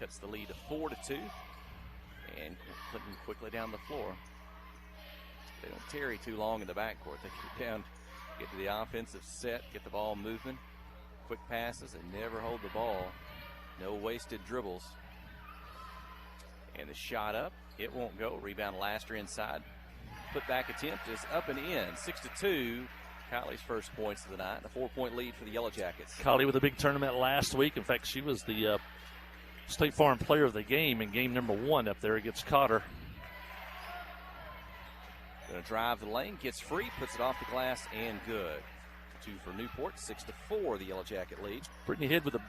cuts the lead to 4-2. And Clinton quickly down the floor. They don't tarry too long in the backcourt. They get down, get to the offensive set, get the ball moving. Quick passes and never hold the ball. No wasted dribbles. And the shot up, it won't go. Rebound Laster inside. Put back attempt is up and in. 6-2. Kylie's first points of the night. A 4-point lead for the Yellow Jackets. Kylie with a big tournament last week. In fact, she was the State Farm Player of the Game in game number 1 up there against Cotter. Going to drive the lane, gets free, puts it off the glass, and good. 2 for Newport, 6-4, the Yellow Jacket lead. Brittany Head with a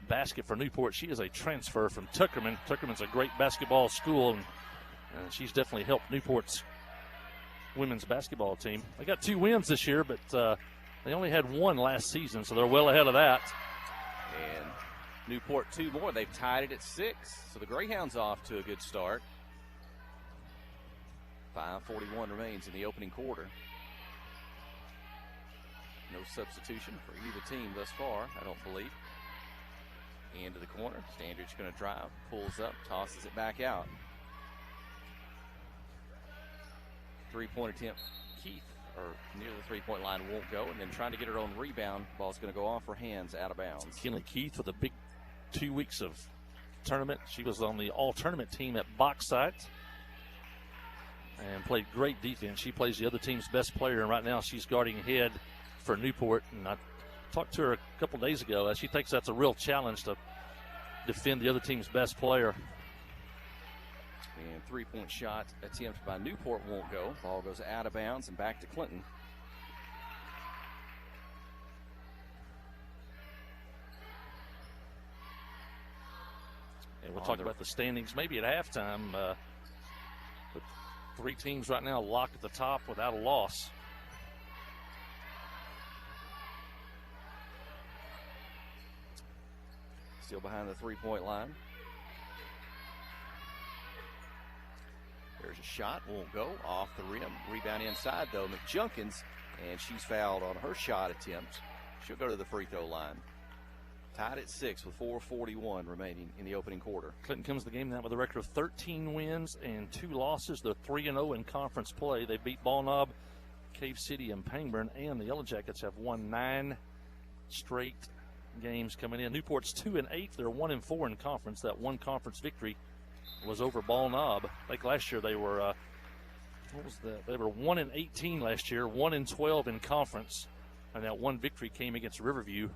basket for Newport. She is a transfer from Tuckerman. Tuckerman's a great basketball school, and she's definitely helped Newport's women's basketball team. They got 2 wins this year, but they only had 1 last season, so they're well ahead of that. And Newport 2 more. They've tied it at 6, so the Greyhounds off to a good start. 5:41 remains in the opening quarter. No substitution for either team thus far, I don't believe. Into the corner. Standard's going to drive, pulls up, tosses it back out. 3-point attempt. Keith, or near the 3-point line, won't go, and then trying to get her own rebound. Ball's going to go off her hands, out of bounds. Kinley Keith with a big 2 weeks of tournament. She was on the all-tournament team at Bauxite and played great defense. She plays the other team's best player, and right now she's guarding Head for Newport. And I talked to her a couple days ago. She thinks that's a real challenge to defend the other team's best player. And 3-point shot attempt by Newport won't go. Ball goes out of bounds and back to Clinton. And we'll talk about the standings maybe at halftime. With 3 teams right now locked at the top without a loss. Still behind the 3-point line. There's a shot, won't go, off the rim. Rebound inside, though, McJunkins, and she's fouled on her shot attempt. She'll go to the free throw line. Tied at 6 with 4:41 remaining in the opening quarter. Clinton comes to the game now with a record of 13 wins and 2 losses. They're 3-0 in conference play. They beat Ball Knob, Cave City, and Pangburn, and the Yellow Jackets have won 9 straight games coming in. Newport's 2-8. They're 1-4 in conference. That one conference victory was over Ball Knob. I think last year they were what was that? They were 1-18 last year, 1-12 in conference, and that one victory came against Riverview.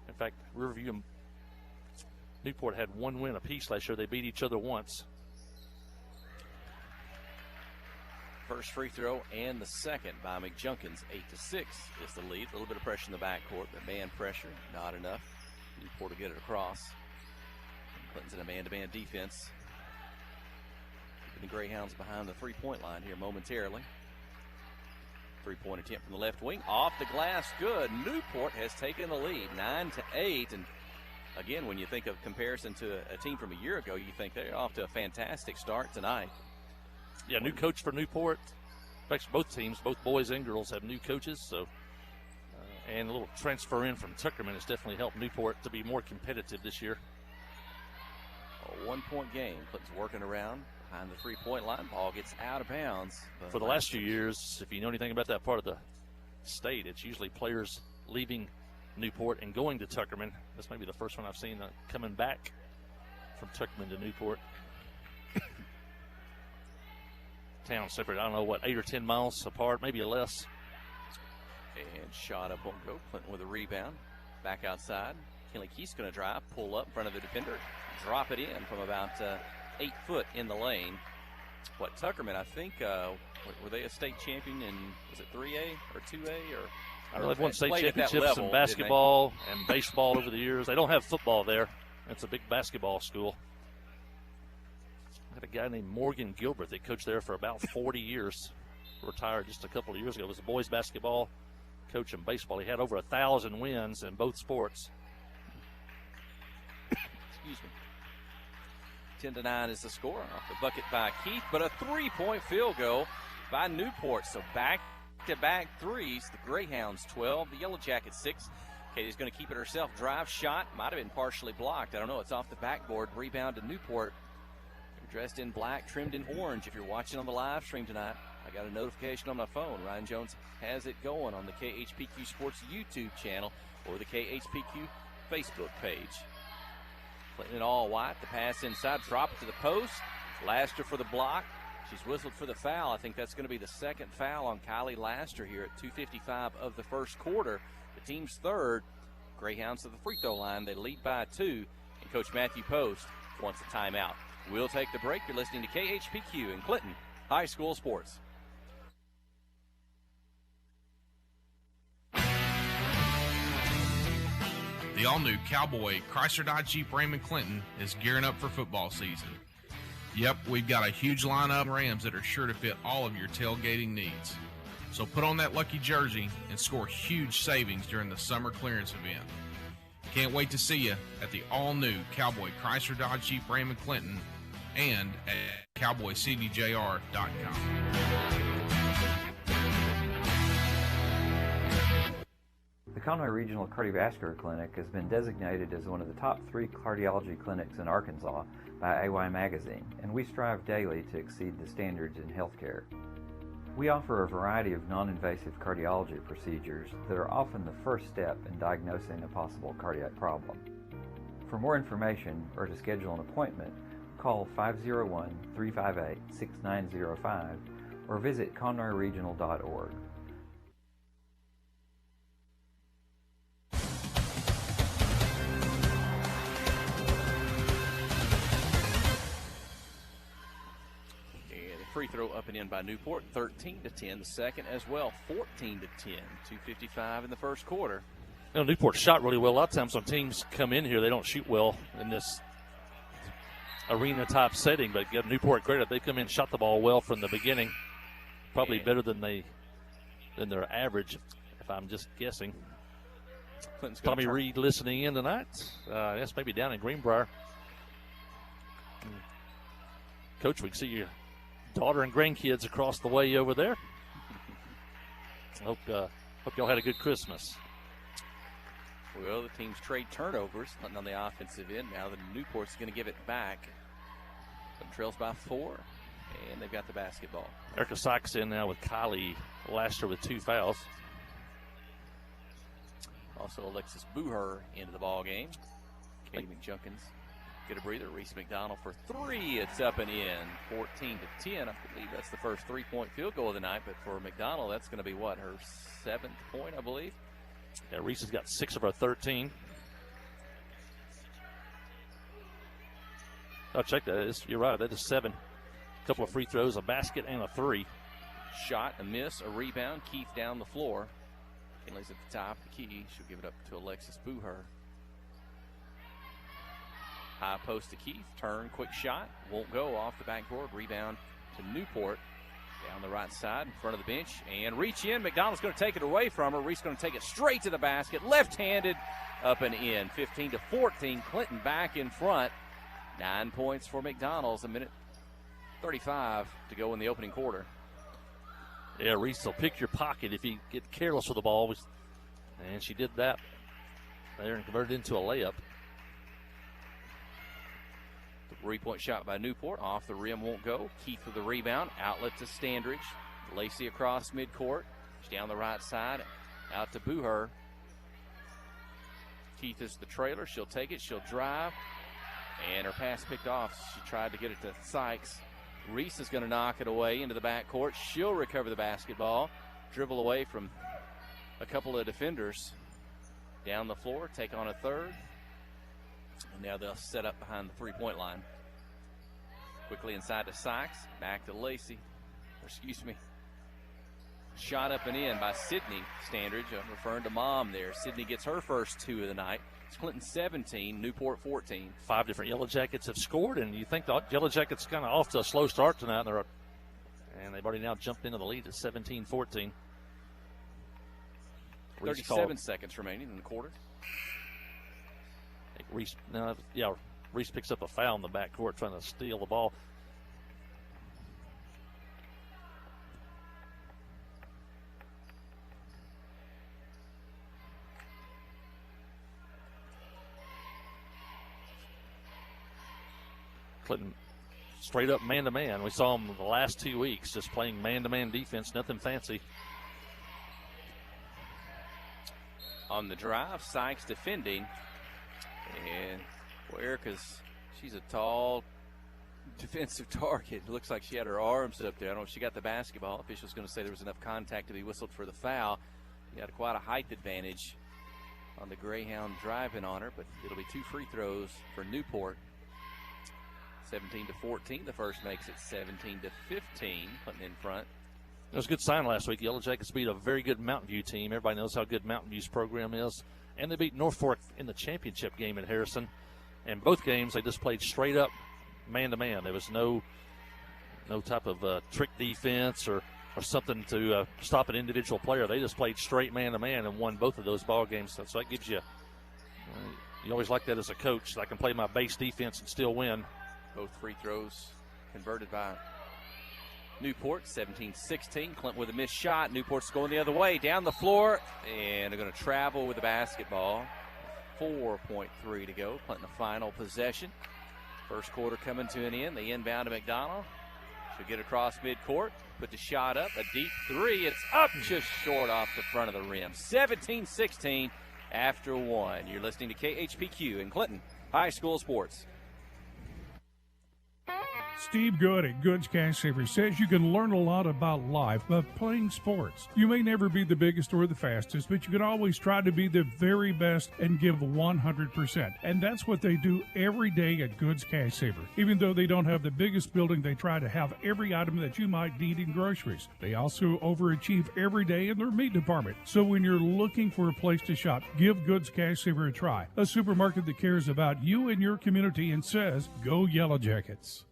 In fact, Riverview and Newport had 1 win apiece last year. They beat each other once. First free throw and the second by McJunkins. 8-6 is the lead. A little bit of pressure in the backcourt, but man pressure, not enough. Newport will get it across. Clinton's in a man-to-man defense. Keeping the Greyhounds behind the 3-point line here momentarily. 3-point attempt from the left wing. Off the glass, good. Newport has taken the lead, 9-8. And again, when you think of comparison to a team from a year ago, you think they're off to a fantastic start tonight. Yeah, new coach for Newport. Actually, both teams, both boys and girls, have new coaches. So, and a little transfer in from Tuckerman has definitely helped Newport to be more competitive this year. A 1-point game. Clinton's working around behind the 3-point line. Ball gets out of bounds. For the last few years, if you know anything about that part of the state, it's usually players leaving Newport and going to Tuckerman. This may be the first one I've seen coming back from Tuckerman to Newport. Town separate, I don't know, 8 or 10 miles apart, maybe less. And shot up won't go. Clinton with a rebound. Back outside. Kinley Keith's going to drive, pull up in front of the defender, drop it in from about 8 foot in the lane. Tuckerman, I think, were they a state champion in, was it 3A or 2A? Or I know they've won state championships in basketball and baseball over the years. They don't have football there. It's a big basketball school. I had a guy named Morgan Gilbert that coached there for about 40 years. Retired just a couple of years ago. He was a boys basketball coach in baseball. He had over 1,000 wins in both sports. Excuse me. 10-9 is the score. Off the bucket by Keith, but a 3-point field goal by Newport. So back-to-back threes. The Greyhounds 12, the Yellow Jackets 6. Katie's going to keep it herself. Drive shot. Might have been partially blocked. I don't know. It's off the backboard. Rebound to Newport. They're dressed in black, trimmed in orange. If you're watching on the live stream tonight, I got a notification on my phone. Ryan Jones has it going on the KHPQ Sports YouTube channel or the KHPQ Facebook page. Clinton in all white. The pass inside. Drop it to the post. Laster for the block. She's whistled for the foul. I think that's going to be the second foul on Kylie Laster here at 2:55 of the first quarter. The team's third. Greyhounds to the free throw line. They lead by 2. And Coach Matthew Post wants a timeout. We'll take the break. You're listening to KHPQ in Clinton High School Sports. The all-new Cowboy Chrysler Dodge Jeep Ram in Clinton is gearing up for football season. Yep, we've got a huge lineup of Rams that are sure to fit all of your tailgating needs. So put on that lucky jersey and score huge savings during the summer clearance event. Can't wait to see you at the all-new Cowboy Chrysler Dodge Jeep Ram in Clinton and at cowboycdjr.com. The Conway Regional Cardiovascular Clinic has been designated as one of the top 3 cardiology clinics in Arkansas by AY Magazine, and we strive daily to exceed the standards in healthcare. We offer a variety of non-invasive cardiology procedures that are often the first step in diagnosing a possible cardiac problem. For more information or to schedule an appointment, call 501-358-6905 or visit conroyregional.org. Free throw up and in by Newport, 13-10. The second as well, 14-10. 2:55 in the first quarter. You know, Newport shot really well. A lot of times when teams come in here, they don't shoot well in this arena-type setting, but give Newport credit. They come in, shot the ball well from the beginning. Probably better than their average, if I'm just guessing. Tommy Reed listening in tonight. Yes, maybe down in Greenbrier. Coach, we can see you. Daughter and grandkids across the way over there. Hope y'all had a good Christmas. Well, the team's trade turnovers on the offensive end. Now the Newport's going to give it back. But trails by 4, and they've got the basketball. Erica Sykes in now with Kylie Laster with 2 fouls. Also Alexis Booher into the ball game. Katie McJunkins get a breather. Reese McDonald for 3. It's up and in. 14-10. I believe that's the first 3-point field goal of the night. But for McDonald, that's going to be what, her 7th point, I believe. Yeah, Reese has got 6 of her 13. Oh, check that. You're right. That is 7. A couple of free throws, a basket, and a 3. Shot, a miss, a rebound. Keith down the floor. Kinley's at the top of the key. She'll give it up to Alexis Booher. High post to Keith. Turn, quick shot. Won't go off the backboard. Rebound to Newport. Down the right side in front of the bench. And reach in. McDonald's going to take it away from her. Reese going to take it straight to the basket. Left-handed. Up and in. 15-14. Clinton back in front. 9 points for McDonald's. 1:35 to go in the opening quarter. Yeah, Reese will pick your pocket if you get careless with the ball. And she did that there and converted it into a layup. The 3-point shot by Newport. Off the rim, won't go. Keith with the rebound. Outlet to Standridge. Lacey across midcourt. She's down the right side. Out to Booher. Keith is the trailer. She'll take it. She'll drive. And her pass picked off. She tried to get it to Sykes. Reese is going to knock it away into the backcourt. She'll recover the basketball. Dribble away from a couple of defenders. Down the floor. Take on a third. And now they'll set up behind the 3-point line. Quickly inside to Sykes. Back to Lacey. Shot up and in by Sydney Standridge. I'm referring to Mom there. Sydney gets her first 2 of the night. It's Clinton 17, Newport 14. 5 different Yellow Jackets have scored, and you think the Yellow Jackets kind of off to a slow start tonight. And they've already now jumped into the lead at 17-14. 37 seconds remaining in the quarter. Reese picks up a foul in the backcourt trying to steal the ball. Clinton straight up man-to-man. We saw them the last 2 weeks just playing man-to-man defense, nothing fancy. On the drive, Sykes defending. And Erica's, she's a tall defensive target. It looks like she had her arms up there. I don't know if she got the basketball. Official's going to say there was enough contact to be whistled for the foul. You got quite a height advantage on the Greyhound driving on her, but it'll be 2 free throws for Newport. 17-14. The first makes it 17-15, putting in front. It was a good sign last week. Yellow Jackets beat a very good Mountain View team. Everybody knows how good Mountain View's program is. And they beat Norfolk in the championship game at Harrison. And both games, they just played straight up man-to-man. There was no type of trick defense or something to stop an individual player. They just played straight man-to-man and won both of those ball games. So that gives you you always like that as a coach. I can play my base defense and still win. Both free throws converted by Newport. 17-16. Clinton with a missed shot. Newport's going the other way down the floor, and they're going to travel with the basketball. 4.3 to go. Clinton the final possession. First quarter coming to an end. The inbound to McDonald. She'll get across midcourt. Put the shot up. A deep three. It's up just short off the front of the rim. 17-16 after one. You're listening to KHPQ in Clinton High School Sports. Steve Good at Goods Cash Savers says you can learn a lot about life by playing sports. You may never be the biggest or the fastest, but you can always try to be the very best and give 100%. And that's what they do every day at Goods Cash Saver. Even though they don't have the biggest building, they try to have every item that you might need in groceries. They also overachieve every day in their meat department. So when you're looking for a place to shop, give Goods Cash Saver a try. A supermarket that cares about you and your community and says, go Yellow Jackets.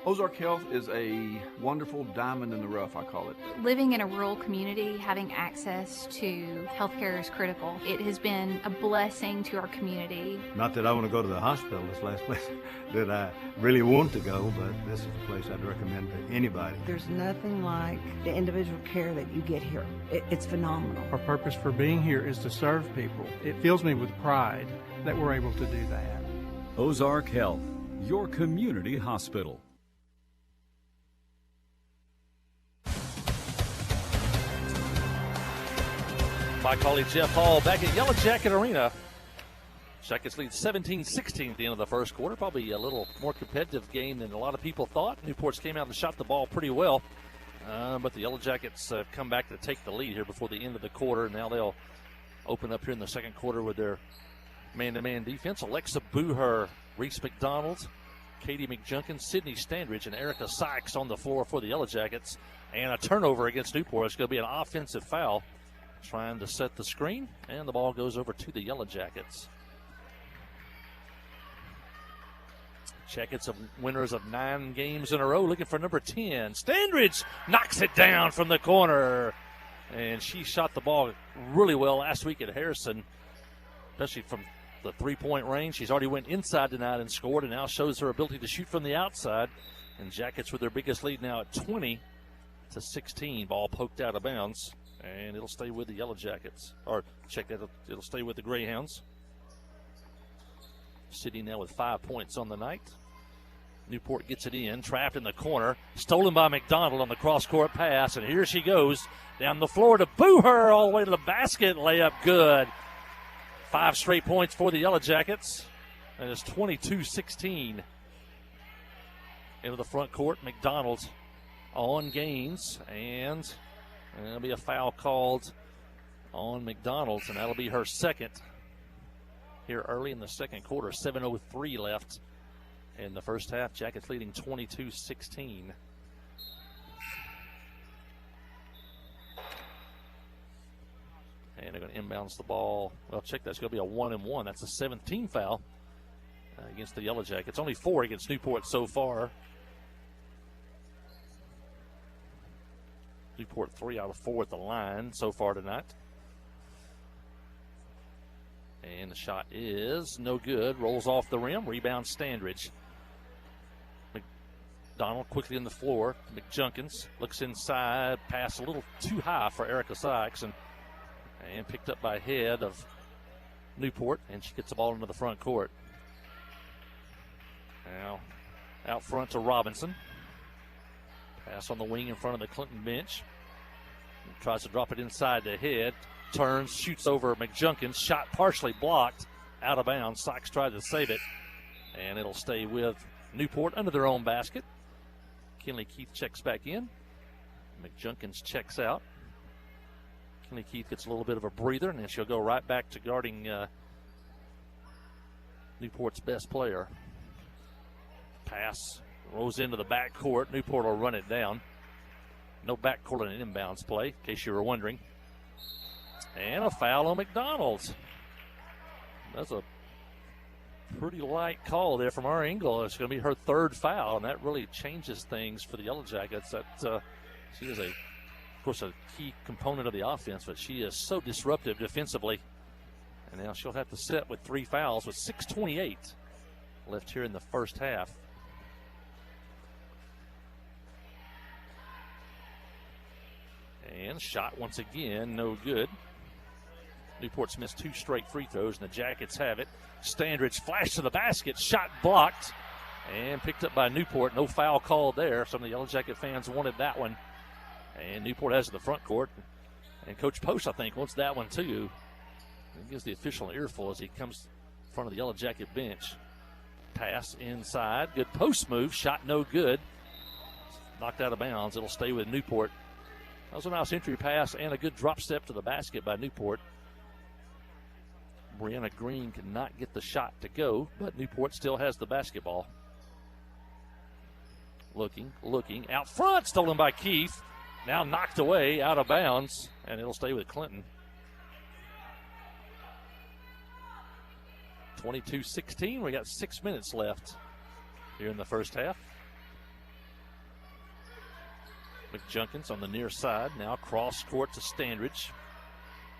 Ozark Health is a wonderful diamond in the rough, I call it. Living in a rural community, having access to healthcare is critical. It has been a blessing to our community. Not that I want to go to the hospital, this last place that I really want to go, but this is a place I'd recommend to anybody. There's nothing like the individual care that you get here. It's phenomenal. Our purpose for being here is to serve people. It fills me with pride that we're able to do that. Ozark Health, your community hospital. My colleague Jeff Hall back at Yellow Jacket Arena. Jackets lead 17-16 at the end of the first quarter. Probably a little more competitive game than a lot of people thought. Newport's came out and shot the ball pretty well. But the Yellow Jackets have come back to take the lead here before the end of the quarter. Now they'll open up here in the second quarter with their man-to-man defense. Alexa Booher, Reese McDonald, Katie McJunkins, Sydney Standridge, and Erica Sykes on the floor for the Yellow Jackets. And a turnover against Newport. It's going to be an offensive foul. Trying to set the screen, and the ball goes over to the Yellow Jackets. Jackets of winners of 9 games in a row, looking for number 10. Standridge knocks it down from the corner, and she shot the ball really well last week at Harrison, especially from the three-point range. She's already went inside tonight and scored, and now shows her ability to shoot from the outside. And Jackets with their biggest lead now at 20-16. Ball poked out of bounds. And it'll stay with the Yellow Jackets. Or, check that, it'll stay with the Greyhounds. City now with 5 points on the night. Newport gets it in, trapped in the corner. Stolen by McDonald on the cross-court pass. And here she goes down the floor to Booher all the way to the basket. Layup good. 5 straight points for the Yellow Jackets. And it's 22-16. Into the front court, McDonald on Gaines. And there'll be a foul called on McDonald's, and that'll be her second here early in the second quarter. 7:03 left in the first half. Jackets leading 22-16. And they're going to inbounds the ball. Well, check that's going to be a 1-and-1. That's a 17th foul against the Yellow Jackets. Only 4 against Newport so far. Newport 3 out of 4 at the line so far tonight. And the shot is no good. Rolls off the rim. Rebound Standridge. McDonald quickly in the floor. McJunkins looks inside. Pass a little too high for Erica Sykes. And picked up by head of Newport. And she gets the ball into the front court. Now Out front to Robinson. Pass on the wing in front of the Clinton bench. Tries to drop it inside the head. Turns, shoots over McJunkins. Shot partially blocked. Out of bounds. Sykes tried to save it. And it'll stay with Newport under their own basket. Kinley Keith checks back in. McJunkins checks out. Kinley Keith gets a little bit of a breather, and then she'll go right back to guarding Newport's best player. Pass rolls into the backcourt. Newport will run it down. No backcourt in an inbounds play, in case you were wondering. And a foul on McDonald's. That's a pretty light call there from our angle. It's going to be her third foul, and that really changes things for the Yellow Jackets. That she is, of course, a key component of the offense, but she is so disruptive defensively. And now she'll have to sit with 3 fouls with 6:28 left here in the first half. And shot once again, no good. Newport's missed 2 straight free throws, and the Jackets have it. Standridge flash to the basket, shot blocked, and picked up by Newport. No foul called there. Some of the Yellow Jacket fans wanted that one. And Newport has it in the front court. And Coach Post, I think, wants that one too. He gives the official an earful as he comes in front of the Yellow Jacket bench. Pass inside. Good post move. Shot no good. Knocked out of bounds. It'll stay with Newport. That was a nice entry pass and a good drop step to the basket by Newport. Brianna Green could not get the shot to go, but Newport still has the basketball. Looking, out front, stolen by Keith. Now knocked away, out of bounds, and it'll stay with Clinton. 22-16, we got 6 minutes left here in the first half. McJunkins on the near side, now cross court to Standridge.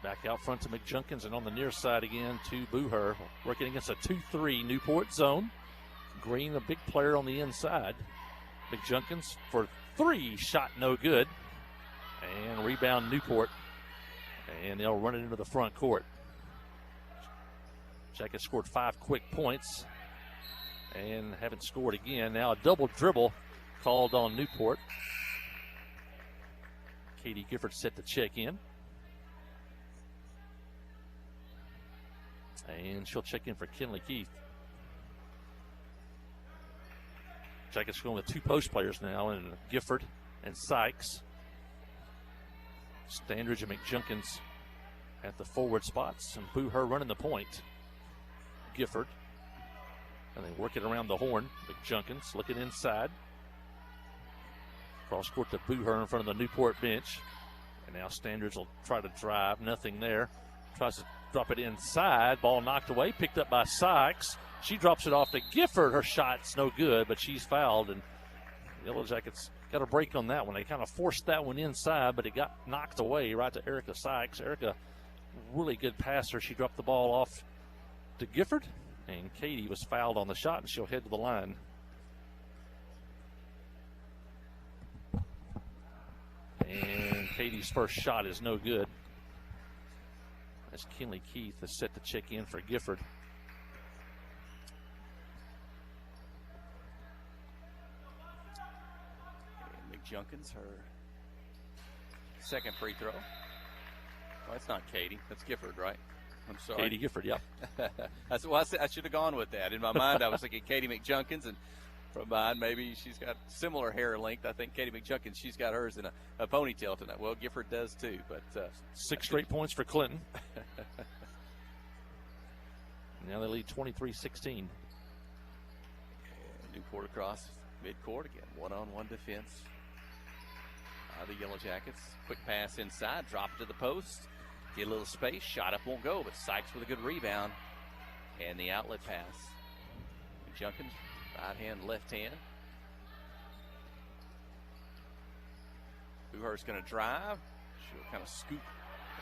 Back out front to McJunkins, and on the near side again to Booher. Working against a 2-3 Newport zone. Green, a big player on the inside. McJunkins for 3, shot no good. And rebound Newport. And they'll run it into the front court. Jackets scored 5 quick points and haven't scored again. Now a double dribble called on Newport. Katie Gifford set to check in. And she'll check in for Kinley Keith. Jackets going with 2 post players now, and Gifford and Sykes. Standridge and McJunkins at the forward spots, and Booher running the point. Gifford. And they work it around the horn. McJunkins looking inside. Cross court to Booher in front of the Newport bench. And now Standridge will try to drive. Nothing there. Tries to drop it inside. Ball knocked away. Picked up by Sykes. She drops it off to Gifford. Her shot's no good, but she's fouled. And the Yellow Jackets got a break on that one. They kind of forced that one inside, but it got knocked away right to Erica Sykes. Erica, really good passer. She dropped the ball off to Gifford. And Katie was fouled on the shot, and she'll head to the line. And Katie's first shot is no good. As Kinley Keith is set to check in for Gifford. And McJunkins, her second free throw. Oh, that's not Katie. That's Gifford, right? I'm sorry. Katie Gifford, yep. That's well, I should have gone with that. In my mind, I was thinking Katie McJunkins, and from mine, maybe she's got similar hair length. I think Katie McJunkins, she's got hers in a ponytail tonight. Well, Gifford does too, but 6 straight points for Clinton. Now they lead 23-16. Newport across midcourt again. One-on-one defense. The Yellow Jackets. Quick pass inside. Drop it to the post. Get a little space. Shot up won't go, but Sykes with a good rebound. And the outlet pass. McJunkins, right hand, left hand. Booher's going to drive. She'll kind of scoop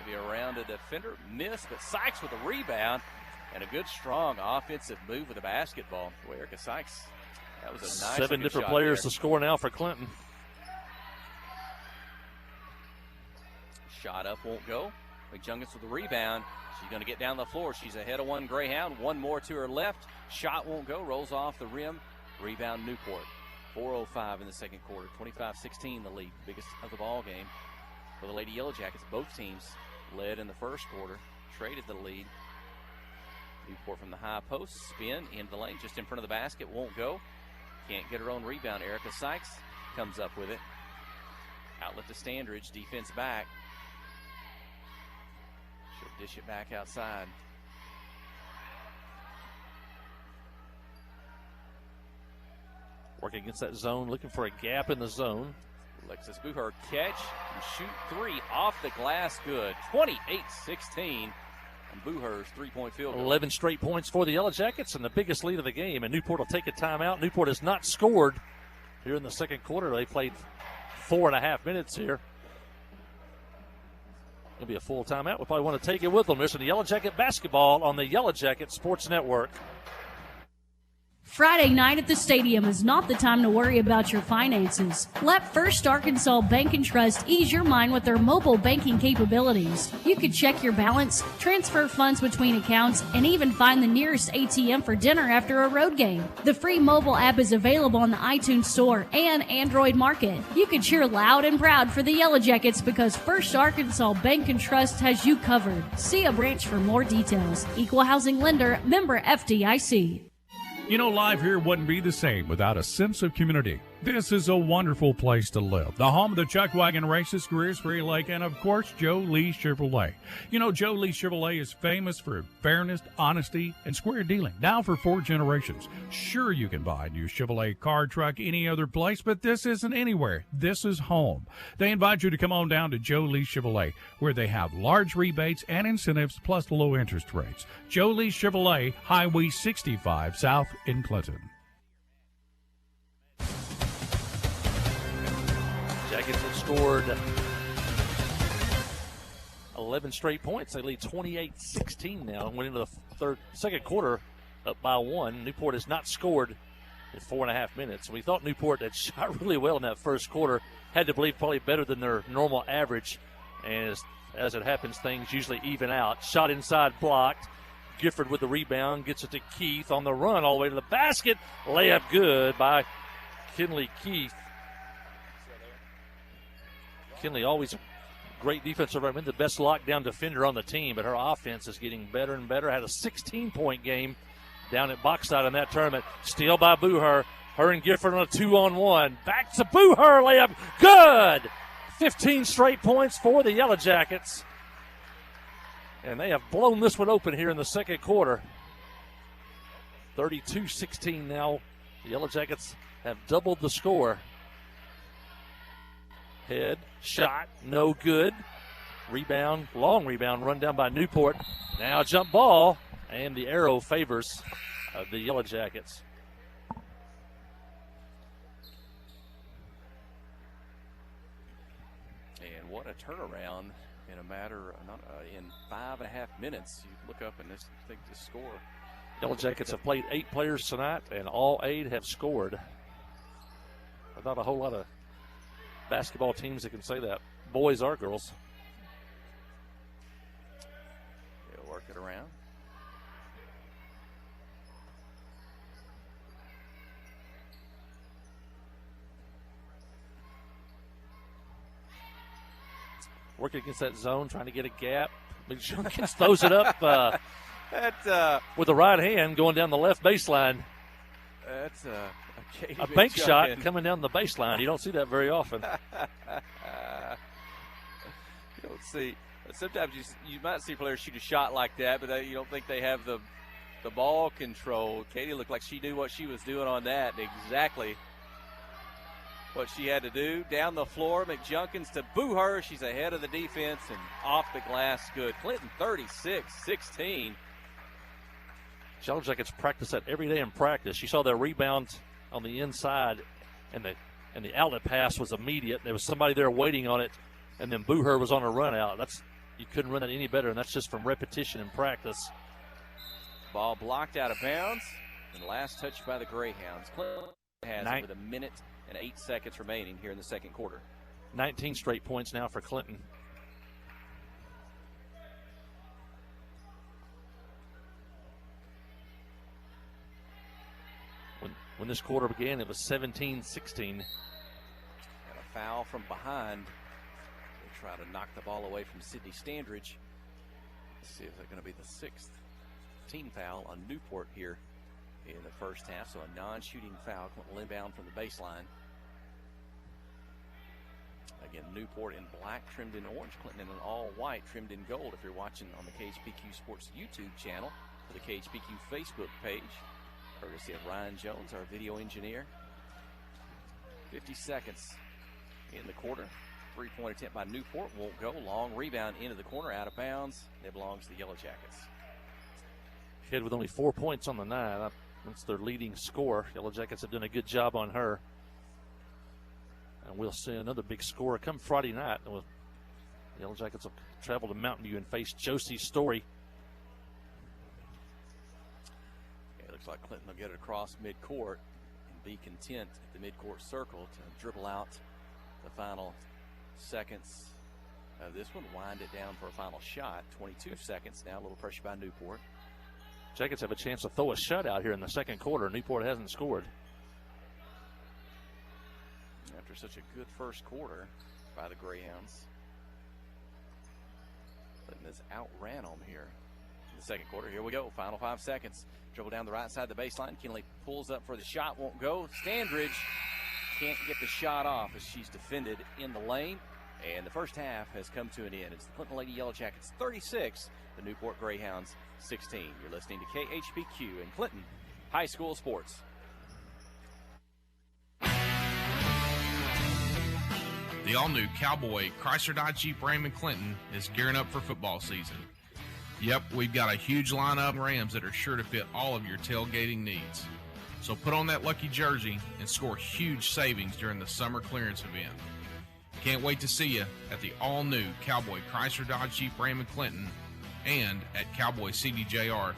maybe around a defender. Miss, but Sykes with a rebound. And a good, strong offensive move with the basketball. Boy, Erica Sykes, that was a nice 7 different players there. to score now for Clinton. Shot up won't go. McJunkins with the rebound. She's going to get down the floor. She's ahead of one Greyhound. One more to her left. Shot won't go. Rolls off the rim Rebound Newport. 4:05 in the second quarter. 25-16 the lead. Biggest of the ball game for the Lady Yellow Jackets. Both teams led in the first quarter. Traded the lead. Newport from the high post. Spin into the lane. Just in front of the basket. Won't go. Can't get her own rebound. Erica Sykes comes up with it. Outlet to Standridge. Defense back. She'll dish it back outside. Working against that zone, looking for a gap in the zone. Alexis Bucher catch and shoot three off the glass. Good. 28-16. And Bucher's three-point field goal. 11 straight points for the Yellow Jackets and the biggest lead of the game. And Newport will take a timeout. Newport has not scored here in the second quarter. They played 4.5 minutes here. It'll be a full timeout. We'll probably want to take it with them. Listen to Yellow Jacket basketball on the Yellow Jacket Sports Network. Friday night at the stadium is not the time to worry about your finances. Let First Arkansas Bank and Trust ease your mind with their mobile banking capabilities. You can check your balance, transfer funds between accounts, and even find the nearest ATM for dinner after a road game. The free mobile app is available on the iTunes Store and Android Market. You can cheer loud and proud for the Yellow Jackets because First Arkansas Bank and Trust has you covered. See a branch for more details. Equal housing lender, member FDIC. You know, life here wouldn't be the same without a sense of community. This is a wonderful place to live. The home of the Chuck Wagon Races, Greers Ferry Lake, and of course, Joe Lee Chevrolet. You know, Joe Lee Chevrolet is famous for fairness, honesty, and square dealing. Now for 4 generations. Sure, you can buy a new Chevrolet car, truck, any other place, but this isn't anywhere. This is home. They invite you to come on down to Joe Lee Chevrolet, where they have large rebates and incentives plus low interest rates. Joe Lee Chevrolet, Highway 65 South in Clinton. Jackets have scored 11 straight points. They lead 28-16 now and went into the second quarter up by 1. Newport has not scored in 4.5 minutes. We thought Newport had shot really well in that first quarter. Had to believe probably better than their normal average. And as it happens, things usually even out. Shot inside, blocked. Gifford with the rebound, gets it to Keith on the run all the way to the basket. Layup good by Kinley Keith. Kinley always a great defensive lineman, the best lockdown defender on the team, but her offense is getting better and better. Had a 16-point game down at Boxside in that tournament. Steal by Bucher. Her and Gifford on a 2-on-1. Back to Bucher, layup good. 15 straight points for the Yellow Jackets. And they have blown this one open here in the second quarter. 32-16 now. The Yellow Jackets have doubled the score. Head, shot, no good. Rebound, long rebound, run down by Newport. Now jump ball, and the arrow favors the Yellow Jackets. And what a turnaround in a matter in 5.5 minutes. You look up and think the score. Yellow Jackets have played 8 players tonight, and all 8 have scored. Not a whole lot of basketball teams that can say that, boys or girls. They'll work it around. Working against that zone, trying to get a gap. McJunkins throws it up with the right hand going down the left baseline. That's a bank shot coming down the baseline. You don't see that very often. You don't see. Sometimes you might see players shoot a shot like that, but you don't think they have the ball control. Katie looked like she knew what she was doing on that. Exactly what she had to do. Down the floor, McJunkins to Bucher. She's ahead of the defense and off the glass. Good. Clinton 36-16. Yellow Jackets practice that every day in practice. You saw their rebound on the inside, and the outlet pass was immediate. There was somebody there waiting on it, and then Bucher was on a run out. You couldn't run it any better, and that's just from repetition in practice. Ball blocked out of bounds, and last touch by the Greyhounds. Clinton has with 1 minute and 8 seconds remaining here in the second quarter. 19 straight points now for Clinton. When this quarter began, it was 17-16. And a foul from behind. They try to knock the ball away from Sydney Standridge. Let's see if they're going to be the 6th team foul on Newport here in the first half. So a non-shooting foul. Clinton inbound from the baseline. Again, Newport in black, trimmed in orange. Clinton in an all-white, trimmed in gold. If you're watching on the KHPQ Sports YouTube channel or the KHPQ Facebook page, courtesy of Ryan Jones, our video engineer. 50 seconds in the quarter. Three-point attempt by Newport won't go. Long rebound into the corner, out of bounds. It belongs to the Yellow Jackets. Kid with only 4 points on the night. That's their leading scorer. Yellow Jackets have done a good job on her. And we'll see another big scorer come Friday night. The Yellow Jackets will travel to Mountain View and face Josie Story. It looks like Clinton will get it across midcourt and be content at the midcourt circle to dribble out the final seconds of this one. Wind it down for a final shot. 22 seconds now. A little pressure by Newport. Jackets have a chance to throw a shutout here in the second quarter. Newport hasn't scored. After such a good first quarter by the Greyhounds, Clinton has outran them here in the second quarter. Here we go. Final 5 seconds. Dribble down the right side of the baseline. Kinley pulls up for the shot. Won't go. Standridge can't get the shot off as she's defended in the lane. And the first half has come to an end. It's the Clinton Lady Yellow Jackets 36, the Newport Greyhounds 16. You're listening to KHPQ and Clinton High School Sports. The all-new Cowboy Chrysler Dodge Jeep Ram in Clinton is gearing up for football season. Yep, we've got a huge lineup of Rams that are sure to fit all of your tailgating needs. So put on that lucky jersey and score huge savings during the summer clearance event. Can't wait to see you at the all-new Cowboy Chrysler Dodge Jeep Ram in Clinton and at cowboycdjr.com.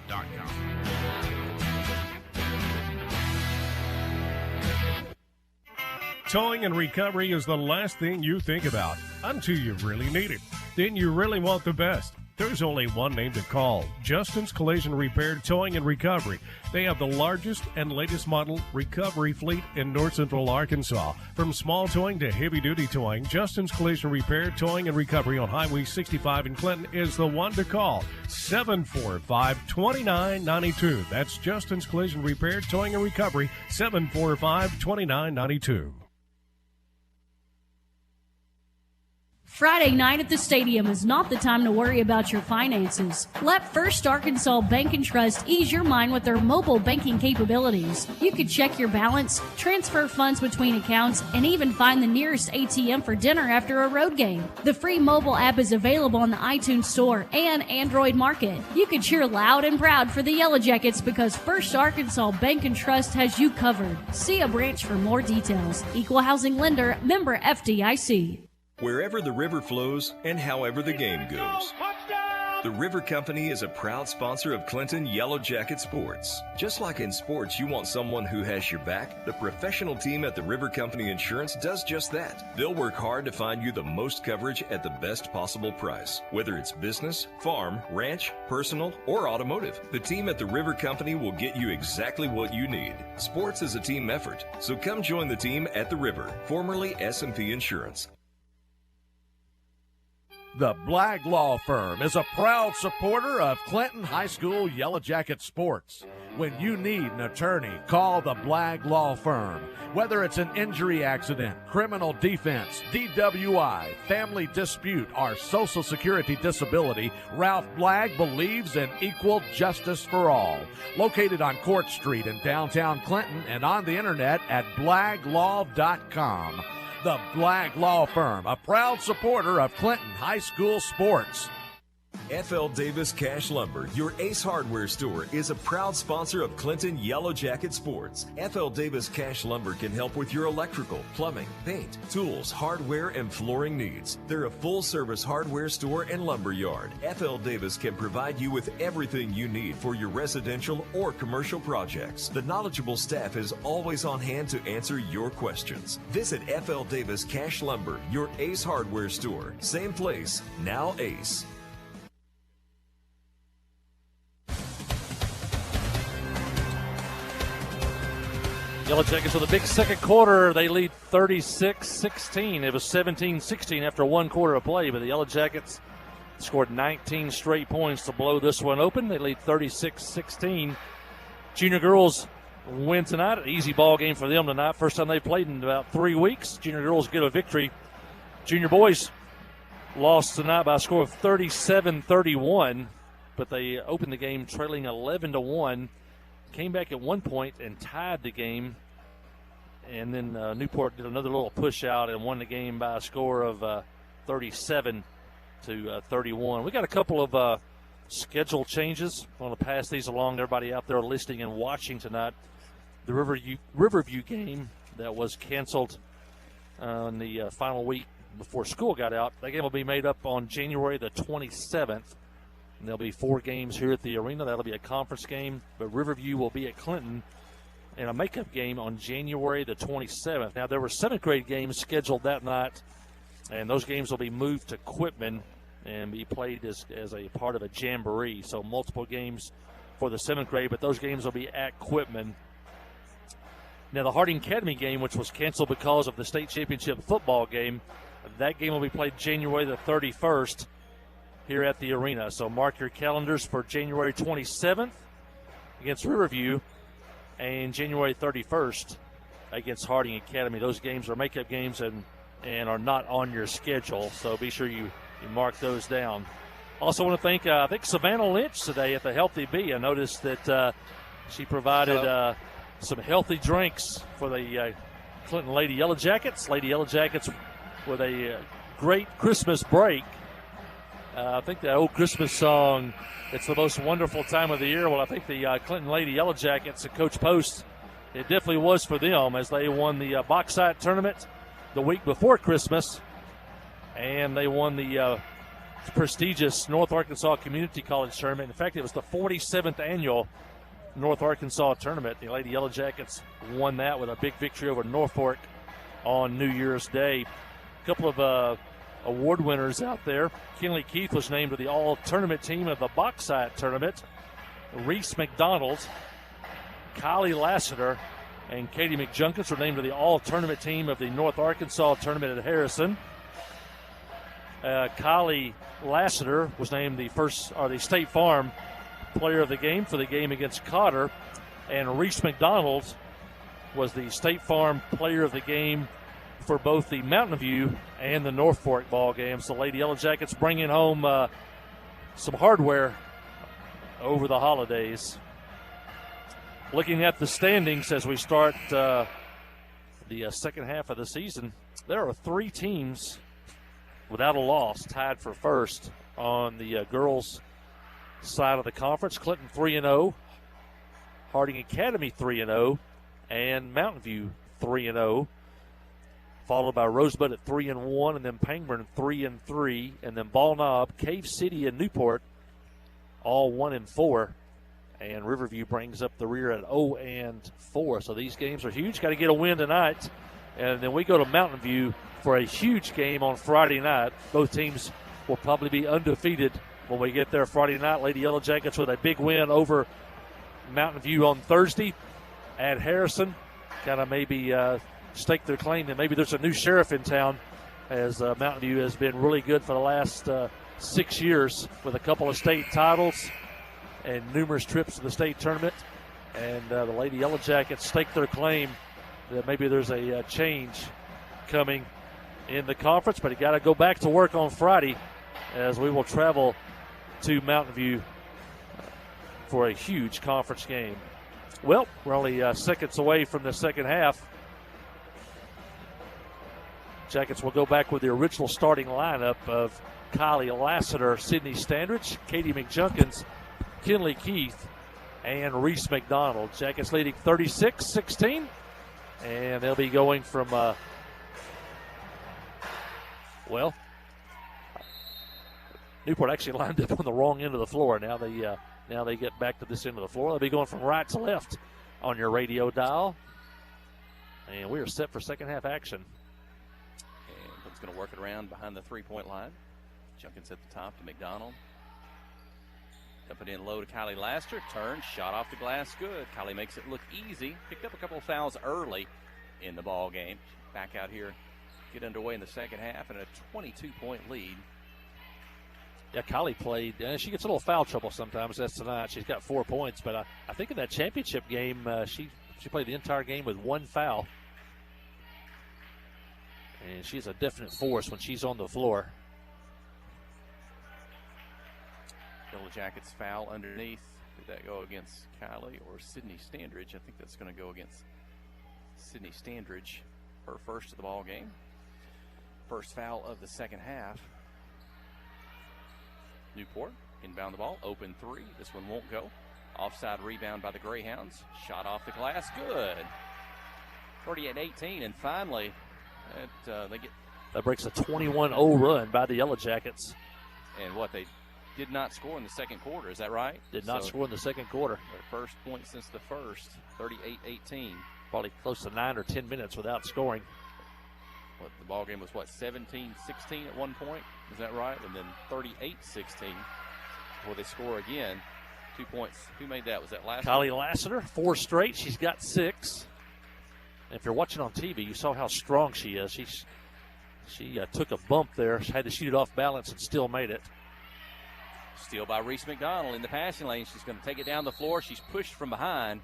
Towing and recovery is the last thing you think about until you really need it. Then you really want the best. There's only one name to call: Justin's Collision Repair, Towing and Recovery. They have the largest and latest model recovery fleet in North Central Arkansas. From small towing to heavy-duty towing, Justin's Collision Repair, Towing and Recovery on Highway 65 in Clinton is the one to call. 745-2992. That's Justin's Collision Repair, Towing and Recovery, 745-2992. Friday night at the stadium is not the time to worry about your finances. Let First Arkansas Bank and Trust ease your mind with their mobile banking capabilities. You can check your balance, transfer funds between accounts, and even find the nearest ATM for dinner after a road game. The free mobile app is available on the iTunes Store and Android Market. You can cheer loud and proud for the Yellow Jackets because First Arkansas Bank and Trust has you covered. See a branch for more details. Equal housing lender, member FDIC. Wherever the river flows and however the game goes. The River Company is a proud sponsor of Clinton Yellow Jacket Sports. Just like in sports, you want someone who has your back. The professional team at the River Company Insurance does just that. They'll work hard to find you the most coverage at the best possible price. Whether it's business, farm, ranch, personal, or automotive, the team at the River Company will get you exactly what you need. Sports is a team effort, so come join the team at the River, formerly S&P Insurance. The Blagg Law Firm is a proud supporter of Clinton High School Yellow Jacket sports. When you need an attorney, call the Blagg Law Firm. Whether it's an injury accident, criminal defense, DWI, family dispute, or Social Security disability, Ralph Blagg believes in equal justice for all. Located on Court Street in downtown Clinton and on the internet at blagglaw.com. The Blagg Law Firm, a proud supporter of Clinton High School sports. F.L. Davis Cash Lumber, your Ace Hardware store, is a proud sponsor of Clinton Yellow Jacket Sports. F.L. Davis Cash Lumber can help with your electrical, plumbing, paint, tools, hardware, and flooring needs. They're a full-service hardware store and lumber yard. F.L. Davis can provide you with everything you need for your residential or commercial projects. The knowledgeable staff is always on hand to answer your questions. Visit F.L. Davis Cash Lumber, your Ace Hardware store. Same place, now Ace. Yellow Jackets with a big second quarter. They lead 36-16. It was 17-16 after one quarter of play, but the Yellow Jackets scored 19 straight points to blow this one open. They lead 36-16. Junior girls win tonight. An easy ball game for them tonight. First time they've played in about 3 weeks. Junior girls get a victory. Junior boys lost tonight by a score of 37-31, but they opened the game trailing 11-1. Came back at one point and tied the game, and then Newport did another little push out and won the game by a score of 37-31. We got a couple of schedule changes. I want to pass these along to everybody out there listening and watching tonight. The Riverview game that was canceled on the final week before school got out, that game will be made up on January the 27th. And there'll be 4 games here at the arena. That'll be a conference game, but Riverview will be at Clinton in a makeup game on January the 27th. Now, there were 7th grade games scheduled that night, and those games will be moved to Quitman and be played as a part of a jamboree. So multiple games for the 7th grade, but those games will be at Quitman. Now, the Harding Academy game, which was canceled because of the state championship football game, that game will be played January the 31st. Here at the arena. So mark your calendars for January 27th against Riverview and January 31st against Harding Academy. Those games are makeup games and are not on your schedule, so be sure you mark those down. Also want to thank, I think, Savannah Lynch today at the Healthy Bee. I noticed that she provided some healthy drinks for the Clinton Lady Yellow Jackets. Lady Yellow Jackets with a great Christmas break. I think the old Christmas song, it's the most wonderful time of the year. Well, I think the Clinton Lady Yellow Jackets and Coach Post, it definitely was for them as they won the Bauxite tournament the week before Christmas, and they won the prestigious North Arkansas Community College tournament. In fact, it was the 47th annual North Arkansas tournament. The Lady Yellow Jackets won that with a big victory over Norfolk on New Year's Day. A couple of award winners out there. Kinley Keith was named to the all-tournament team of the Bauxite tournament. Reese McDonald, Kylie Lassiter, and Katie McJunkins were named to the all-tournament team of the North Arkansas tournament at Harrison. Kylie Lassiter was named the State Farm player of the game for the game against Cotter, and Reese McDonald was the State Farm player of the game for both the Mountain View and the North Fork ball games. The Lady Yellow Jackets bringing home some hardware over the holidays. Looking at the standings as we start the second half of the season, there are 3 teams without a loss tied for first on the girls' side of the conference. Clinton 3-0, Harding Academy 3-0, and Mountain View 3-0. Followed by Rosebud at 3-1, and then Pangburn 3-3, and then Ball Knob, Cave City, and Newport all 1-4, and Riverview brings up the rear at 0-4. So these games are huge. Got to get a win tonight, and then we go to Mountain View for a huge game on Friday night. Both teams will probably be undefeated when we get there Friday night. Lady Yellow Jackets with a big win over Mountain View on Thursday at Harrison. Kind of maybe stake their claim that maybe there's a new sheriff in town, as Mountain View has been really good for the last 6 years with a couple of state titles and numerous trips to the state tournament. And the Lady Yellow Jackets stake their claim that maybe there's a change coming in the conference, but you got to go back to work on Friday as we will travel to Mountain View for a huge conference game. Well, we're only seconds away from the second half. Jackets will go back with the original starting lineup of Kylie Lassiter, Sydney Standridge, Katie McJunkins, Kinley Keith, and Reese McDonald. Jackets leading 36-16, and they'll be going from, Newport actually lined up on the wrong end of the floor. Now they get back to this end of the floor. They'll be going from right to left on your radio dial. And we are set for second half action. And Clinton's going to work it around behind the three-point line. Junkins at the top to McDonald. Dump it in low to Kylie Laster. Turn, shot off the glass, good. Kylie makes it look easy. Picked up a couple of fouls early in the ball game. Back out here, get underway in the second half, and a 22-point lead. Yeah, Kylie played. She gets a little foul trouble sometimes. That's tonight. She's got 4 points, but I think in that championship game, she played the entire game with 1 foul. And she's a definite force when she's on the floor. Yellow Jackets foul underneath. Did that go against Kylie or Sydney Standridge? I think that's going to go against Sydney Standridge, her first of the ball game. First foul of the second half. Newport inbound the ball, open three. This one won't go. Offside rebound by the Greyhounds. Shot off the glass, good. 38-18, and finally, that breaks a 21-0 run by the Yellow Jackets. And they did not score in the second quarter, is that right? Did not score in the second quarter. Their first point since the first, 38-18. Probably close to 9 or 10 minutes without scoring. The ball game was 17-16 at one point, is that right? And then 38-16 before they score again. 2 points. Who made that? Was that Lassiter? Kylie Lassiter, 4 straight. She's got 6. And if you're watching on TV, you saw how strong she is. She took a bump there. She had to shoot it off balance and still made it. Steal by Reese McDonald in the passing lane. She's going to take it down the floor. She's pushed from behind.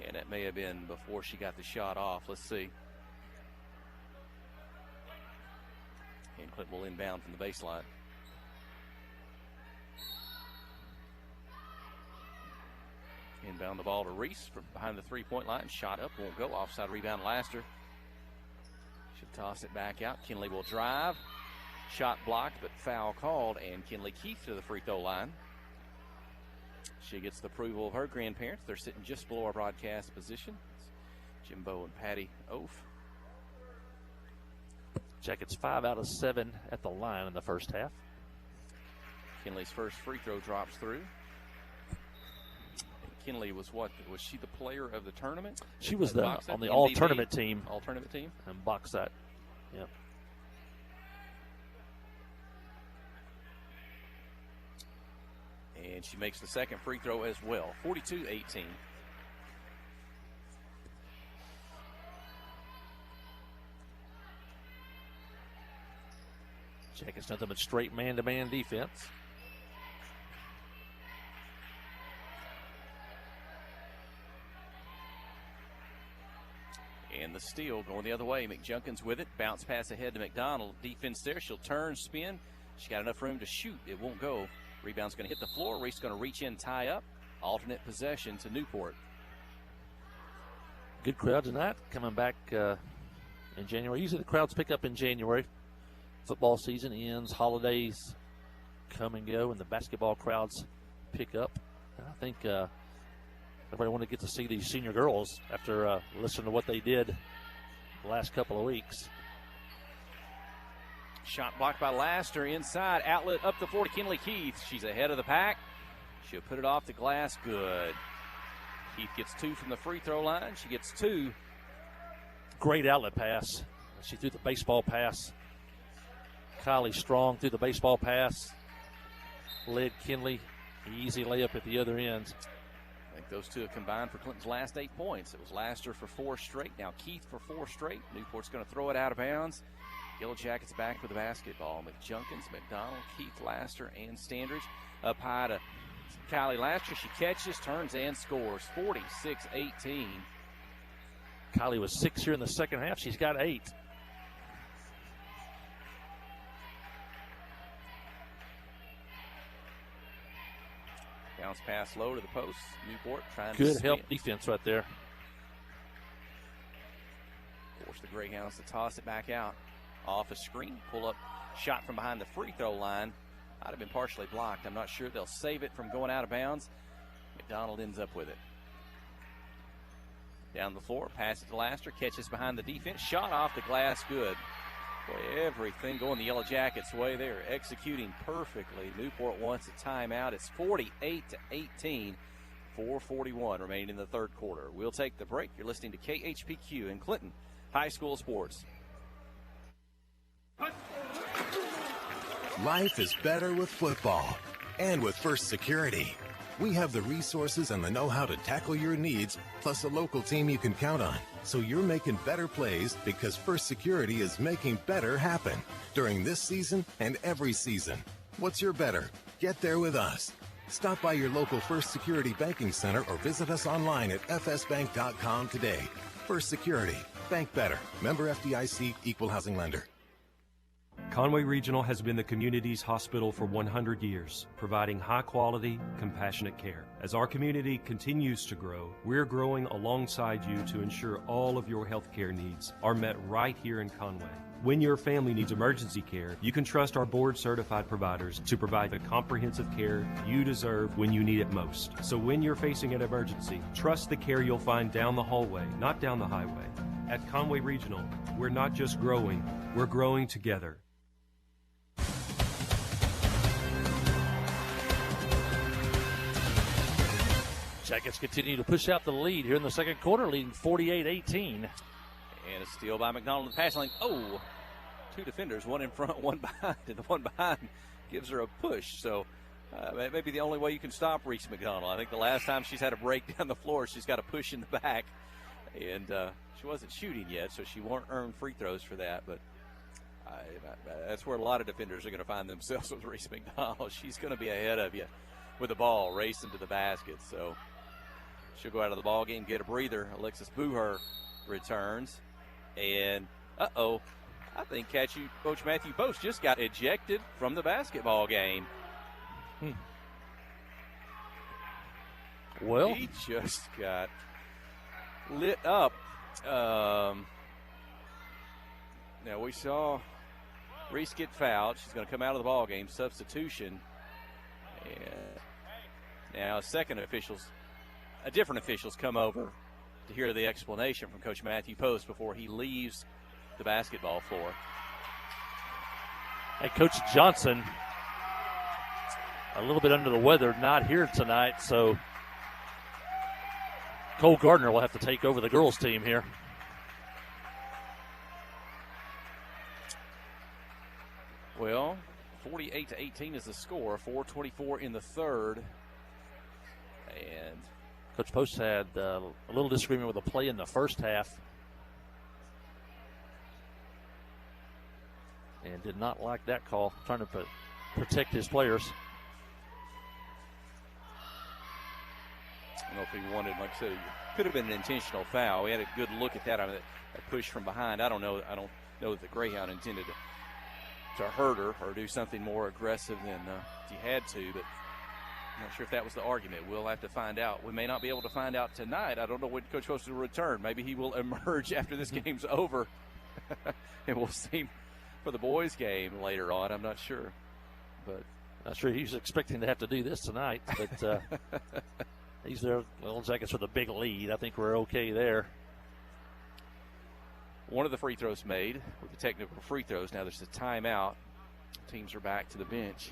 And it may have been before she got the shot off. Let's see. And Clint will inbound from the baseline. Inbound the ball to Reese from behind the three-point line. Shot up, won't go. Offside rebound, Laster. Should toss it back out. Kinley will drive. Shot blocked, but foul called. And Kinley Keith to the free throw line. She gets the approval of her grandparents. They're sitting just below our broadcast position. It's Jimbo and Patty Oaf. Jackets 5 out of 7 at the line in the first half. Kinley's first free throw drops through. Kinley was was she the player of the tournament? She was on the all-tournament team. All-tournament team? And box that. Yep. And she makes the second free throw as well. 42-18. Jackets nothing but straight man-to-man defense. And the steal going the other way. McJunkins with it. Bounce pass ahead to McDonald. Defense there. She'll turn, spin. She got enough room to shoot. It won't go. Rebound's going to hit the floor. Reese going to reach in, tie up. Alternate possession to Newport. Good crowd tonight. Coming back in January. Usually the crowds pick up in January. Football season ends. Holidays come and go, and the basketball crowds pick up. I think everybody wanted to get to see these senior girls after listening to what they did the last couple of weeks. Shot blocked by Laster inside. Outlet up the floor to Kinley Keith. She's ahead of the pack. She'll put it off the glass. Good. Keith gets 2 from the free throw line. She gets 2. Great outlet pass. She threw the baseball pass. Kylie Strong threw the baseball pass. Led Kinley. Easy layup at the other end. I think those two have combined for Clinton's last 8 points. It was Laster for 4 straight. Now Keith for 4 straight. Newport's going to throw it out of bounds. Yellow Jackets back with the basketball. McJunkins, McDonald, Keith Laster, and Standridge. Up high to Kylie Laster. She catches, turns, and scores. 46-18. Kylie was 6 here in the second half. She's got 8. Bounce pass low to the post. Newport trying to good help defense right there. Force the Greyhounds to toss it back out. Off a screen, pull up shot from behind the free throw line. Might have been partially blocked. I'm not sure. They'll save it from going out of bounds. McDonald ends up with it. Down the floor, pass it to Laster, catches behind the defense. Shot off the glass, good. Boy, everything going the Yellow Jackets' way. They're executing perfectly. Newport wants a timeout. It's 48-18. 4:41 remaining in the third quarter. We'll take the break. You're listening to KHPQ in Clinton High School Sports. Life is better with football. And with First Security, we have the resources and the know-how to tackle your needs, plus a local team you can count on. So you're making better plays because First Security is making better happen during this season and every season. What's your better? Get there with us. Stop by your local First Security Banking Center or visit us online at fsbank.com today. First Security. Bank better. Member FDIC, Equal Housing Lender. Conway Regional has been the community's hospital for 100 years, providing high-quality, compassionate care. As our community continues to grow, we're growing alongside you to ensure all of your health care needs are met right here in Conway. When your family needs emergency care, you can trust our board-certified providers to provide the comprehensive care you deserve when you need it most. So when you're facing an emergency, trust the care you'll find down the hallway, not down the highway. At Conway Regional, we're not just growing, we're growing together. Jackets continue to push out the lead here in the second quarter, leading 48-18. And a steal by McDonald in the passing lane. Oh, two defenders, one in front, one behind, and the one behind gives her a push. So that may be the only way you can stop Reese McDonald. I think the last time she's had a break down the floor, she's got a push in the back. And she wasn't shooting yet, so she won't earn free throws for that. But that's where a lot of defenders are going to find themselves with Reese McDonald. She's going to be ahead of you with the ball racing to the basket. So she'll go out of the ball game, get a breather. Alexis Booher returns. And, I think Coach Matthew Post just got ejected from the basketball game. Well, he just got lit up. Now, we saw Reese get fouled. She's going to come out of the ball game. Substitution. And now different officials come over to hear the explanation from Coach Matthew Post before he leaves the basketball floor. And Coach Johnson, a little bit under the weather, not here tonight, so Cole Gardner will have to take over the girls' team here. Well, 48-18 is the score, 4:24 in the third. And Coach Post had a little disagreement with a play in the first half and did not like that call, trying to protect his players. I don't know if he wanted, like I said, it could have been an intentional foul. We had a good look at that. I mean, that push from behind. I don't know that the Greyhound intended to hurt her or do something more aggressive than he had to, but I'm not sure if that was the argument. We'll have to find out. We may not be able to find out tonight. I don't know when Coach Post will return. Maybe he will emerge after this game's over, and we'll see him for the boys' game later on. I'm not sure. But not sure he was expecting to have to do this tonight, but he's there. Well, Jackets with a big lead. I think we're okay there. One of the free throws made with the technical free throws. Now there's a timeout. Teams are back to the bench.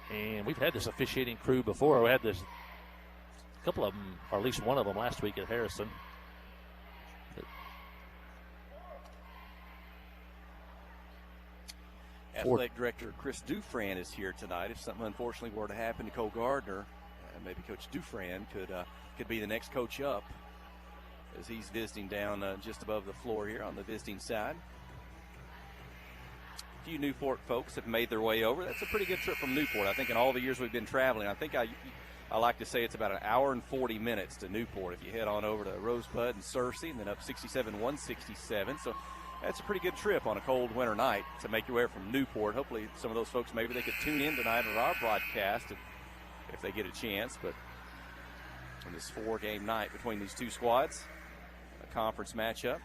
And we've had this officiating crew before. We had this, a couple of them, or at least one of them last week at Harrison. Athletic Director Chris Dufran is here tonight. If something unfortunately were to happen to Cole Gardner, maybe Coach Dufran could be the next coach up, as he's visiting down just above the floor here on the visiting side. A few Newport folks have made their way over. That's a pretty good trip from Newport. I think in all the years we've been traveling, I think I like to say it's about an hour and 40 minutes to Newport if you head on over to Rosebud and Searcy and then up 67-167. So that's a pretty good trip on a cold winter night to make your way from Newport. Hopefully some of those folks, maybe they could tune in tonight on our broadcast if they get a chance. But on this 4-game night between these two squads, a conference matchup.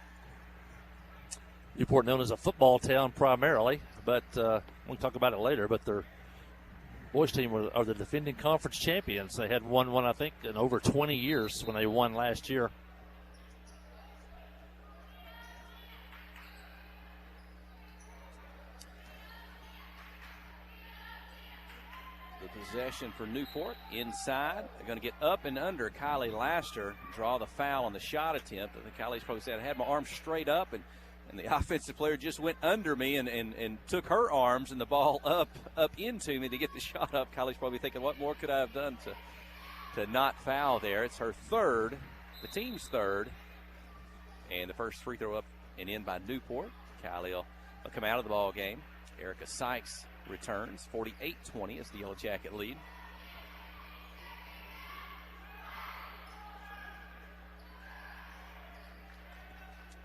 Newport known as a football town primarily, but we'll talk about it later. But their boys team are the defending conference champions. They had won one, I think, in over 20 years when they won last year. The possession for Newport. Inside, they're going to get up and under Kylie Laster, draw the foul on the shot attempt. I think Kylie's probably said, I had my arms straight up, and the offensive player just went under me and took her arms and the ball up into me to get the shot up. Kylie's probably thinking, what more could I have done to not foul there? It's her third, the team's third, and the first free throw up and in by Newport. Kylie will come out of the ball game. Erica Sykes returns. 48-20 is the Yellow Jacket lead.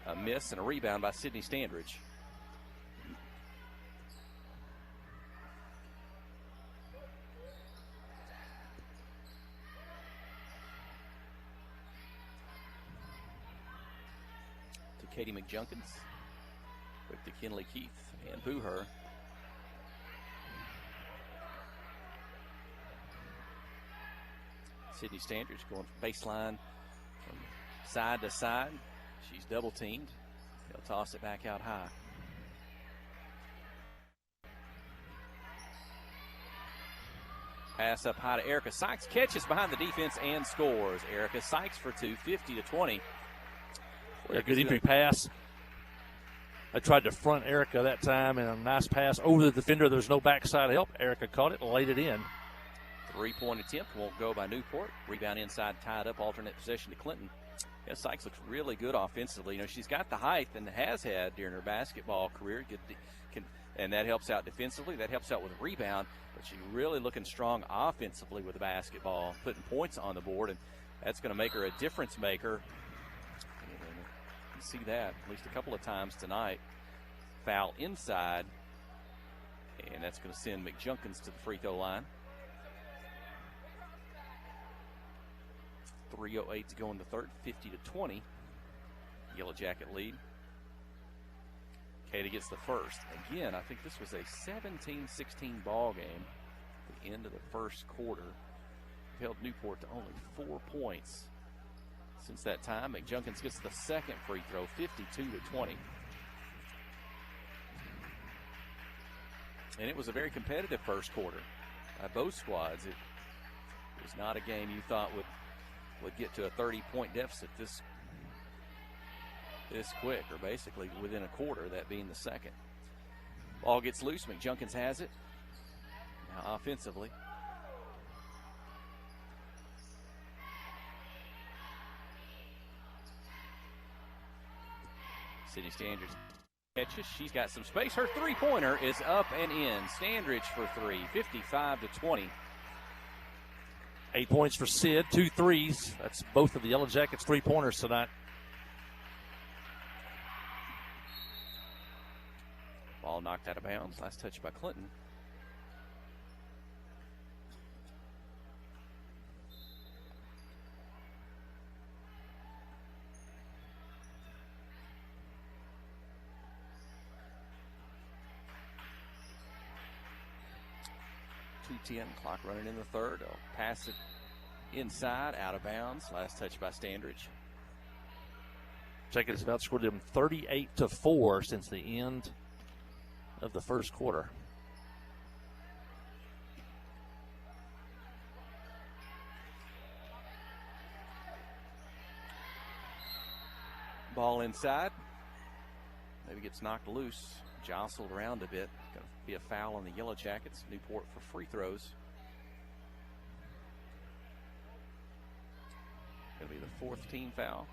A miss and a rebound by Sydney Standridge. To Katie McJunkins. Quick to Kinley Keith and Booher. Sydney Standridge going from baseline from side to side. She's double teamed. They'll toss it back out high. Pass up high to Erica Sykes. Catches behind the defense and scores. Erica Sykes for 2, 50-20. A good entry pass. I tried to front Erica that time, and a nice pass over the defender. There's no backside help. Erica caught it and laid it in. Three-point attempt won't go by Newport. Rebound inside, tied up, alternate possession to Clinton. Yeah, Sykes looks really good offensively. You know, she's got the height and has had during her basketball career. And that helps out defensively. That helps out with a rebound. But she's really looking strong offensively with the basketball, putting points on the board. And that's going to make her a difference maker. And you can see that at least a couple of times tonight. Foul inside. And that's going to send McJunkins to the free throw line. 3:08 to go in the third, 50-20. Yellow Jacket lead. Katie gets the first. Again, I think this was a 17-16 ball game at the end of the first quarter. Held Newport to only 4 points since that time. McJunkins gets the second free throw, 52-20. And it was a very competitive first quarter by both squads. It was not a game you thought would get to a 30-point deficit this quick, or basically within a quarter, that being the second. Ball gets loose. McJunkins has it. Now offensively. Sydney Standridge catches. She's got some space. Her three-pointer is up and in. Standridge for three, 55-20. 8 points for Sid, 2 threes. That's both of the Yellow Jackets' three-pointers tonight. Ball knocked out of bounds. Last touch by Clinton. .210, clock running in the third. They'll pass it inside, out of bounds. Last touch by Standridge. Jackets have outscored them 38-4 since the end of the first quarter. Ball inside. Maybe gets knocked loose, jostled around a bit. Going to be a foul on the Yellow Jackets. Newport for free throws. Going to be the fourth team foul.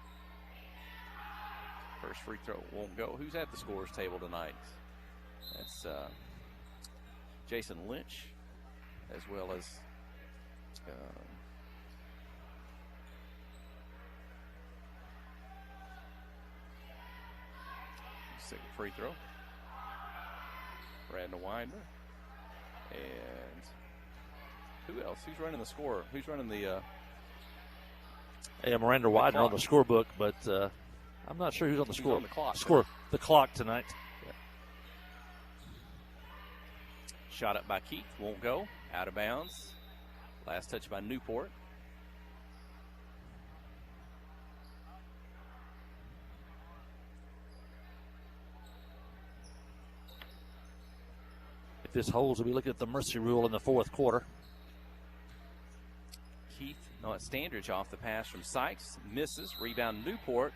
First free throw won't go. Who's at the scorer's table tonight? That's Jason Lynch, as well as second free throw. Brandon Winder. And who else? Who's running the score? Who's running the Miranda Widener on the scorebook, but I'm not sure who's on the score. On the clock. The clock tonight. Yeah. Shot up by Keith, won't go. Out of bounds. Last touch by Newport. If this holds, we'll be looking at the mercy rule in the fourth quarter. Standridge off the pass from Sykes. Misses. Rebound Newport.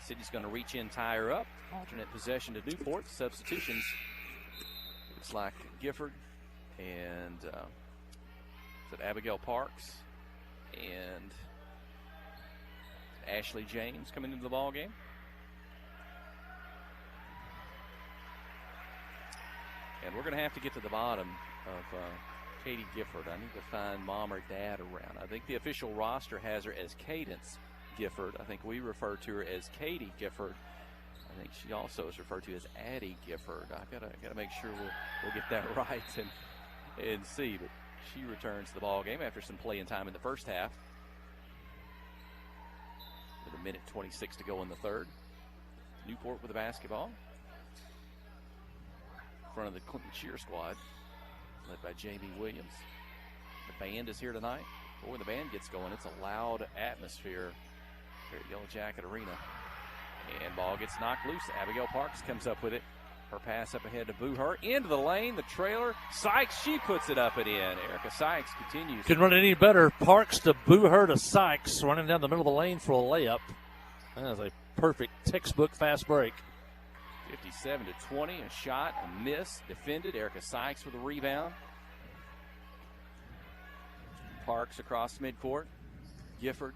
City's going to reach in, tie her up. Alternate possession to Newport. Substitutions. Looks like Gifford and Abigail Parks and Ashley James coming into the ball game. And we're going to have to get to the bottom of Katie Gifford. I need to find mom or dad around. I think the official roster has her as Cadence Gifford. I think we refer to her as Katie Gifford. I think she also is referred to as Addie Gifford. I gotta make sure we'll get that right and see. But she returns to the ball game after some playing time in the first half. With 1:26 to go in the third. Newport with the basketball. In front of the Clinton cheer squad, led by Jamie Williams. The band is here tonight. Boy, when the band gets going, it's a loud atmosphere here at Yellow Jacket Arena. And ball gets knocked loose. Abigail Parks comes up with it. Her pass up ahead to Booher. Into the lane, the trailer. Sykes, she puts it up and in. Erica Sykes continues. Couldn't run it any better. Parks to Booher to Sykes, running down the middle of the lane for a layup. That is a perfect textbook fast break. 57-20, a shot, a miss, defended. Erica Sykes with a rebound. Parks across midcourt. Gifford.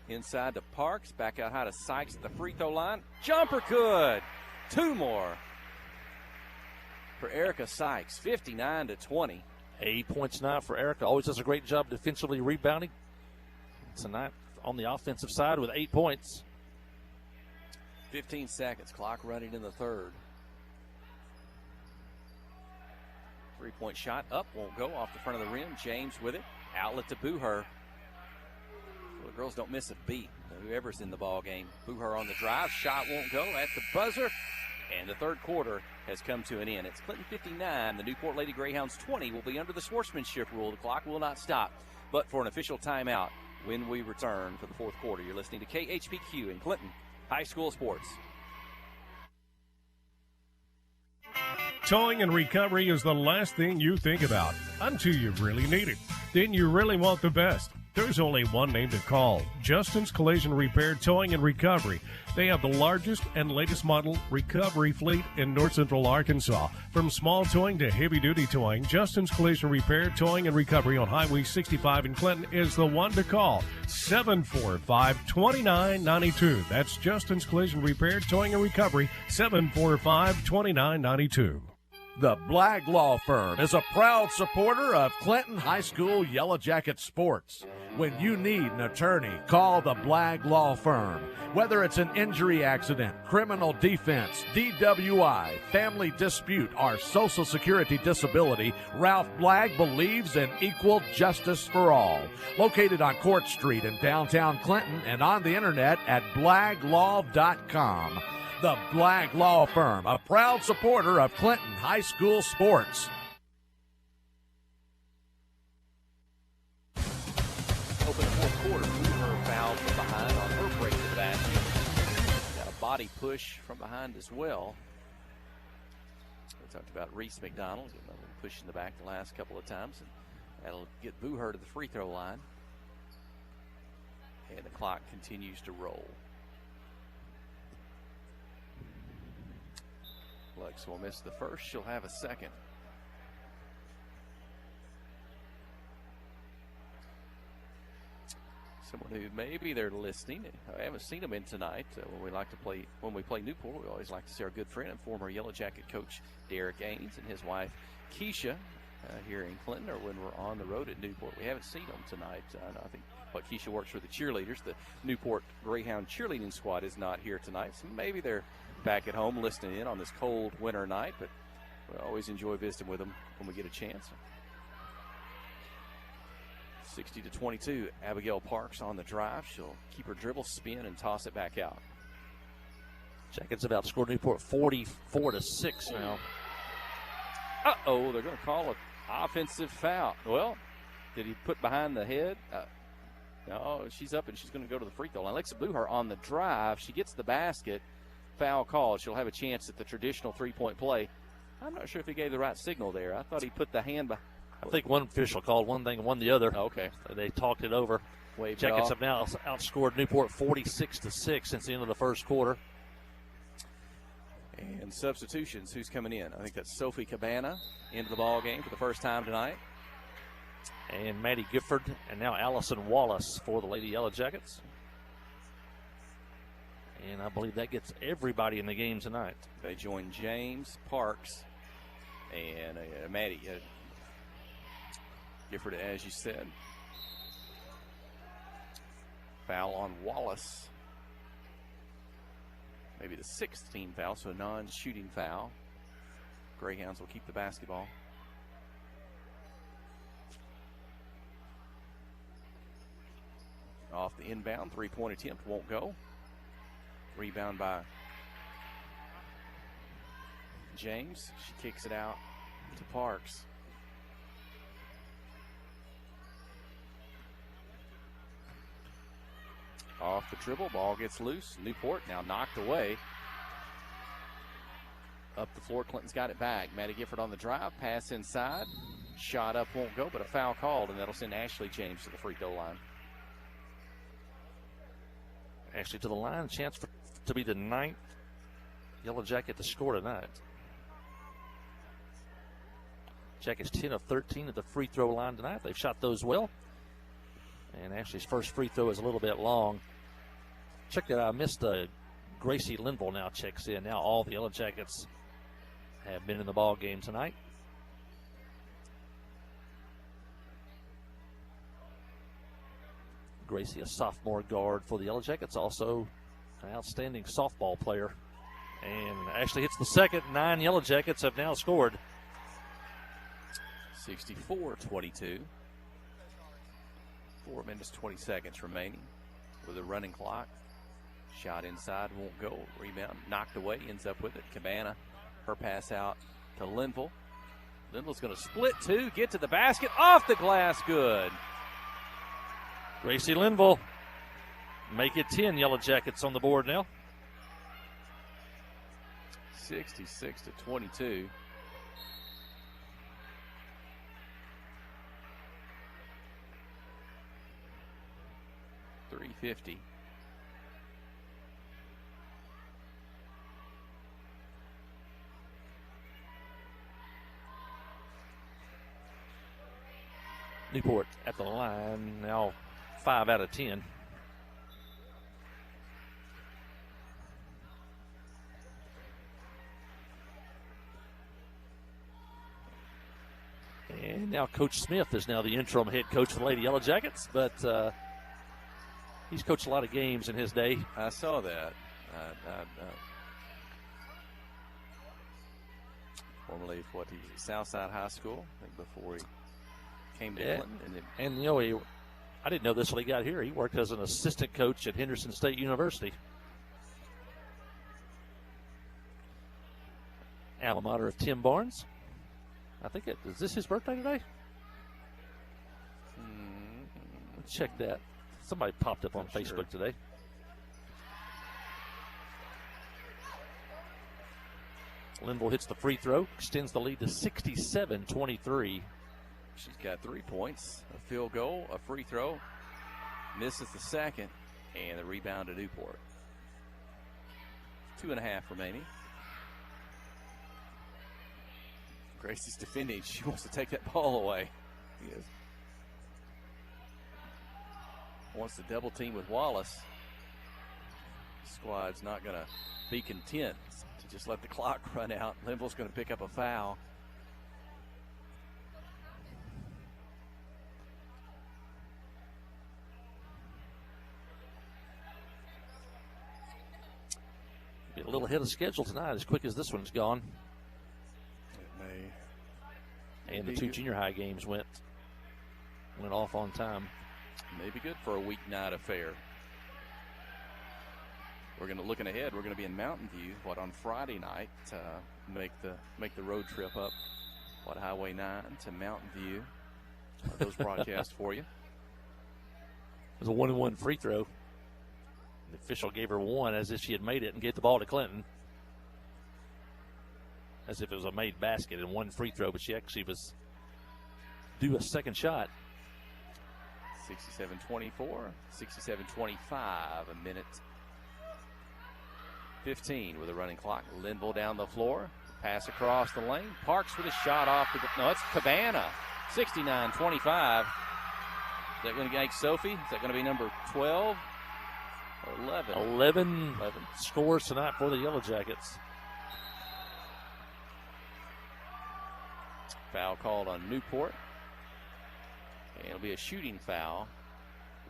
Inside to Parks, back out high to Sykes at the free throw line. Jumper good. Two more for Erica Sykes, 59-20. 8 points now for Erica. Always does a great job defensively rebounding. Tonight on the offensive side with 8 points. 15 seconds, clock running in the third. Three-point shot up, won't go, off the front of the rim. James with it, outlet to Booher. Well, the girls don't miss a beat, whoever's in the ball game. Booher on the drive, shot won't go at the buzzer. And the third quarter has come to an end. It's Clinton 59. The Newport Lady Greyhounds 20 will be under the sportsmanship rule. The clock will not stop. But for an official timeout when we return for the fourth quarter. You're listening to KHPQ in Clinton High School Sports. Towing and recovery is the last thing you think about until you really need it. Then you really want the best. There's only one name to call, Justin's Collision Repair Towing and Recovery. They have the largest and latest model recovery fleet in north central Arkansas. From small towing to heavy-duty towing, Justin's Collision Repair Towing and Recovery on Highway 65 in Clinton is the one to call, 745-2992. That's Justin's Collision Repair Towing and Recovery, 745-2992. The Blagg Law Firm is a proud supporter of Clinton High School Yellow Jacket sports. When you need an attorney, call the Blagg Law Firm. Whether it's an injury accident, criminal defense, DWI, family dispute, or Social Security disability, Ralph Blagg believes in equal justice for all. Located on Court Street in downtown Clinton and on the internet at blagglaw.com. The Blagg Law Firm, a proud supporter of Clinton High School sports. Open the fourth quarter. Booher fouled from behind on her break to the basket. Got a body push from behind as well. We talked about Reese McDonald getting a little push in the back the last couple of times. And that'll get Booher to the free throw line. And the clock continues to roll. Lex will miss the first. She'll have a second. Someone who maybe they're listening. I haven't seen them in tonight. When we play Newport, we always like to see our good friend and former Yellow Jacket coach Derek Ains and his wife Keisha here in Clinton, or when we're on the road at Newport. We haven't seen them tonight. I think Keisha works for the cheerleaders. The Newport Greyhound cheerleading squad is not here tonight, so maybe they're back at home listening in on this cold winter night, but we always enjoy visiting with them when we get a chance. 60-22, Abigail Parks on the drive. She'll keep her dribble, spin, and toss it back out. Jackets have outscored Newport 44-6 now. Uh-oh, they're going to call an offensive foul. Well, did he put behind the head? No, she's up and she's going to go to the free throw line. Alexa Bluhar on the drive. She gets the basket. Foul called. She'll have a chance at the traditional three-point play. I'm not sure if he gave the right signal there. I thought he put the hand behind. I think one official called one thing and one the other. Okay. They talked it over. Jackets have now outscored Newport 46-6 since the end of the first quarter. And substitutions, who's coming in? I think that's Sophie Cabana into the ball game for the first time tonight. And Maddie Gifford, and now Allison Wallace for the Lady Yellow Jackets. And I believe that gets everybody in the game tonight. They join James Parks and Maddie Gifford, as you said. Foul on Wallace. Maybe the 6th team foul, so a non-shooting foul. Greyhounds will keep the basketball. Off the inbound, three-point attempt won't go. Rebound by James. She kicks it out to Parks. Off the dribble, ball gets loose. Newport now knocked away. Up the floor, Clinton's got it back. Maddie Gifford on the drive, pass inside. Shot up won't go, but a foul called, and that'll send Ashley James to the free throw line. Ashley to the line, chance to be the 9th Yellow Jacket to score tonight. Jackets 10 of 13 at the free throw line tonight. They've shot those well. And Ashley's first free throw is a little bit long. Check that out. I missed Gracie Linville now checks in. Now all the Yellow Jackets have been in the ball game tonight. Gracie, a sophomore guard for the Yellow Jackets, also an outstanding softball player. And Ashley hits the second. 9 Yellow Jackets have now scored. 64-22. 4 minutes, 20 seconds remaining with a running clock. Shot inside, won't go. Rebound knocked away, ends up with it. Cabana, her pass out to Linville. Linville's going to split two, get to the basket, off the glass, good. Gracie Linville make it 10 Yellow Jackets on the board now. 66-22. .350. Newport at the line now, 5 out of 10. And now Coach Smith is now the interim head coach for the Lady Yellow Jackets, but he's coached a lot of games in his day. I saw that. Formerly, he's Southside High School, I think, before he came to Clinton. And you know, I didn't know this when he got here. He worked as an assistant coach at Henderson State University. Alma mater of Tim Barnes. I think is this his birthday today? Let's check that. Somebody popped up on Facebook today. Linville hits the free throw, extends the lead to 67-23. She's got 3 points, a field goal, a free throw, misses the second, and the rebound to Newport. 2.5 remaining. Gracie's defending. She wants to take that ball away. He is. Wants to double team with Wallace. Squad's not going to be content to just let the clock run out. Linville's going to pick up a foul. Be a little ahead of schedule tonight, as quick as this one's gone. It may. And the 2 junior high games went off on time. Maybe good for a weeknight affair. We're going to looking ahead. We're going to be in Mountain View. On Friday night? Make the road trip up. Highway 9 to Mountain View. Those broadcasts for you. was a 1-1 free throw. The official gave her one as if she had made it and gave the ball to Clinton. As if it was a made basket and one free throw, but she actually was due a second shot. 67-24, 67-25, a minute 15 with a running clock. Linville down the floor, pass across the lane. Parks with a shot off. No, it's Cabana. 69-25. Is that going to get Sophie? Is that going to be number 12 or 11? 11 scores tonight for the Yellow Jackets. Foul called on Newport. And it'll be a shooting foul.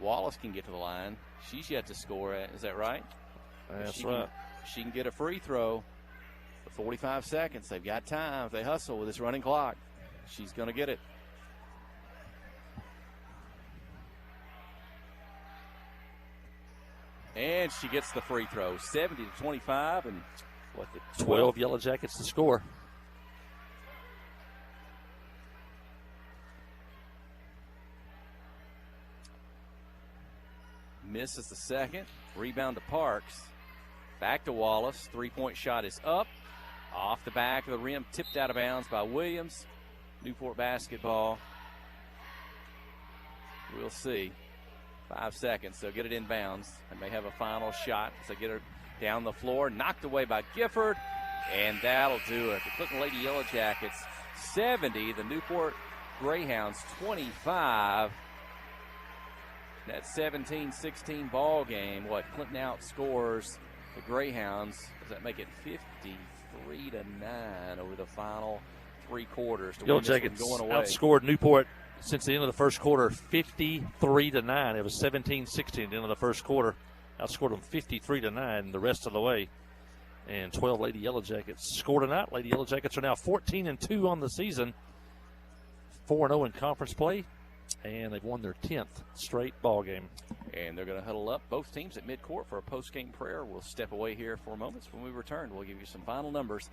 Wallace can get to the line. She's yet to score. Is that right? That's right. She can get a free throw for 45 seconds. They've got time. If they hustle with this running clock, she's going to get it. And she gets the free throw. 70-25, and what, the 12 Yellow Jackets to score. Misses the second. Rebound to Parks. Back to Wallace. Three-point shot is up. Off the back of the rim. Tipped out of bounds by Williams. Newport basketball. We'll see. 5 seconds. They'll get it in bounds. And they have a final shot as they get her down the floor. Knocked away by Gifford. And that'll do it. The Clinton Lady Yellow Jackets 70. The Newport Greyhounds 25. That 17-16 ball game, Clinton outscores the Greyhounds. Does that make it 53-9 over the final 3 quarters? Yellow Jackets outscored Newport since the end of the first quarter 53-9. It was 17-16 at the end of the first quarter. Outscored them 53-9 the rest of the way. And 12 Lady Yellow Jackets scored tonight. Lady Yellow Jackets are now 14-2 on the season. 4-0 in conference play. And they've won their 10th straight ball game. And they're going to huddle up, both teams at midcourt, for a post-game prayer. We'll step away here for moments. When we return, we'll give you some final numbers,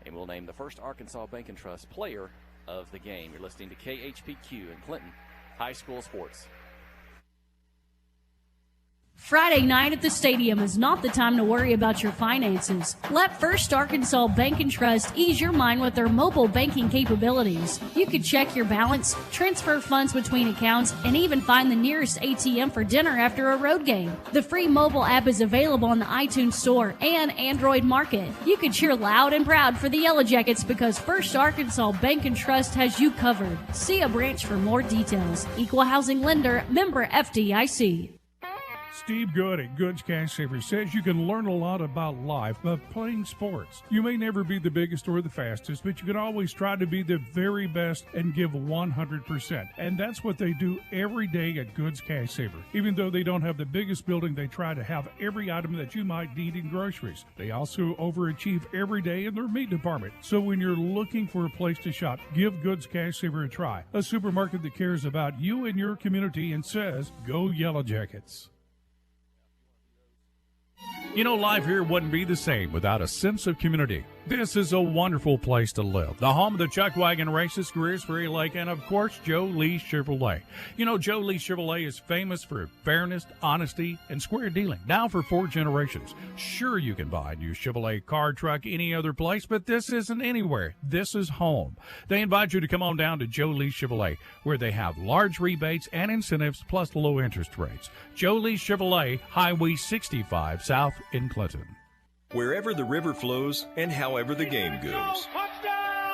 and we'll name the first Arkansas Bank and Trust player of the game. You're listening to KHPQ in Clinton High School Sports. Friday night at the stadium is not the time to worry about your finances. Let First Arkansas Bank and Trust ease your mind with their mobile banking capabilities. You can check your balance, transfer funds between accounts, and even find the nearest ATM for dinner after a road game. The free mobile app is available on the iTunes Store and Android Market. You can cheer loud and proud for the Yellow Jackets because First Arkansas Bank and Trust has you covered. See a branch for more details. Equal housing lender, member FDIC. Steve Good at Goods Cash Savers says you can learn a lot about life by playing sports. You may never be the biggest or the fastest, but you can always try to be the very best and give 100%. And that's what they do every day at Goods Cash Saver. Even though they don't have the biggest building, they try to have every item that you might need in groceries. They also overachieve every day in their meat department. So when you're looking for a place to shop, give Goods Cash Saver a try. A supermarket that cares about you and your community and says, go Yellow Jackets. You know, life here wouldn't be the same without a sense of community. This is a wonderful place to live. The home of the Chuck Wagon Races, Greers Ferry Lake, and of course, Joe Lee Chevrolet. You know, Joe Lee Chevrolet is famous for fairness, honesty, and square dealing. Now for 4 generations. Sure, you can buy a new Chevrolet car, truck, any other place, but this isn't anywhere. This is home. They invite you to come on down to Joe Lee Chevrolet, where they have large rebates and incentives plus low interest rates. Joe Lee Chevrolet, Highway 65 South in Clinton. Wherever the river flows and however the game goes.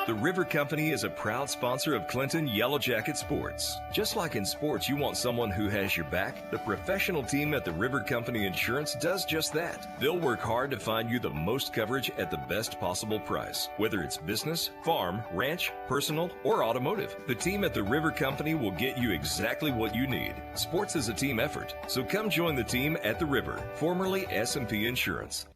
The River Company is a proud sponsor of Clinton Yellow Jacket Sports. Just like in sports, you want someone who has your back. The professional team at the River Company Insurance does just that. They'll work hard to find you the most coverage at the best possible price. Whether it's business, farm, ranch, personal, or automotive, the team at the River Company will get you exactly what you need. Sports is a team effort, so come join the team at the River, formerly S&P Insurance.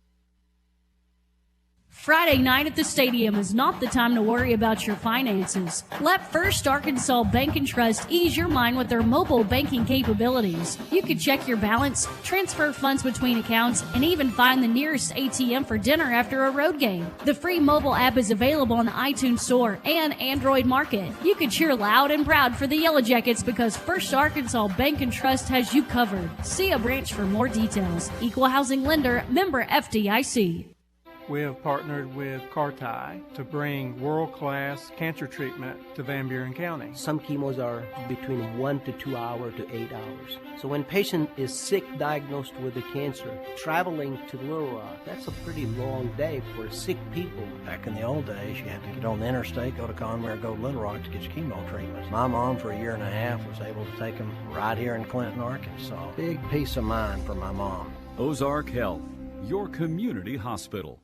Friday night at the stadium is not the time to worry about your finances. Let First Arkansas Bank and Trust ease your mind with their mobile banking capabilities. You can check your balance, transfer funds between accounts, and even find the nearest ATM for dinner after a road game. The free mobile app is available on the iTunes Store and Android Market. You can cheer loud and proud for the Yellow Jackets because First Arkansas Bank and Trust has you covered. See a branch for more details. Equal housing lender, member FDIC. We have partnered with Carti to bring world-class cancer treatment to Van Buren County. Some chemos are between 1 to 2 hours to 8 hours. So when a patient is sick, diagnosed with a cancer, traveling to Little Rock, that's a pretty long day for sick people. Back in the old days, you had to get on the interstate, go to Conway, or go to Little Rock to get your chemo treatments. My mom, for a year and a half, was able to take them right here in Clinton, Arkansas. Big peace of mind for my mom. Ozark Health, your community hospital.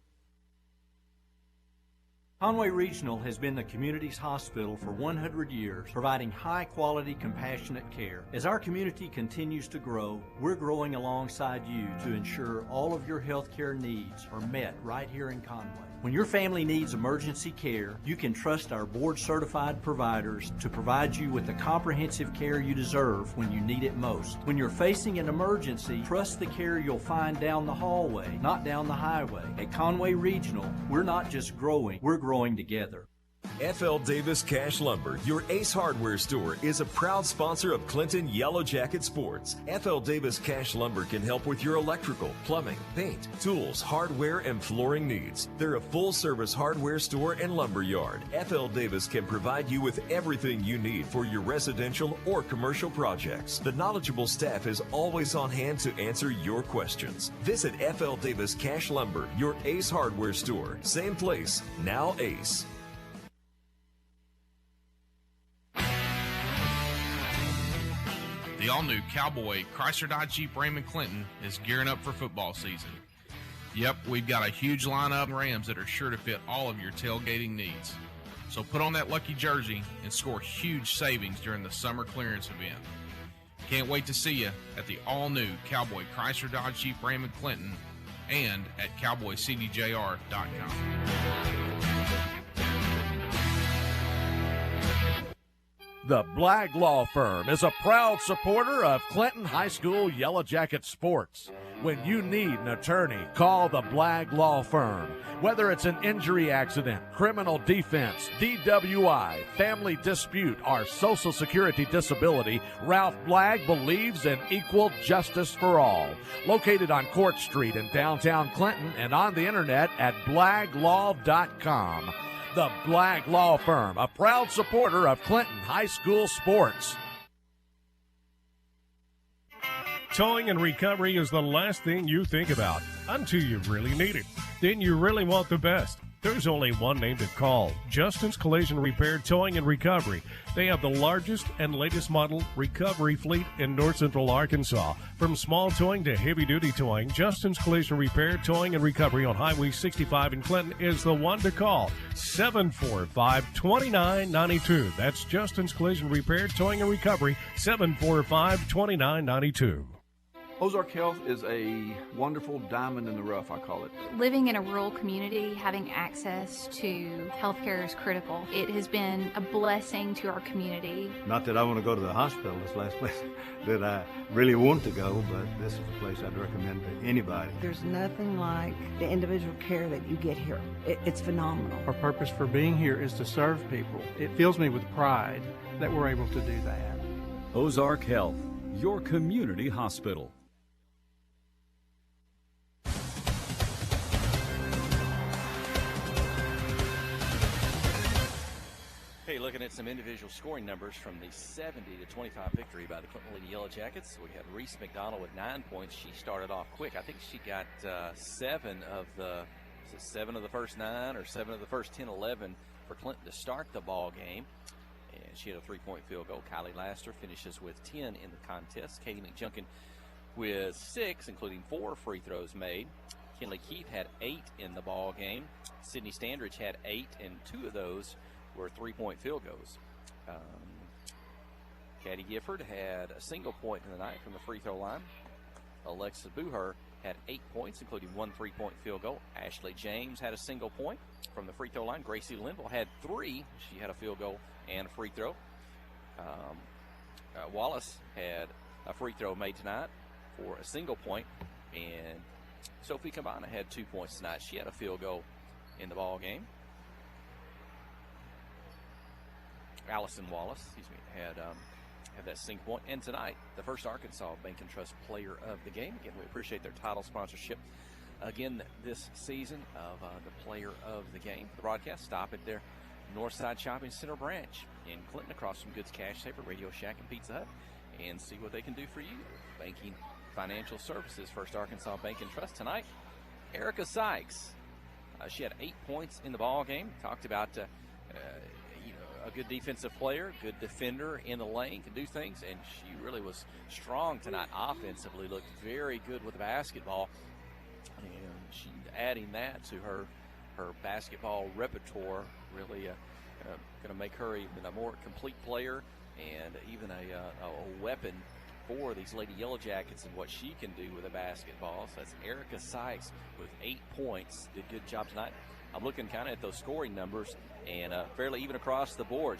Conway Regional has been the community's hospital for 100 years, providing high-quality, compassionate care. As our community continues to grow, we're growing alongside you to ensure all of your health care needs are met right here in Conway. When your family needs emergency care, you can trust our board-certified providers to provide you with the comprehensive care you deserve when you need it most. When you're facing an emergency, trust the care you'll find down the hallway, not down the highway. At Conway Regional, we're not just growing, we're growing together. F.L. Davis Cash Lumber, your Ace Hardware store, is a proud sponsor of Clinton Yellow Jacket Sports. F.L. Davis Cash Lumber can help with your electrical, plumbing, paint, tools, hardware, and flooring needs. They're a full-service hardware store and lumber yard. F.L. Davis can provide you with everything you need for your residential or commercial projects. The knowledgeable staff is always on hand to answer your questions. Visit F.L. Davis Cash Lumber, your Ace Hardware store. Same place, now Ace. The all-new Cowboy Chrysler Dodge Jeep Raymond Clinton is gearing up for football season. Yep, we've got a huge lineup of Rams that are sure to fit all of your tailgating needs. So put on that lucky jersey and score huge savings during the summer clearance event. Can't wait to see you at the all-new Cowboy Chrysler Dodge Jeep Raymond Clinton and at cowboycdjr.com. The Blagg Law Firm is a proud supporter of Clinton High School Yellow Jacket sports. When you need an attorney, call the Blagg Law Firm. Whether it's an injury accident, criminal defense, DWI, family dispute, or Social Security disability, Ralph Blagg believes in equal justice for all. Located on Court Street in downtown Clinton and on the internet at blagglaw.com. The Blagg Law Firm, a proud supporter of Clinton High School sports. Towing and recovery is the last thing you think about until you really need it. Then you really want the best. There's only one name to call, Justin's Collision Repair Towing and Recovery. They have the largest and latest model recovery fleet in north central Arkansas. From small towing to heavy-duty towing, Justin's Collision Repair Towing and Recovery on Highway 65 in Clinton is the one to call, 745-2992. That's Justin's Collision Repair Towing and Recovery, 745-2992. Ozark Health is a wonderful diamond in the rough, I call it. Living in a rural community, having access to healthcare is critical. It has been a blessing to our community. Not that I want to go to the hospital, this last place that I really want to go, but this is a place I'd recommend to anybody. There's nothing like the individual care that you get here. It's phenomenal. Our purpose for being here is to serve people. It fills me with pride that we're able to do that. Ozark Health, your community hospital. Hey, looking at some individual scoring numbers from the 70-25 victory by the Clinton Lady Yellow Jackets. We had Reese McDonald with 9 points. She started off quick. I think she got 7 of the first 9 or 7 of the first 10-11 for Clinton to start the ball game. And she had a 3-point field goal. Kylie Laster finishes with 10 in the contest. Katie McJunkin with 6, including 4 free throws made. Kinley Keith had 8 in the ball game. Sydney Standridge had 8, and 2 of those were 3-point field goals. Caddy Gifford had a single point in the night from the free throw line. Alexis Buher had 8 points, including 1 3-point field goal. Ashley James had a single point from the free throw line. Gracie Linville had 3. She had a field goal and a free throw. Wallace had a free throw made tonight for a single point, and Sophie Cabana had 2 points tonight. She had a field goal in the ball game. Allison Wallace, had that single point. And tonight, the first Arkansas Bank and Trust Player of the Game. Again, we appreciate their title sponsorship again this season of the Player of the Game. The broadcast stop at their Northside Shopping Center branch in Clinton, across from Goods Cash Saver, Radio Shack, and Pizza Hut, and see what they can do for you. Banking, financial services, First Arkansas Bank and Trust tonight. Erica Sykes, she had 8 points in the ball game. Talked about a good defensive player, good defender in the lane, can do things, and she really was strong tonight offensively, looked very good with the basketball, and she's adding that to her basketball repertoire, really going to make her even a more complete player and even a weapon for these Lady Yellow Jackets and what she can do with a basketball. So that's Erica Sykes with 8 points. Did a good job tonight. I'm looking kind of at those scoring numbers, and fairly even across the board.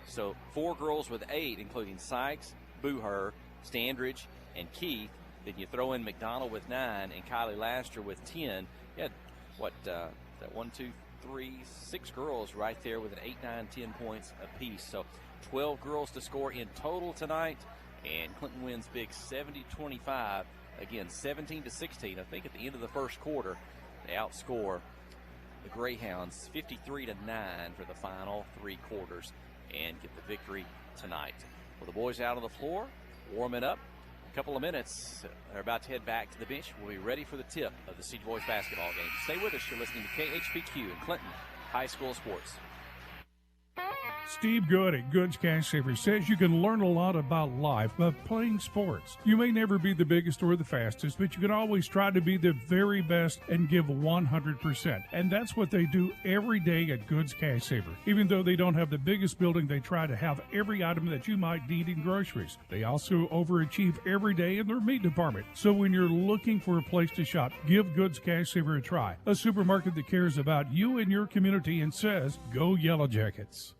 So 4 girls with 8, including Sykes, Booher, Standridge, and Keith. Then you throw in McDonald with 9 and Kylie Laster with 10. You had, that 6 girls right there with an 8, 9, 10 points apiece. So 12 girls to score in total tonight, and Clinton wins big 70-25. Again, 17-16. I think at the end of the first quarter, they outscore the Greyhounds 53-9 for the final 3 quarters and get the victory tonight. Well, the boys out on the floor, warming up. A couple of minutes, they're about to head back to the bench. We'll be ready for the tip of the Siege Boys basketball game. Stay with us. You're listening to KHPQ and Clinton High School Sports. Steve Good at Goods Cash Saver says you can learn a lot about life by playing sports. You may never be the biggest or the fastest, but you can always try to be the very best and give 100%. And that's what they do every day at Goods Cash Saver. Even though they don't have the biggest building, they try to have every item that you might need in groceries. They also overachieve every day in their meat department. So when you're looking for a place to shop, give Goods Cash Saver a try. A supermarket that cares about you and your community and says, go Yellow Jackets.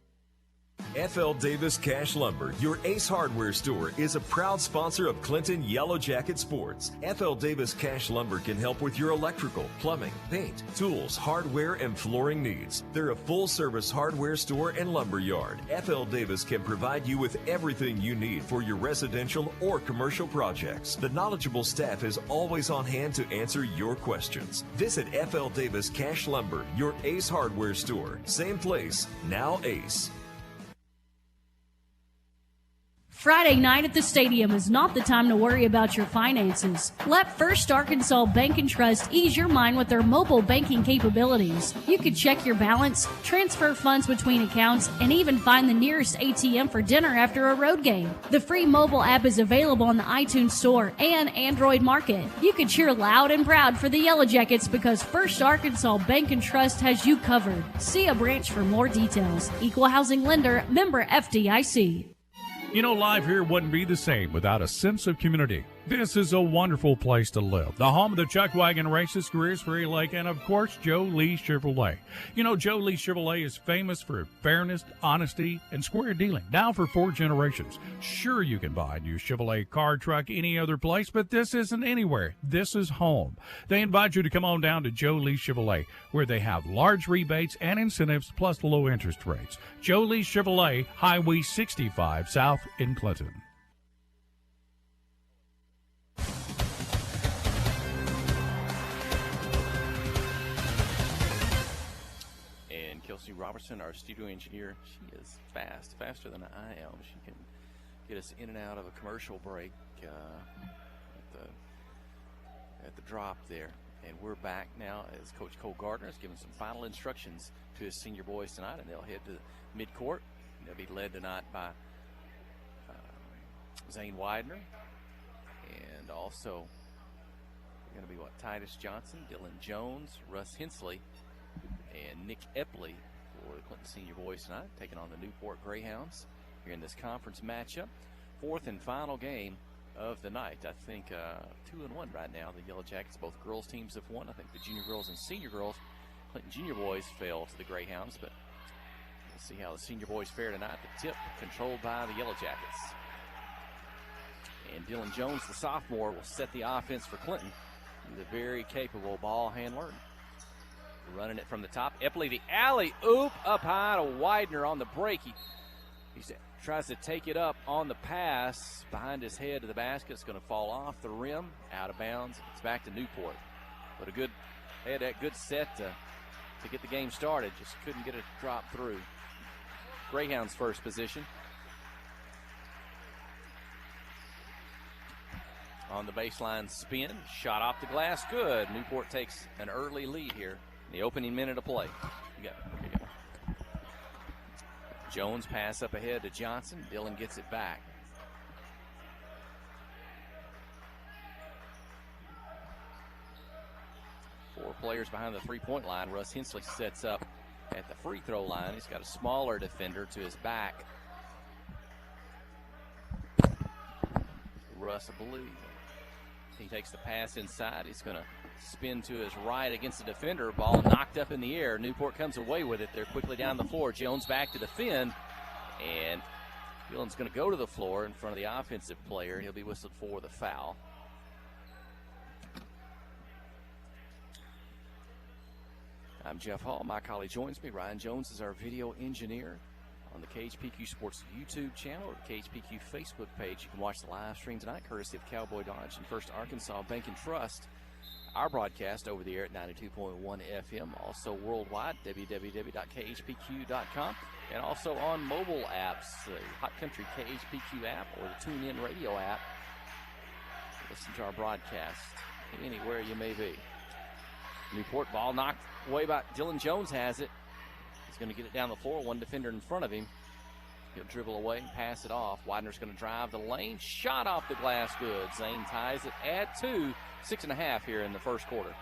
F.L. Davis Cash Lumber, your Ace Hardware store, is a proud sponsor of Clinton Yellow Jacket Sports. F.L. Davis Cash Lumber can help with your electrical, plumbing, paint, tools, hardware, and flooring needs. They're a full-service hardware store and lumber yard. F.L. Davis can provide you with everything you need for your residential or commercial projects. The knowledgeable staff is always on hand to answer your questions. Visit F.L. Davis Cash Lumber, your Ace Hardware store. Same place, now Ace. Friday night at the stadium is not the time to worry about your finances. Let First Arkansas Bank and Trust ease your mind with their mobile banking capabilities. You can check your balance, transfer funds between accounts, and even find the nearest ATM for dinner after a road game. The free mobile app is available on the iTunes Store and Android Market. You can cheer loud and proud for the Yellow Jackets because First Arkansas Bank and Trust has you covered. See a branch for more details. Equal housing lender, member FDIC. You know, life here wouldn't be the same without a sense of community. This is a wonderful place to live. The home of the Chuck Wagon races, Greers Ferry Lake, and of course, Joe Lee Chevrolet. You know, Joe Lee Chevrolet is famous for fairness, honesty, and square dealing. Now for 4 generations. Sure, you can buy a new Chevrolet car, truck, any other place, but this isn't anywhere. This is home. They invite you to come on down to Joe Lee Chevrolet, where they have large rebates and incentives plus low interest rates. Joe Lee Chevrolet, Highway 65 South in Clinton. Kelsey Robertson, our studio engineer, she is faster than I am. She can get us in and out of a commercial break at the drop there. And we're back now as Coach Cole Gardner has given some final instructions to his senior boys tonight, and they'll head to midcourt. They'll be led tonight by Zane Widener, and also going to be Titus Johnson, Dylan Jones, Russ Hensley, and Nick Epley for the Clinton Senior Boys tonight, taking on the Newport Greyhounds here in this conference matchup. 4th and final game of the night. I think 2-1 right now. The Yellow Jackets, both girls teams have won. I think the junior girls and senior girls, Clinton junior boys fell to the Greyhounds, but we'll see how the senior boys fare tonight. The tip controlled by the Yellow Jackets. And Dylan Jones, the sophomore, will set the offense for Clinton. He's a very capable ball handler. Running it from the top. Epley, the alley-oop up high to Widener on the break. He tries to take it up on the pass behind his head to the basket. It's going to fall off the rim, out of bounds. It's back to Newport. But they had that good set to get the game started. Just couldn't get it to drop through. Greyhounds first position. On the baseline spin, shot off the glass, good. Newport takes an early lead here in the opening minute of play. Here you go. Jones pass up ahead to Johnson. Dillon gets it back. Four players behind the three-point line. Russ Hensley sets up at the free throw line. He's got a smaller defender to his back. Russ, I believe. He takes the pass inside. He's going to spin to his right against the defender. Ball knocked up in the air. Newport comes away with it. They're quickly down the floor. Jones back to defend. And Dillon's going to go to the floor in front of the offensive player. He'll be whistled for the foul. I'm Jeff Hall. My colleague joins me. Ryan Jones is our video engineer. On the KHPQ Sports YouTube channel or the KHPQ Facebook page, you can watch the live stream tonight, courtesy of Cowboy Dodge and First Arkansas Bank and Trust. Our broadcast over the air at 92.1 FM, also worldwide, www.khpq.com, and also on mobile apps, the Hot Country KHPQ app or the TuneIn Radio app. Listen to our broadcast anywhere you may be. Newport ball knocked away by Dylan Jones has it. He's going to get it down the floor. One defender in front of him. He'll dribble away and pass it off. Widener's going to drive the lane. Shot off the glass. Good. Zane ties it at 2. 6.5 here in the first quarter.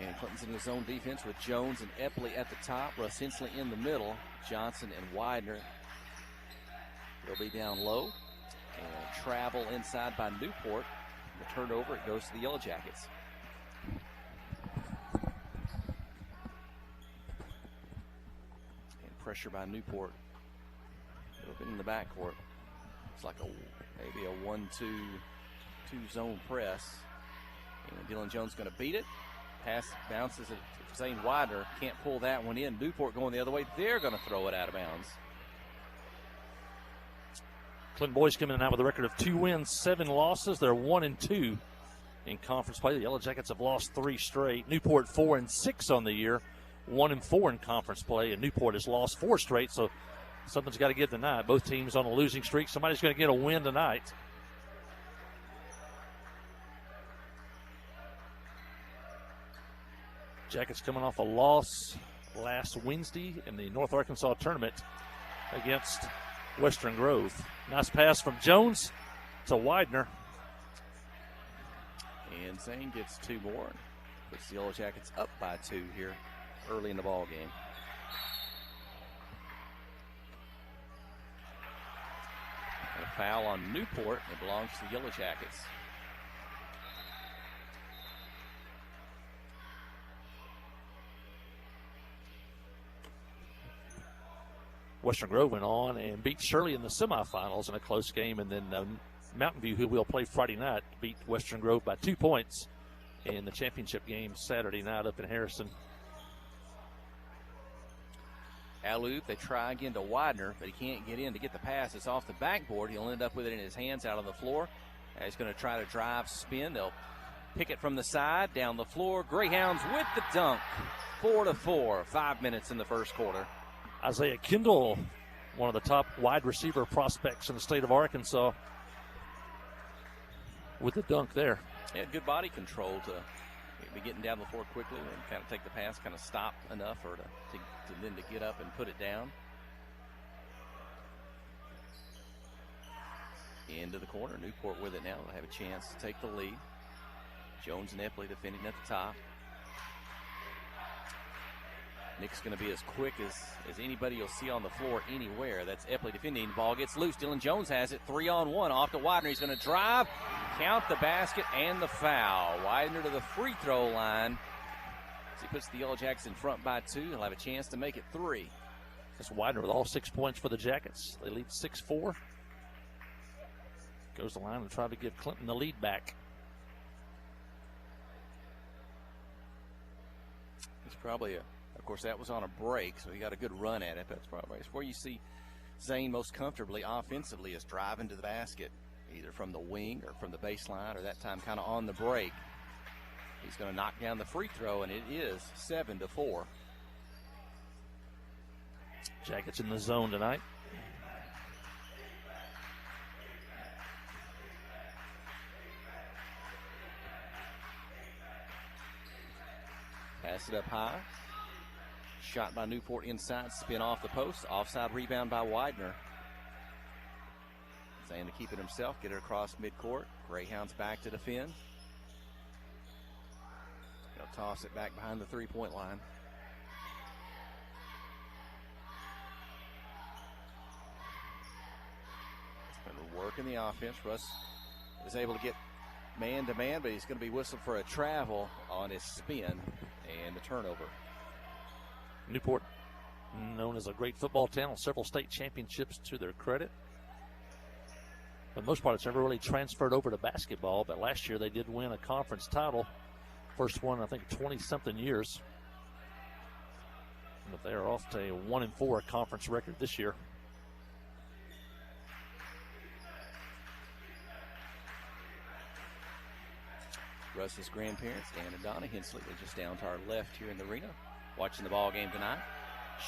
And Clinton's in his zone defense with Jones and Epley at the top. Russ Hensley in the middle. Johnson and Widener. They'll be down low. And travel inside by Newport. The turnover, it goes to the Yellow Jackets. And pressure by Newport. Open in the backcourt. It's like maybe a 1-2 zone press. And Dylan Jones going to beat it. Pass bounces it to Zane Widener. Can't pull that one in. Newport going the other way. They're going to throw it out of bounds. Clinton boys coming in out with a record of 2 wins, 7 losses. They're 1-2 in conference play. The Yellow Jackets have lost 3 straight. Newport 4-6 on the year, 1-4 in conference play, and Newport has lost 4 straight. So something's got to give tonight. Both teams on a losing streak. Somebody's going to get a win tonight. Jackets coming off a loss last Wednesday in the North Arkansas tournament against Western Grove. Nice pass from Jones to Widener. And Zane gets 2 more. Puts the Yellow Jackets up by 2 here early in the ball game. And a foul on Newport. It belongs to the Yellow Jackets. Western Grove went on and beat Shirley in the semifinals in a close game, and then Mountain View, who will play Friday night, beat Western Grove by 2 points in the championship game Saturday night up in Harrison. Alley-oop, they try again to Widener, but he can't get in to get the pass. It's off the backboard. He'll end up with it in his hands out on the floor. He's going to try to drive, spin. They'll pick it from the side, down the floor. Greyhounds with the dunk. 4-4, 5 minutes in the first quarter. Isaiah Kendall, one of the top wide receiver prospects in the state of Arkansas, with the dunk there. He had good body control to be getting down the floor quickly and kind of take the pass, kind of stop enough or to then to get up and put it down. Into the corner. Newport with it now. They'll have a chance to take the lead. Jones and Epley defending at the top. Nick's going to be as quick as anybody you'll see on the floor anywhere. That's Epley defending. Ball gets loose. Dylan Jones has it. 3-on-1 off to Widener. He's going to drive, count the basket, and the foul. Widener to the free throw line. As he puts the Yellow Jackets in front by 2. He'll have a chance to make it 3. That's Widener with all 6 points for the Jackets. They lead 6-4. Goes the line and try to give Clinton the lead back. It's probably of course, that was on a break, so he got a good run at it. That's probably where you see Zane most comfortably offensively is driving to the basket, either from the wing or from the baseline, or that time kind of on the break. He's going to knock down the free throw, and it is 7-4. Jackets in the zone tonight. Pass it up high. Shot by Newport inside, spin off the post. Offside rebound by Widener. Zane to keep it himself, get it across midcourt. Greyhounds back to defend. He'll toss it back behind the three-point line. Been working the offense. Russ is able to get man-to-man, but he's going to be whistled for a travel on his spin and the turnover. Newport, known as a great football town, several state championships to their credit. For the most part, it's never really transferred over to basketball, but last year they did win a conference title. First one, I think, 20-something years. But they are off to a 1-4 conference record this year. Russ's grandparents, Dan and Donna Hensley, are just down to our left here in the arena, watching the ball game tonight.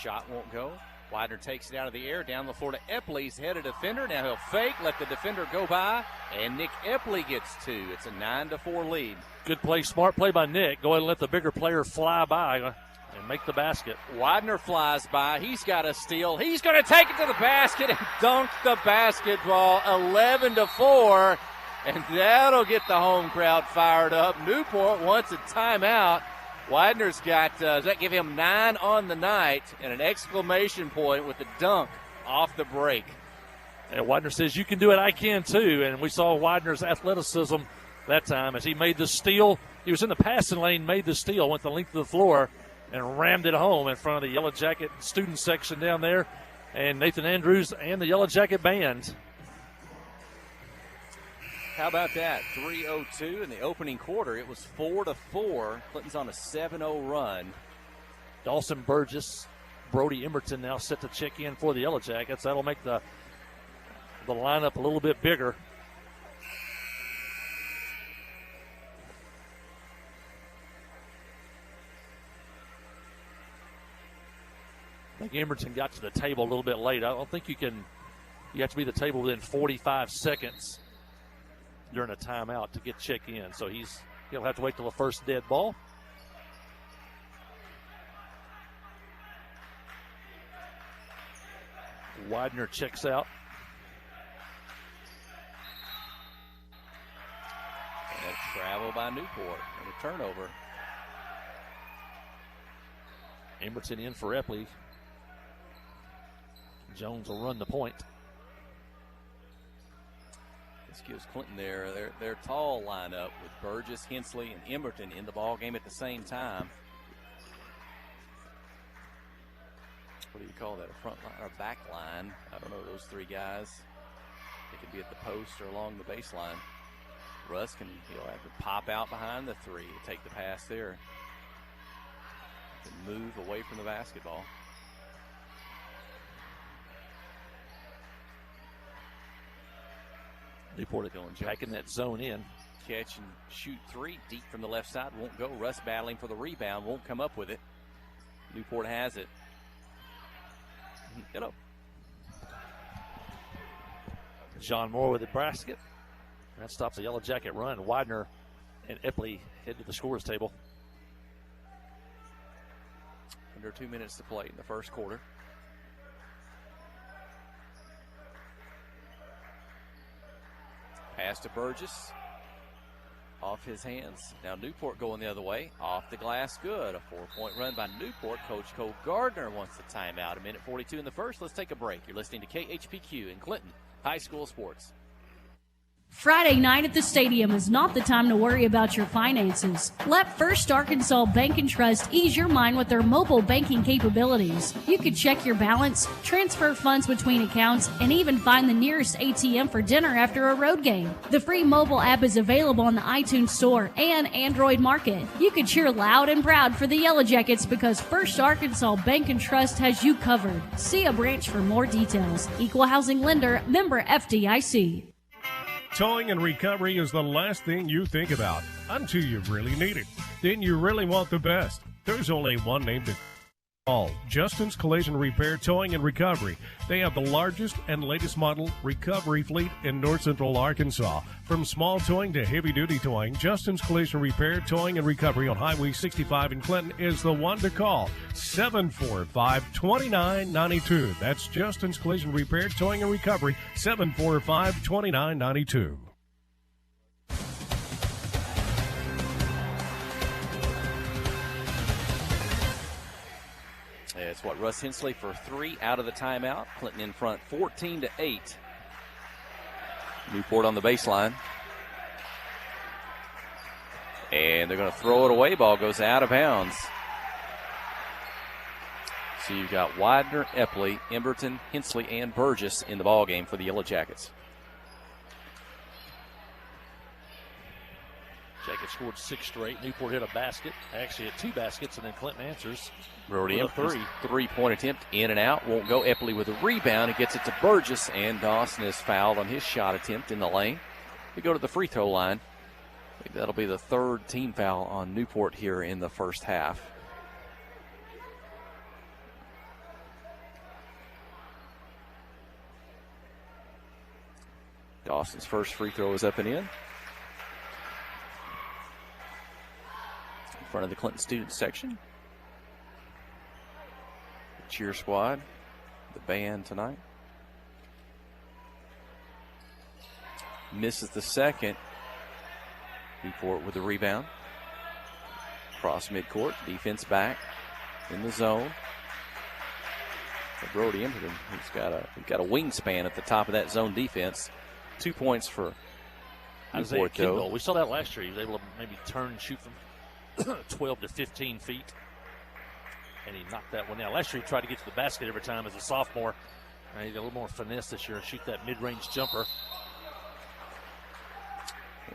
Shot won't go. Widener takes it out of the air, down the floor to Epley. He's headed defender. Now he'll fake, let the defender go by, and Nick Epley gets 2. It's a 9-4 lead. Good play, smart play by Nick. Go ahead and let the bigger player fly by and make the basket. Widener flies by. He's got a steal. He's going to take it to the basket and dunk the basketball. 11-4. And that'll get the home crowd fired up. Newport wants a timeout. Widener's got, does that give him 9 on the night and an exclamation point with the dunk off the break. And Widener says, you can do it, I can too. And we saw Widener's athleticism that time as he made the steal. He was in the passing lane, made the steal, went the length of the floor, and rammed it home in front of the Yellow Jacket student section down there. And Nathan Andrews and the Yellow Jacket band. How about that? 3:02 in the opening quarter. It was 4-4. Clinton's on a 7-0 run. Dawson Burgess, Brody Emerton now set to check in for the Yellow Jackets. That'll make the lineup a little bit bigger. I think Emerton got to the table a little bit late. I don't think you have to be at the table within 45 seconds during a timeout to get check in. So he'll have to wait till the first dead ball. Widener checks out. And a travel by Newport and a turnover. Emerson in for Epley. Jones will run the point. This gives Clinton their tall lineup with Burgess, Hensley, and Emerton in the ball game at the same time. What do you call that? A front line or a back line? I don't know those three guys. They could be at the post or along the baseline. Russ he'll have to pop out behind the three, take the pass there, and move away from the basketball. Newport going packing that zone in. Catch and shoot three deep from the left side. Won't go. Russ battling for the rebound. Won't come up with it. Newport has it. Get up. John Moore with the basket. That stops the Yellow Jacket run. Widener and Epley head to the scorer's table. Under 2 minutes to play in the first quarter. Pass to Burgess. off his hands. Now Newport going the other way. Off the glass, good. A 4-point run by Newport. Coach Cole Gardner wants the timeout. 1:42 in the first. Let's take a break. You're listening to KHPQ in Clinton High School Sports. Friday night at the stadium is not the time to worry about your finances. Let First Arkansas Bank and Trust ease your mind with their mobile banking capabilities. You can check your balance, transfer funds between accounts, and even find the nearest ATM for dinner after a road game. The free mobile app is available on the iTunes Store and Android Market. You can cheer loud and proud for the Yellow Jackets because First Arkansas Bank and Trust has you covered. See a branch for more details. Equal housing lender, member FDIC. Towing and recovery is the last thing you think about until you really need it. Then you really want the best. There's only one name to call. Justin's Collision Repair, Towing and Recovery. They have the largest and latest model recovery fleet in North Central Arkansas. From small towing to heavy-duty towing, Justin's Collision Repair, Towing and Recovery on Highway 65 in Clinton is the one to call. 745-2992. That's Justin's Collision Repair, Towing and Recovery, 745-2992. It's Russ Hensley for 3 out of the timeout. Clinton in front 14-8. Newport on the baseline. And they're going to throw it away. Ball goes out of bounds. So you've got Widener, Epley, Emberton, Hensley, and Burgess in the ball game for the Yellow Jackets. Jackets scored 6 straight. Newport hit a basket. Actually hit 2 baskets, and then Clinton answers. Brody with a 3. 3-point attempt in and out. Won't go. Epley with a rebound. He gets it to Burgess, and Dawson is fouled on his shot attempt in the lane. We go to the free throw line. I think that'll be the 3rd team foul on Newport here in the first half. Dawson's first free throw is up and in. In front of the Clinton student section. The cheer squad, the band tonight. Misses the second. Newport with the rebound. Cross midcourt, defense back in the zone. Brody Emberton, he's got a wingspan at the top of that zone defense. 2 points for Newport, though. We saw that last year. He was able to maybe turn and shoot from 12 to 15 feet. And he knocked that one down. Last year he tried to get to the basket every time as a sophomore. And he got a little more finesse this year and shoot that mid-range jumper.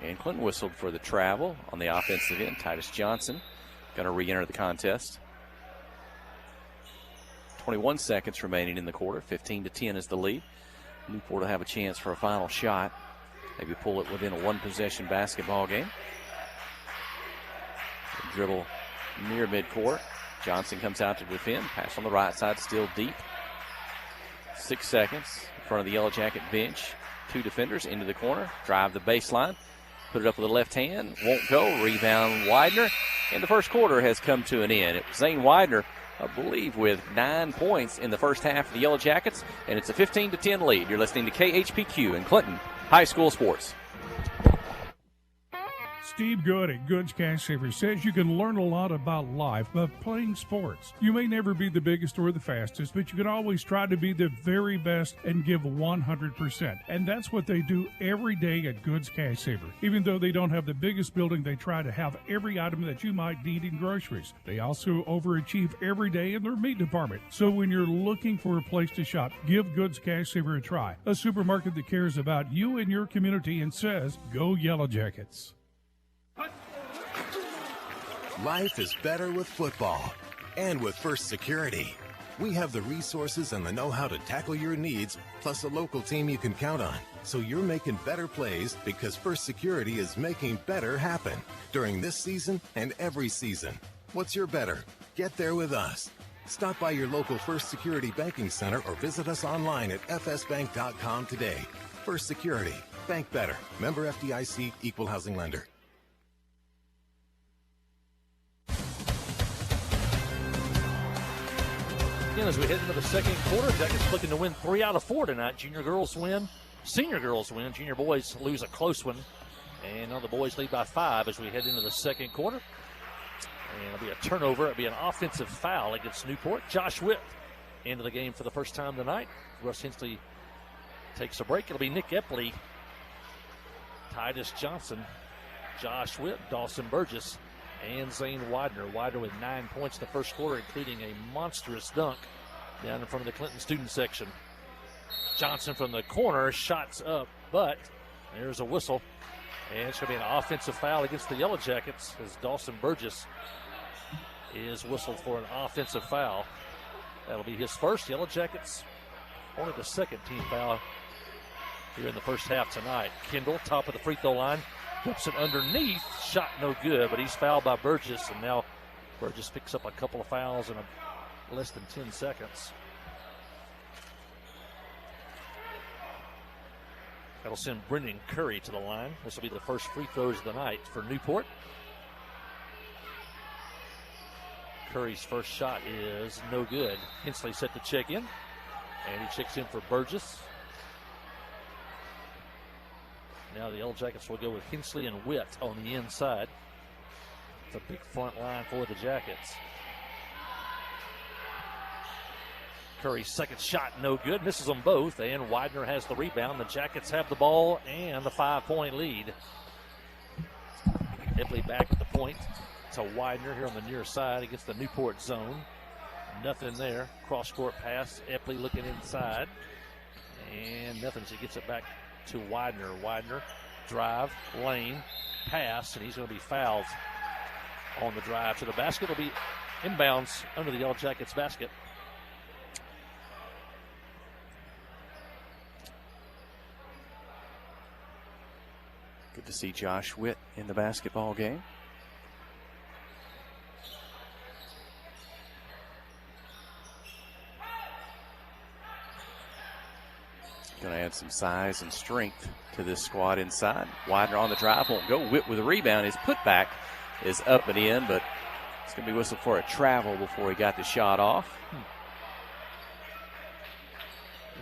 And Clinton whistled for the travel on the offensive end. Titus Johnson going to re-enter the contest. 21 seconds remaining in the quarter. 15-10 is the lead. Newport will have a chance for a final shot. Maybe pull it within a one-possession basketball game. Dribble near midcourt. Johnson comes out to defend. Pass on the right side, still deep. 6 seconds in front of the Yellow Jacket bench. 2 defenders into the corner. Drive the baseline. Put it up with the left hand. Won't go. Rebound Widener. And the first quarter has come to an end. It was Zane Widener, I believe, with 9 points in the first half of the Yellow Jackets. And it's a 15-10 lead. You're listening to KHPQ in Clinton High School Sports. Steve Good at Goods Cash Savers says you can learn a lot about life by playing sports. You may never be the biggest or the fastest, but you can always try to be the very best and give 100%. And that's what they do every day at Goods Cash Saver. Even though they don't have the biggest building, they try to have every item that you might need in groceries. They also overachieve every day in their meat department. So when you're looking for a place to shop, give Goods Cash Saver a try. A supermarket that cares about you and your community and says, go Yellow Jackets. Life is better with football and with First Security. We have the resources and the know-how to tackle your needs, plus a local team you can count on. So you're making better plays because First Security is making better happen during this season and every season. What's your better? Get there with us. Stop by your local First Security Banking Center or visit us online at fsbank.com today. First Security. Bank better. Member FDIC, Equal Housing Lender. Again, as we head into the second quarter, Jackets looking to win 3 out of 4 tonight. Junior girls win, senior girls win, junior boys lose a close one. And now the boys lead by 5 as we head into the second quarter. And it'll be a turnover. It'll be an offensive foul against Newport. Josh Witt into the game for the first time tonight. Russ Hensley takes a break. It'll be Nick Epley, Titus Johnson, Josh Witt, Dawson Burgess, and Zane Widener. Widener with 9 points in the first quarter, including a monstrous dunk down in front of the Clinton student section. Johnson from the corner, shots up, but there's a whistle. And it's going to be an offensive foul against the Yellow Jackets as Dawson Burgess is whistled for an offensive foul. That'll be his first. Yellow Jackets only the second team foul here in the first half tonight. Kendall, top of the free throw line, whips it underneath. Shot no good, but he's fouled by Burgess, and now Burgess picks up a couple of fouls in less than 10 seconds. That'll send Brendan Curry to the line. This will be the first free throws of the night for Newport. Curry's first shot is no good. Hensley set to check in, and he checks in for Burgess. Now the Yellow Jackets will go with Hensley and Witt on the inside. It's a big front line for the Jackets. Curry's second shot, no good. Misses them both, and Widener has the rebound. The Jackets have the ball and the 5-point lead. Epley back at the point to Widener here on the near side against the Newport zone. Nothing there. Cross-court pass. Epley looking inside. And nothing as he gets it back to Widener. Widener, drive, lane, pass, and he's going to be fouled on the drive to the basket. It'll be inbounds under the Yellow Jackets basket. Good to see Josh Witt in the basketball game. Going to add some size and strength to this squad inside. Widener on the drive, won't go. Witt with a rebound. His putback is up and in, but it's going to be whistled for a travel before he got the shot off.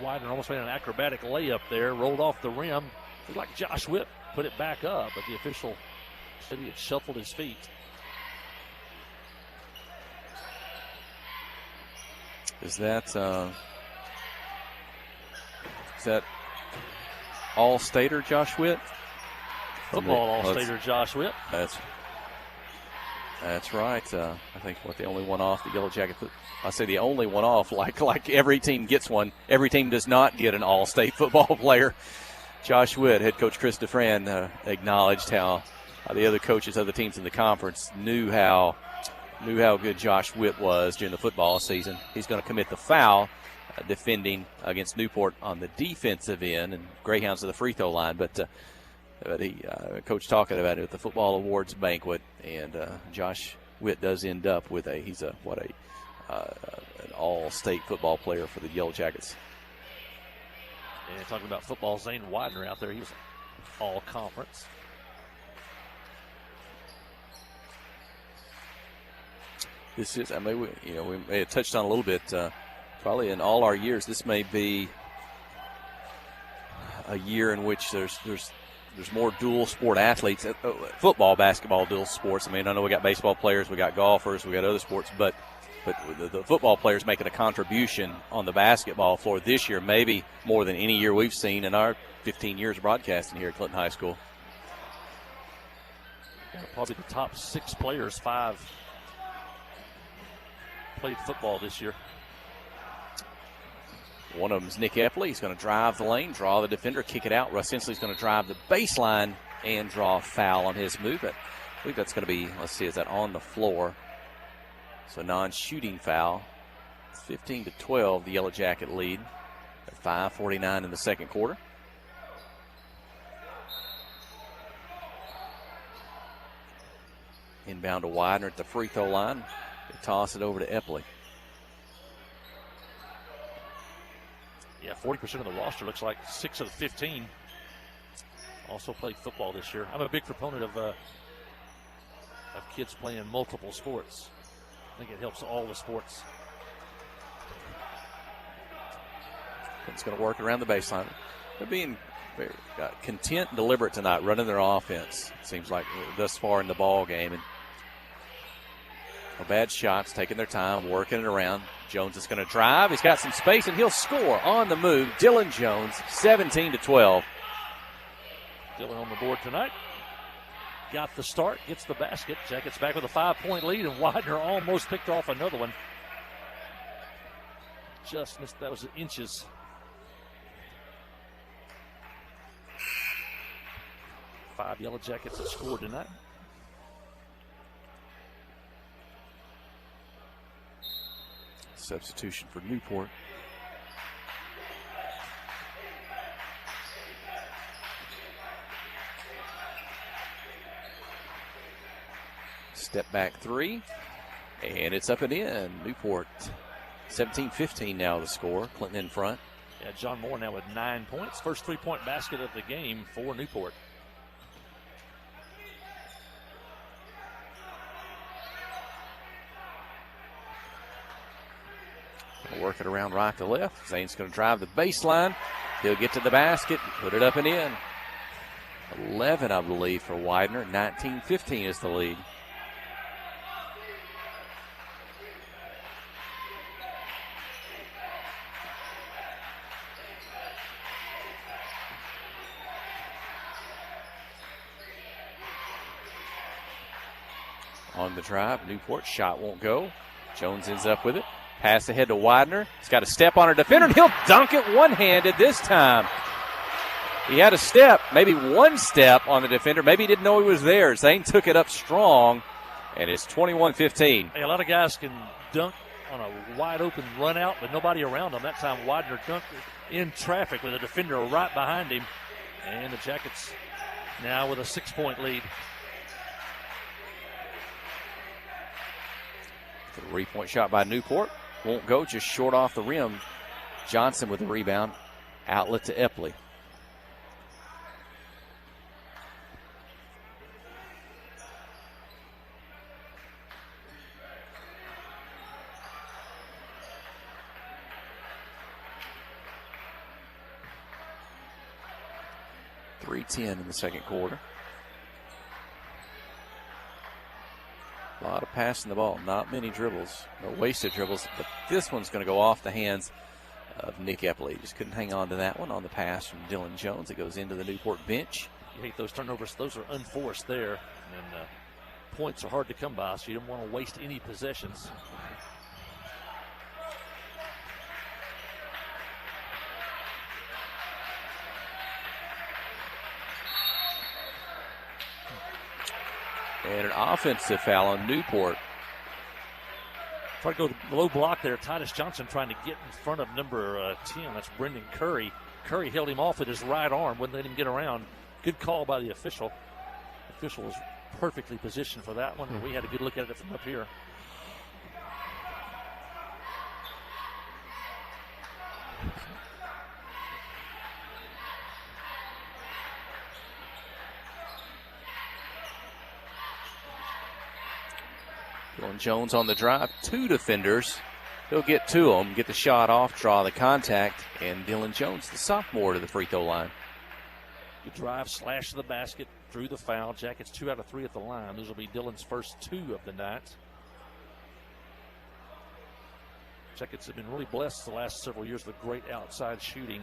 Widener almost made an acrobatic layup there, rolled off the rim. Looked like Josh Witt put it back up, but the official said he had shuffled his feet. Is that All-Stater Josh Witt? Football All-Stater Josh Witt. That's right. I think the only one off the Yellow Jacket. I say the only one off, like every team gets one. Every team does not get an All-State football player. Josh Witt, head coach Chris DeFran, acknowledged how the other coaches, other teams in the conference knew how good Josh Witt was during the football season. He's going to commit the foul, defending against Newport on the defensive end, and Greyhounds to the free throw line. But coach talking about it at the football awards banquet, and Josh Witt does end up with an all-state football player for the Yellow Jackets. And talking about football, Zane Widener out there, he was all conference. This is, we may have touched on a little bit, probably in all our years, this may be a year in which there's more dual sport athletes, football, basketball, dual sports. I know we got baseball players, we got golfers, we got other sports, but the football players making a contribution on the basketball floor this year, maybe more than any year we've seen in our 15 years of broadcasting here at Clinton High School. Probably the top 6 players, 5 played football this year. One of them is Nick Epley. He's going to drive the lane, draw the defender, kick it out. Russ Hensley's going to drive the baseline and draw a foul on his move. I believe that's going to be, let's see, is that on the floor? So non-shooting foul. 15-12, the Yellow Jacket lead. At 5:49 in the second quarter. Inbound to Widener at the free throw line. They toss it over to Epley. Yeah, 40% of the roster looks like 6 of the 15 also played football this year. I'm a big proponent of kids playing multiple sports. I think it helps all the sports. Clinton's going to work around the baseline. They're being very content and deliberate tonight, running their offense, it seems like, thus far in the ball game. And no bad shots, taking their time, working it around. Jones is going to drive. He's got some space, and he'll score on the move. Dylan Jones, 17-12. Dylan on the board tonight. Got the start, gets the basket. Jackets back with a 5-point lead, and Widener almost picked off another one. Just missed, that was inches. Five Yellow Jackets have scored tonight. Substitution for Newport. Step back three, and it's up and in. Newport 17-15 now the score. Clinton in front. Yeah, John Moore now with 9 points. First 3-point basket of the game for Newport. Work it around right to left. Zane's going to drive the baseline. He'll get to the basket, put it up and in. 11, I believe, for Widener. 19-15 is the lead. On the drive, Newport shot won't go. Jones ends up with it. Pass ahead to Widener. He's got a step on her defender, and he'll dunk it one-handed this time. He had a step, maybe one step on the defender. Maybe he didn't know he was there. Zane took it up strong, and it's 21-15. Hey, a lot of guys can dunk on a wide-open run-out, but nobody around him. That time Widener dunked in traffic with a defender right behind him. And the Jackets now with a 6-point lead. 3-point shot by Newport. Won't go, just short off the rim. Johnson with the rebound. Outlet to Epley. .310 in the second quarter. A lot of passing the ball, not many dribbles, or wasted dribbles, but this one's going to go off the hands of Nick Epley. Just couldn't hang on to that one on the pass from Dylan Jones. It goes into the Newport bench. You hate those turnovers. Those are unforced there, and points are hard to come by, so you don't want to waste any possessions. And an offensive foul on Newport. Try to go low block there. Titus Johnson trying to get in front of number 10. That's Brendan Curry. Curry held him off with his right arm, wouldn't let him get around. Good call by the official. The official was perfectly positioned for that one, and we had a good look at it from up here. Dylan Jones on the drive, two defenders. He'll get to them, get the shot off, draw the contact, and Dylan Jones, the sophomore, to the free throw line. Good drive, slash to the basket, drew the foul. Jackets 2 out of 3 at the line. Those will be Dylan's first 2 of the night. Jackets have been really blessed the last several years with great outside shooting.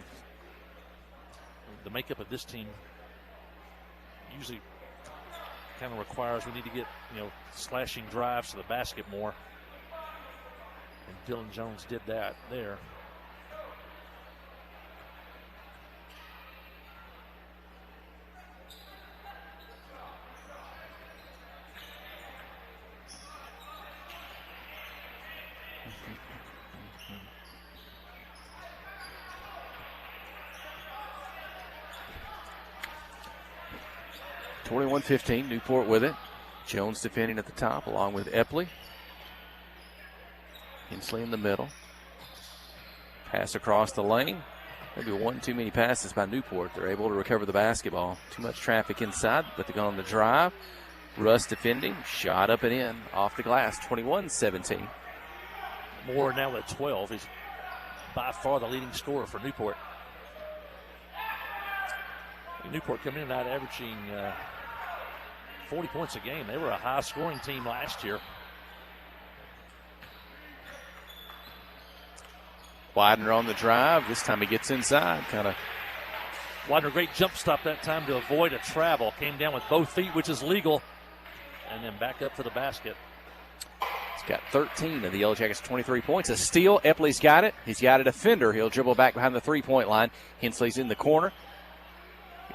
The makeup of this team usually kind of requires we need to get, slashing drives to the basket more. And Dylan Jones did that there. .15, Newport with it. Jones defending at the top along with Epley. Hensley in the middle. Pass across the lane. Maybe one too many passes by Newport. They're able to recover the basketball. Too much traffic inside, but they go on the drive. Russ defending. Shot up and in. Off the glass. 21-17. Moore now at 12. He's by far the leading scorer for Newport. Newport coming in out averaging 40 points a game. They were a high-scoring team last year. Widener on the drive. This time he gets inside. Widener, great jump stop that time to avoid a travel. Came down with both feet, which is legal, and then back up to the basket. He's got 13 of the Yellow Jackets' 23 points. A steal. Epley's got it. He's got a defender. He'll dribble back behind the three-point line. Hensley's in the corner.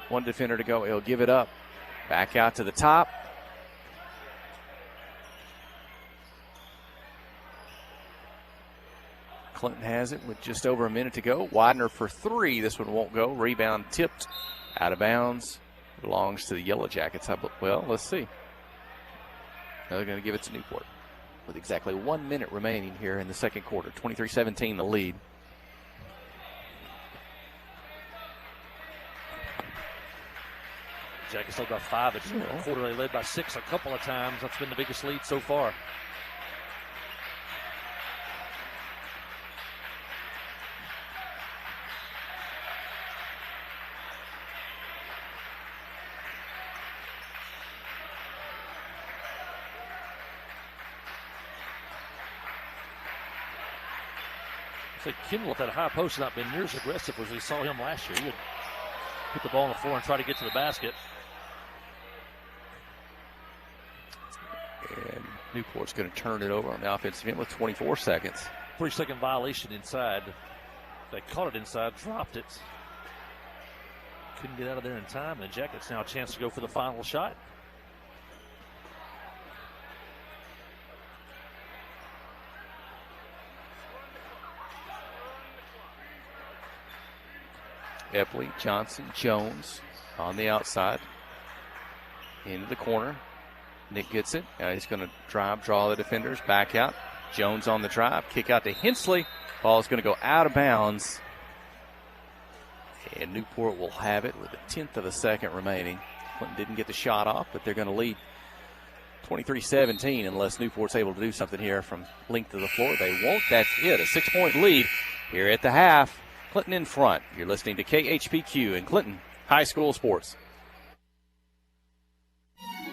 One defender to go. He'll give it up. Back out to the top. Clinton has it with just over a minute to go. Widener for three. This one won't go. Rebound tipped out of bounds. Belongs to the Yellow Jackets. Well, let's see. Now they're going to give it to Newport with exactly 1 minute remaining here in the second quarter. 23-17 the lead. Jackets led by 5 at the quarter. They led by 6 a couple of times. That's been the biggest lead so far. Kendall at that high post has not been near as aggressive as we saw him last year. He would put the ball on the floor and try to get to the basket. And Newport's going to turn it over on the offensive end with 24 seconds. 3-second violation inside. They caught it inside, dropped it. Couldn't get out of there in time. And Jackets now a chance to go for the final shot. Epley, Johnson, Jones on the outside. Into the corner. Nick gets it. Now he's going to drive, draw the defenders. Back out. Jones on the drive. Kick out to Hensley. Ball is going to go out of bounds. And Newport will have it with a tenth of a second remaining. Clinton didn't get the shot off, but they're going to lead 23-17 unless Newport's able to do something here from length of the floor. They won't. That's it. A 6-point lead here at the half. Clinton in front. You're listening to KHPQ and Clinton High School Sports.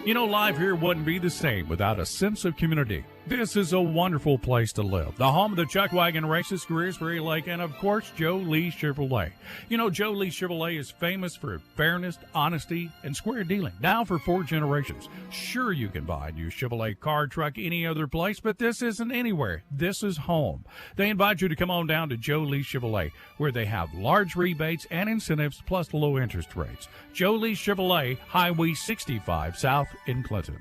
You know, life here wouldn't be the same without a sense of community. This is a wonderful place to live. The home of the Chuck Wagon races, Greers Ferry Lake, and of course, Joe Lee Chevrolet. You know, Joe Lee Chevrolet is famous for fairness, honesty, and square dealing. Now for 4 generations. Sure, you can buy a new Chevrolet car, truck, any other place, but this isn't anywhere. This is home. They invite you to come on down to Joe Lee Chevrolet, where they have large rebates and incentives plus low interest rates. Joe Lee Chevrolet, Highway 65 South in Clinton.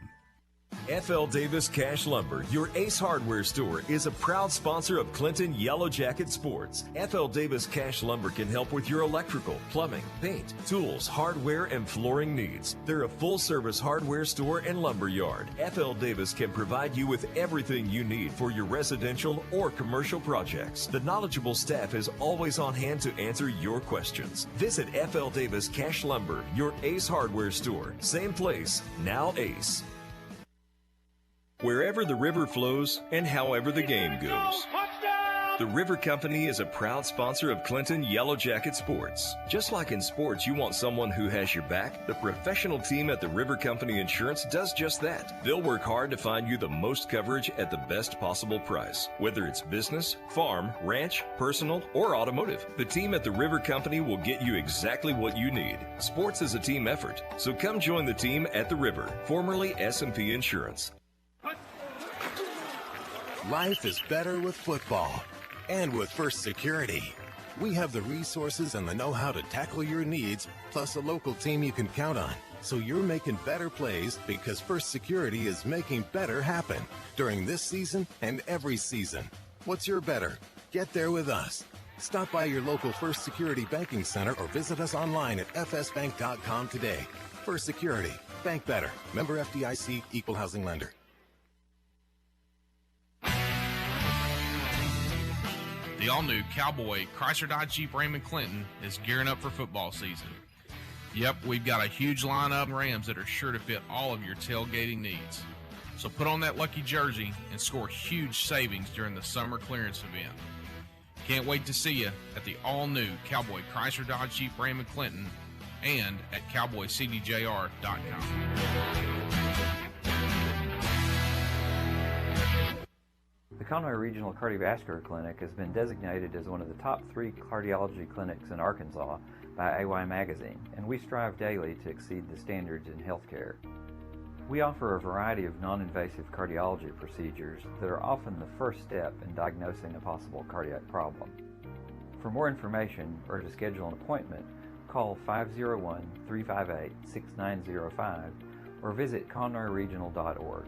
F.L. Davis Cash Lumber, your Ace Hardware store, is a proud sponsor of Clinton Yellow Jacket Sports. F.L. Davis Cash Lumber can help with your electrical, plumbing, paint, tools, hardware, and flooring needs. They're a full-service hardware store and lumber yard. F.L. Davis can provide you with everything you need for your residential or commercial projects. The knowledgeable staff is always on hand to answer your questions. Visit F.L. Davis Cash Lumber, your Ace Hardware store. Same place, now Ace. Wherever the river flows and however the game goes. The River Company is a proud sponsor of Clinton Yellow Jacket Sports. Just like in sports, you want someone who has your back. The professional team at the River Company Insurance does just that. They'll work hard to find you the most coverage at the best possible price. Whether it's business, farm, ranch, personal, or automotive, the team at the River Company will get you exactly what you need. Sports is a team effort, so come join the team at the River, formerly S&P Insurance. Life is better with football and with First Security. We have the resources and the know-how to tackle your needs, plus a local team you can count on. So you're making better plays because First Security is making better happen during this season and every season. What's your better? Get there with us. Stop by your local First Security Banking Center or visit us online at fsbank.com today. First Security. Bank better. Member FDIC, Equal Housing Lender. The all-new Cowboy Chrysler Dodge Jeep Ram and Clinton is gearing up for football season. Yep, we've got a huge lineup of Rams that are sure to fit all of your tailgating needs. So put on that lucky jersey and score huge savings during the summer clearance event. Can't wait to see you at the all-new Cowboy Chrysler Dodge Jeep Ram Clinton and at cowboycdjr.com. The Conway Regional Cardiovascular Clinic has been designated as one of the top 3 cardiology clinics in Arkansas by AY Magazine, and we strive daily to exceed the standards in healthcare. We offer a variety of non-invasive cardiology procedures that are often the first step in diagnosing a possible cardiac problem. For more information or to schedule an appointment, call 501-358-6905 or visit conroyregional.org.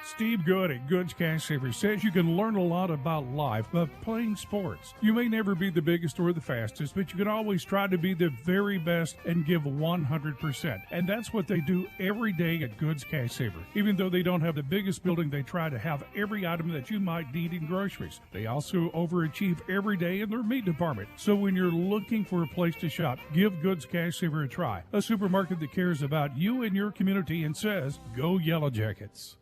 Steve Good at Goods Cash Savers says you can learn a lot about life by playing sports. You may never be the biggest or the fastest, but you can always try to be the very best and give 100%. And that's what they do every day at Goods Cash Saver. Even though they don't have the biggest building, they try to have every item that you might need in groceries. They also overachieve every day in their meat department. So when you're looking for a place to shop, give Goods Cash Saver a try. A supermarket that cares about you and your community and says, go Yellow Jackets.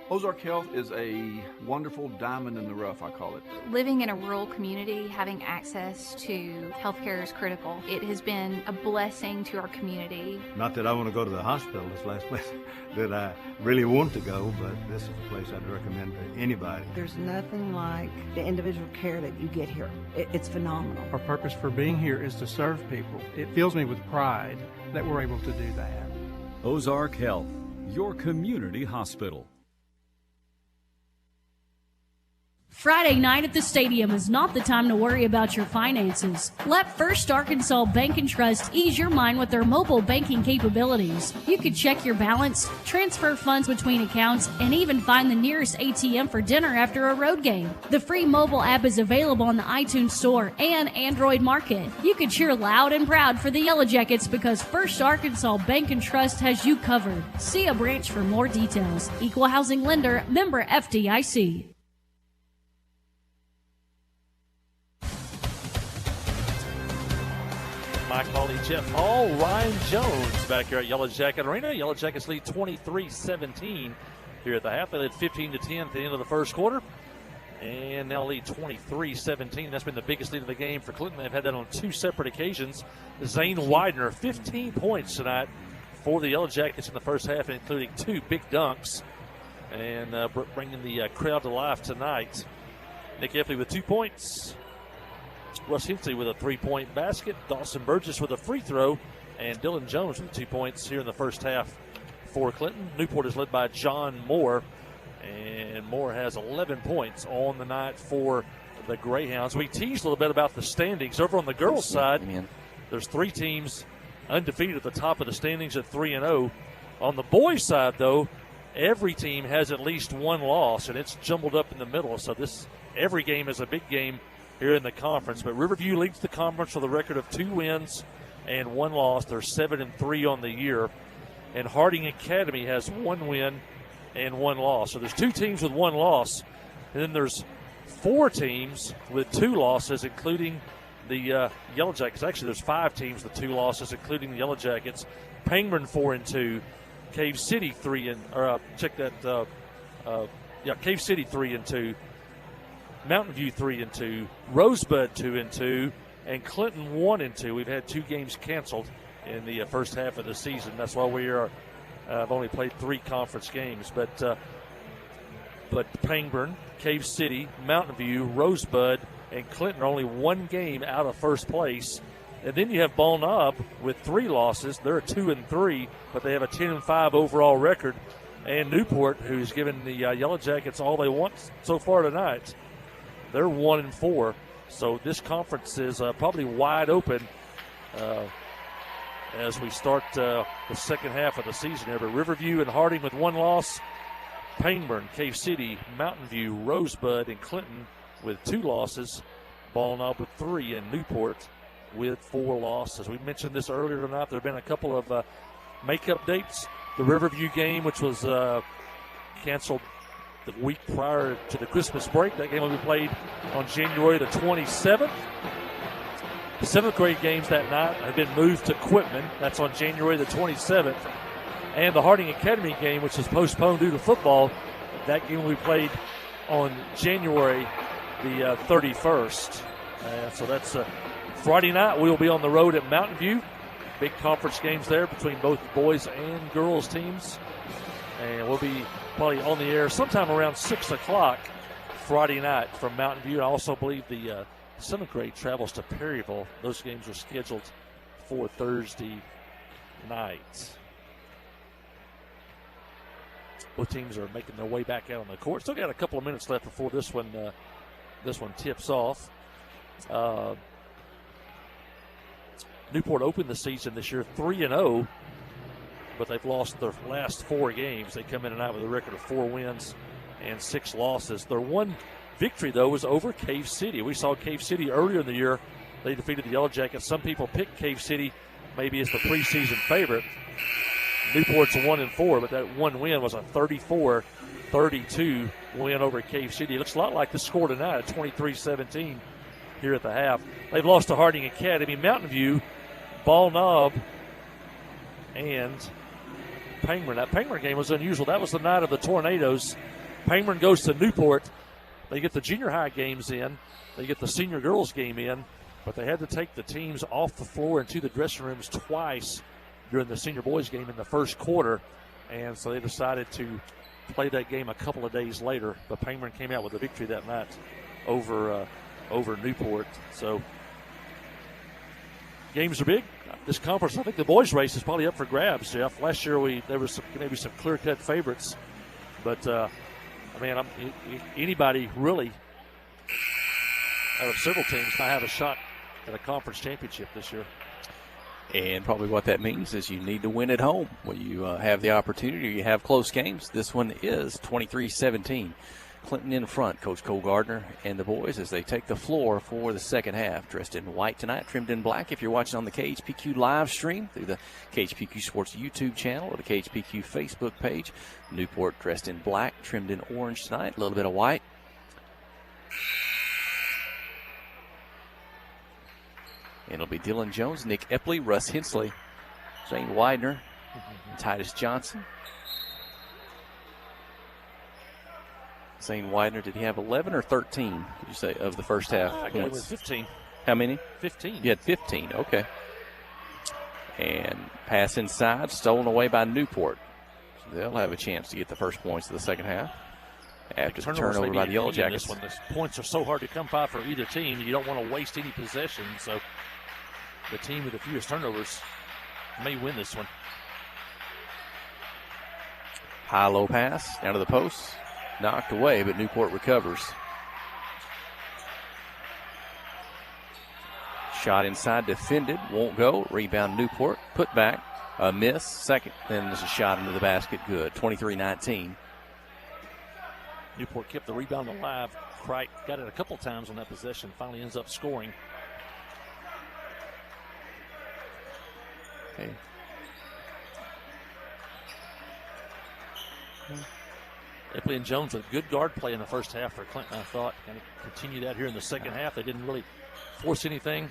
Ozark Health is a wonderful diamond in the rough, I call it. Living in a rural community, having access to healthcare is critical. It has been a blessing to our community. Not that I want to go to the hospital, this last place that I really want to go, but this is a place I'd recommend to anybody. There's nothing like the individual care that you get here. It's phenomenal. Our purpose for being here is to serve people. It fills me with pride that we're able to do that. Ozark Health, your community hospital. Friday night at the stadium is not the time to worry about your finances. Let First Arkansas Bank and Trust ease your mind with their mobile banking capabilities. You can check your balance, transfer funds between accounts, and even find the nearest ATM for dinner after a road game. The free mobile app is available on the iTunes Store and Android Market. You can cheer loud and proud for the Yellow Jackets because First Arkansas Bank and Trust has you covered. See a branch for more details. Equal housing lender, member FDIC. My colleague Jeff Hall, Ryan Jones back here at Yellow Jacket Arena. Yellow Jackets lead 23-17 here at the half. They led 15-10 at the end of the first quarter. And now lead 23-17. That's been the biggest lead of the game for Clinton. They've had that on 2 separate occasions. Zane Widener, 15 points tonight for the Yellow Jackets in the first half, including 2 big dunks. And bringing the crowd to life tonight. Nick Effley with 2 points. Russ Hinkley with a 3-point basket. Dawson Burgess with a free throw. And Dylan Jones with 2 points here in the first half for Clinton. Newport is led by John Moore. And Moore has 11 points on the night for the Greyhounds. We teased a little bit about the standings. Over on the girls' side, there's 3 teams undefeated at the top of the standings at 3-0. On the boys' side, though, every team has at least 1 loss, and it's jumbled up in the middle. So every game is a big game here in the conference. But Riverview leads the conference with a record of 2 wins and 1 loss. They're 7-3 on the year. And Harding Academy has 1 win and 1 loss. So there's 2 teams with 1 loss. And then there's 4 teams with 2 losses, including the Yellow Jackets. Actually, there's 5 teams with 2 losses, including the Yellow Jackets. Pangburn 4-2. Cave City 3-2. Cave City 3-2. Mountain View 3-2, Rosebud 2-2, and Clinton 1-2. We've had 2 games canceled in the first half of the season. That's why we are have only played 3 conference games. But Pangburn, Cave City, Mountain View, Rosebud, and Clinton are only 1 game out of first place. And then you have Ball Knob with 3 losses. They're 2-3, but they have a 10-5 overall record. And Newport, who's given the Yellow Jackets all they want so far tonight, they're 1-4, so this conference is probably wide open as we start the second half of the season here. But Riverview and Harding with 1 loss, Pangburn, Cave City, Mountain View, Rosebud, and Clinton with 2 losses, Ball Knob with 3, and Newport with 4 losses. We mentioned this earlier tonight. There have been a couple of makeup dates. The Riverview game, which was canceled the week prior to the Christmas break. That game will be played on January the 27th. The 7th grade games that night have been moved to Quitman. That's on January the 27th. And the Harding Academy game, which is postponed due to football, that game will be played on January the 31st. So that's Friday night. We will be on the road at Mountain View. Big conference games there between both boys and girls teams. And we'll be probably on the air sometime around 6 o'clock Friday night from Mountain View. I also believe the 7th grade travels to Perryville. Those games are scheduled for Thursday night. Both teams are making their way back out on the court. Still got a couple of minutes left before this one tips off. Newport opened the season this year 3-0, but they've lost their last 4 games. They come in and out with a record of 4 wins and 6 losses. Their one victory, though, was over Cave City. We saw Cave City earlier in the year. They defeated the Yellow Jackets. Some people picked Cave City maybe as the preseason favorite. Newport's 1-4, but that one win was a 34-32 win over Cave City. It looks a lot like the score tonight, at 23-17 here at the half. They've lost to Harding Academy, Mountain View, Ball Knob, and Pangburn. That Pangburn game was unusual. That was the night of the tornadoes. Pangburn goes to Newport. They get the junior high games in. They get the senior girls game in, but they had to take the teams off the floor into the dressing rooms twice during the senior boys game in the first quarter, and so they decided to play that game a couple of days later. But Pangburn came out with a victory that night over Newport. So games are big. This conference, I think the boys' race is probably up for grabs, Jeff. Last year there was maybe some clear-cut favorites, but anybody really out of several teams might have a shot at a conference championship this year. And probably what that means is you need to win at home when you have the opportunity or you have close games. This one is 23-17. Clinton in front. Coach Cole Gardner and the boys as they take the floor for the second half. Dressed in white tonight, trimmed in black. If you're watching on the KHPQ live stream through the KHPQ Sports YouTube channel or the KHPQ Facebook page, Newport dressed in black, trimmed in orange tonight. A little bit of white. And it'll be Dylan Jones, Nick Epley, Russ Hensley, Zane Widener, and Titus Johnson. Zane Widener, did he have 11 or 13, did you say, of the first half? I got it with 15. How many? 15. You had 15, okay. And pass inside, stolen away by Newport. So they'll have a chance to get the first points of the second half after the turnover by the Yellow Jackets. The points are so hard to come by for either team. You don't want to waste any possession, so the team with the fewest turnovers may win this one. High-low pass down to the post. Knocked away, but Newport recovers. Shot inside, defended, won't go. Rebound Newport, put back, a miss, second, then there's a shot into the basket, good. 23-19. Newport kept the rebound alive. Cricht got it a couple times on that possession, finally ends up scoring. Okay. Epley and Jones with good guard play in the first half for Clinton, I thought. Going to continue that here in the second half. They didn't really force anything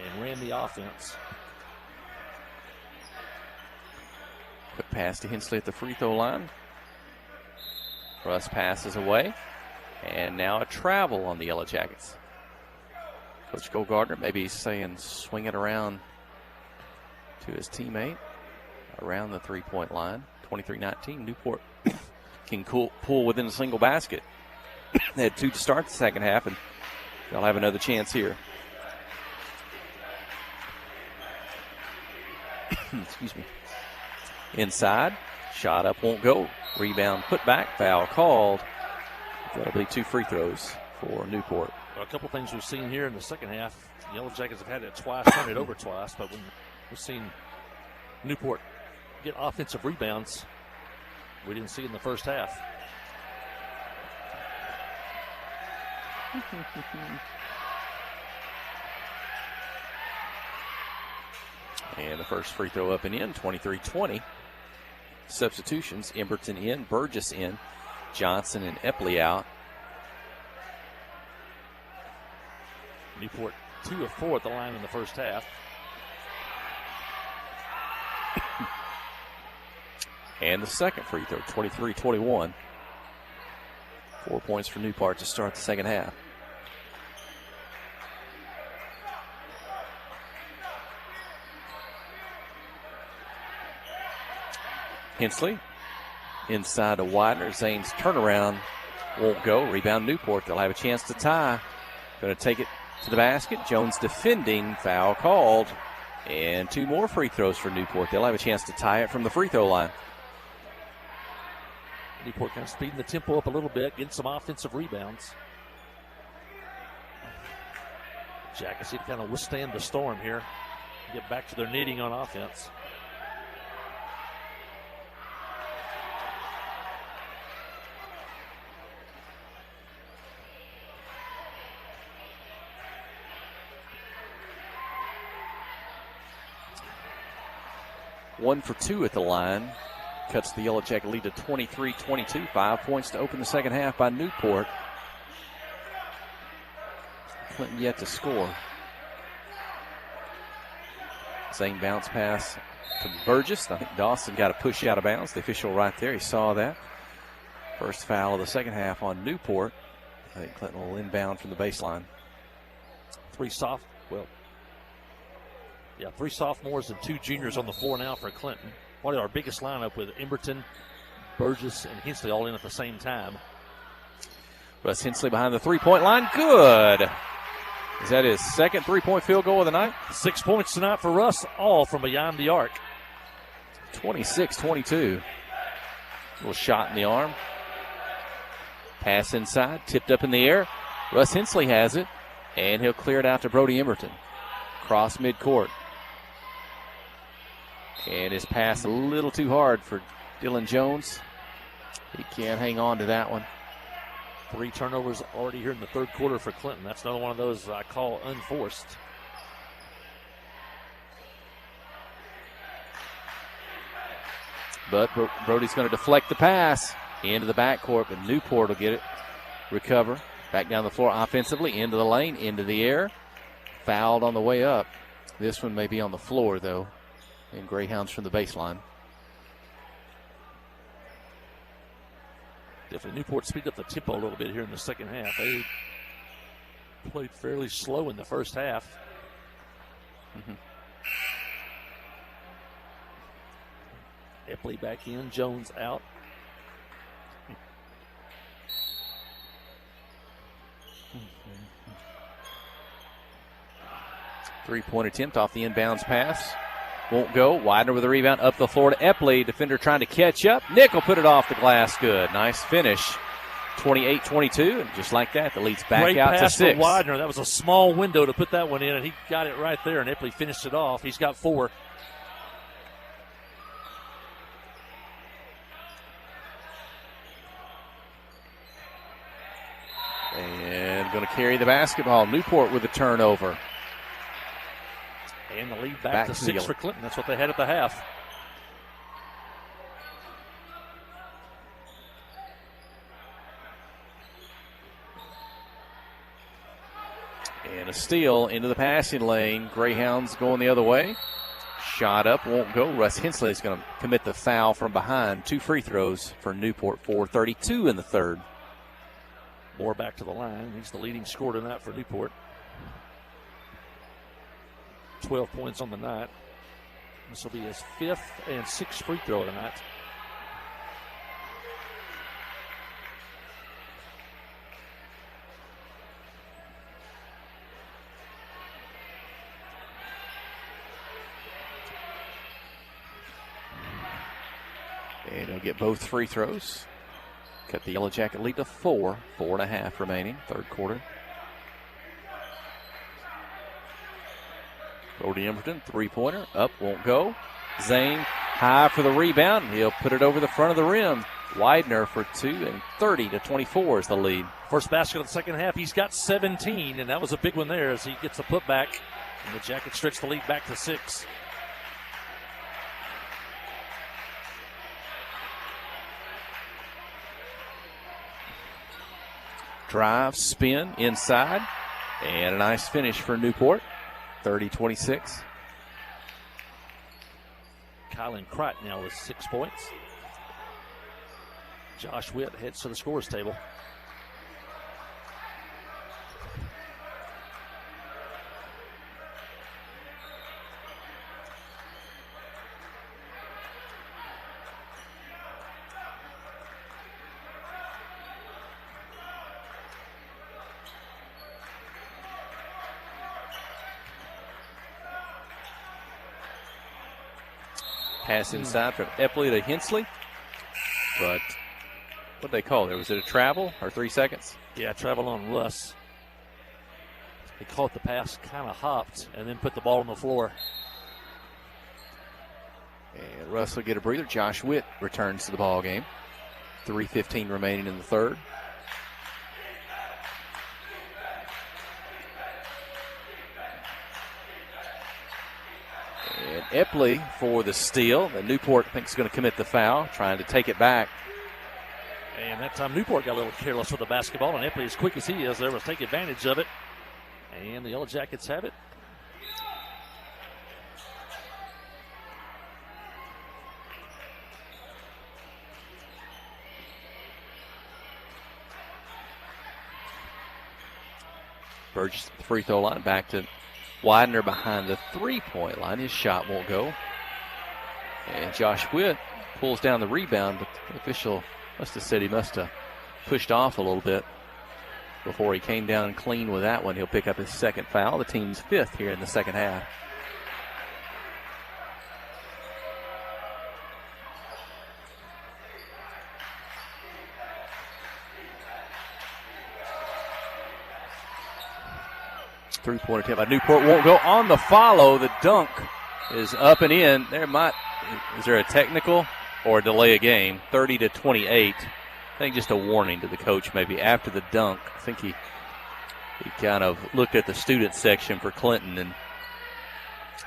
and ran the offense. Quick pass to Hensley at the free throw line. Russ passes away. And now a travel on the Yellow Jackets. Coach Cole Gardner maybe saying swing it around to his teammate around the three-point line. 23-19. Newport can pull within a single basket. They had 2 to start the second half, and they'll have another chance here. Excuse me. Inside. Shot up, won't go. Rebound put back. Foul called. That'll be 2 free throws for Newport. Well, a couple things we've seen here in the second half. The Yellow Jackets have had it twice, turned it over twice, but we've seen Newport get offensive rebounds we didn't see in the first half. And the first free throw up and in, 23-20. Substitutions, Emberton in, Burgess in, Johnson and Epley out. Newport 2 of 4 at the line in the first half. And the second free throw, 23-21. 4 points for Newport to start the second half. Hensley inside to Widener. Zane's turnaround won't go. Rebound Newport. They'll have a chance to tie. Going to take it to the basket. Jones defending. Foul called. And 2 more free throws for Newport. They'll have a chance to tie it from the free throw line. Newport kind of speeding the tempo up a little bit, getting some offensive rebounds. Jackets need to kind of withstand the storm here, get back to their knitting on offense. One for 2 at the line. Cuts the Yellow Jacket lead to 23-22. 5 points to open the second half by Newport. Clinton yet to score. Same bounce pass to Burgess. I think Dawson got a push out of bounds. The official right there, he saw that. First foul of the second half on Newport. I think Clinton will inbound from the baseline. Three sophomores and 2 juniors on the floor now for Clinton. One of our biggest lineup with Emberton, Burgess, and Hensley all in at the same time. Russ Hensley behind the three-point line. Good. Is that his second three-point field goal of the night? 6 points tonight for Russ, all from beyond the arc. 26-22. Little shot in the arm. Pass inside, tipped up in the air. Russ Hensley has it, and he'll clear it out to Brody Emberton. Cross midcourt. And his pass a little too hard for Dylan Jones. He can't hang on to that one. 3 turnovers already here in the third quarter for Clinton. That's another one of those I call unforced. But Brody's going to deflect the pass into the backcourt, but Newport will get it, recover. Back down the floor offensively, into the lane, into the air. Fouled on the way up. This one may be on the floor, though. And Greyhounds from the baseline. Definitely Newport speed up the tempo a little bit here in the second half. They played fairly slow in the first half. Epley back in, Jones out. Three-point attempt off the inbounds pass. Won't go. Widener with a rebound up the floor to Epley. Defender trying to catch up. Nick will put it off the glass. Good. Nice finish. 28-22. And just like that, the lead's back Great out to pass 6. For Widener. That was a small window to put that one in, and he got it right there, and Epley finished it off. He's got 4. And going to carry the basketball. Newport with a turnover. And the lead back to 6 for Clinton. That's what they had at the half. And a steal into the passing lane. Greyhounds going the other way. Shot up, won't go. Russ Hensley is going to commit the foul from behind. 2 free throws for Newport. 4:32 in the third. Moore back to the line. He's the leading scorer tonight for Newport. 12 points on the night. This will be his 5th and 6th free throw tonight. And he'll get both free throws. Cut the Yellow Jacket lead to 4. 4.5 remaining, third quarter. Brody Emberton, three-pointer, up, won't go. Zane high for the rebound. He'll put it over the front of the rim. Widener for 2, and 30-24 is the lead. First basket of the second half. He's got 17, and that was a big one there as he gets the putback. And the Jackets stretch the lead back to 6. Drive, spin, inside, and a nice finish for Newport. 30-26. Kylan Crott now with 6 points. Josh Witt heads to the scorers table. Pass inside from Epley to Hensley. But what did they call there? Was it a travel or 3 seconds? Yeah, travel on Russ. He caught the pass, kind of hopped, and then put the ball on the floor. And Russ will get a breather. Josh Witt returns to the ball game. 3:15 remaining in the third. And Epley for the steal. And Newport thinks is going to commit the foul, trying to take it back. And that time Newport got a little careless with the basketball, and Epley, as quick as he is, there was take advantage of it. And the Yellow Jackets have it. Burgess at the free throw line, back to Widener behind the three-point line. His shot won't go. And Josh Witt pulls down the rebound, but the official must have said he must have pushed off a little bit before he came down clean with that one. He'll pick up his second foul, the team's fifth here in the second half. Three-pointer attempt by Newport won't go. On the follow, the dunk is up and in. Is there a technical or a delay of game? 30-28. I think just a warning to the coach maybe after the dunk. I think he kind of looked at the student section for Clinton and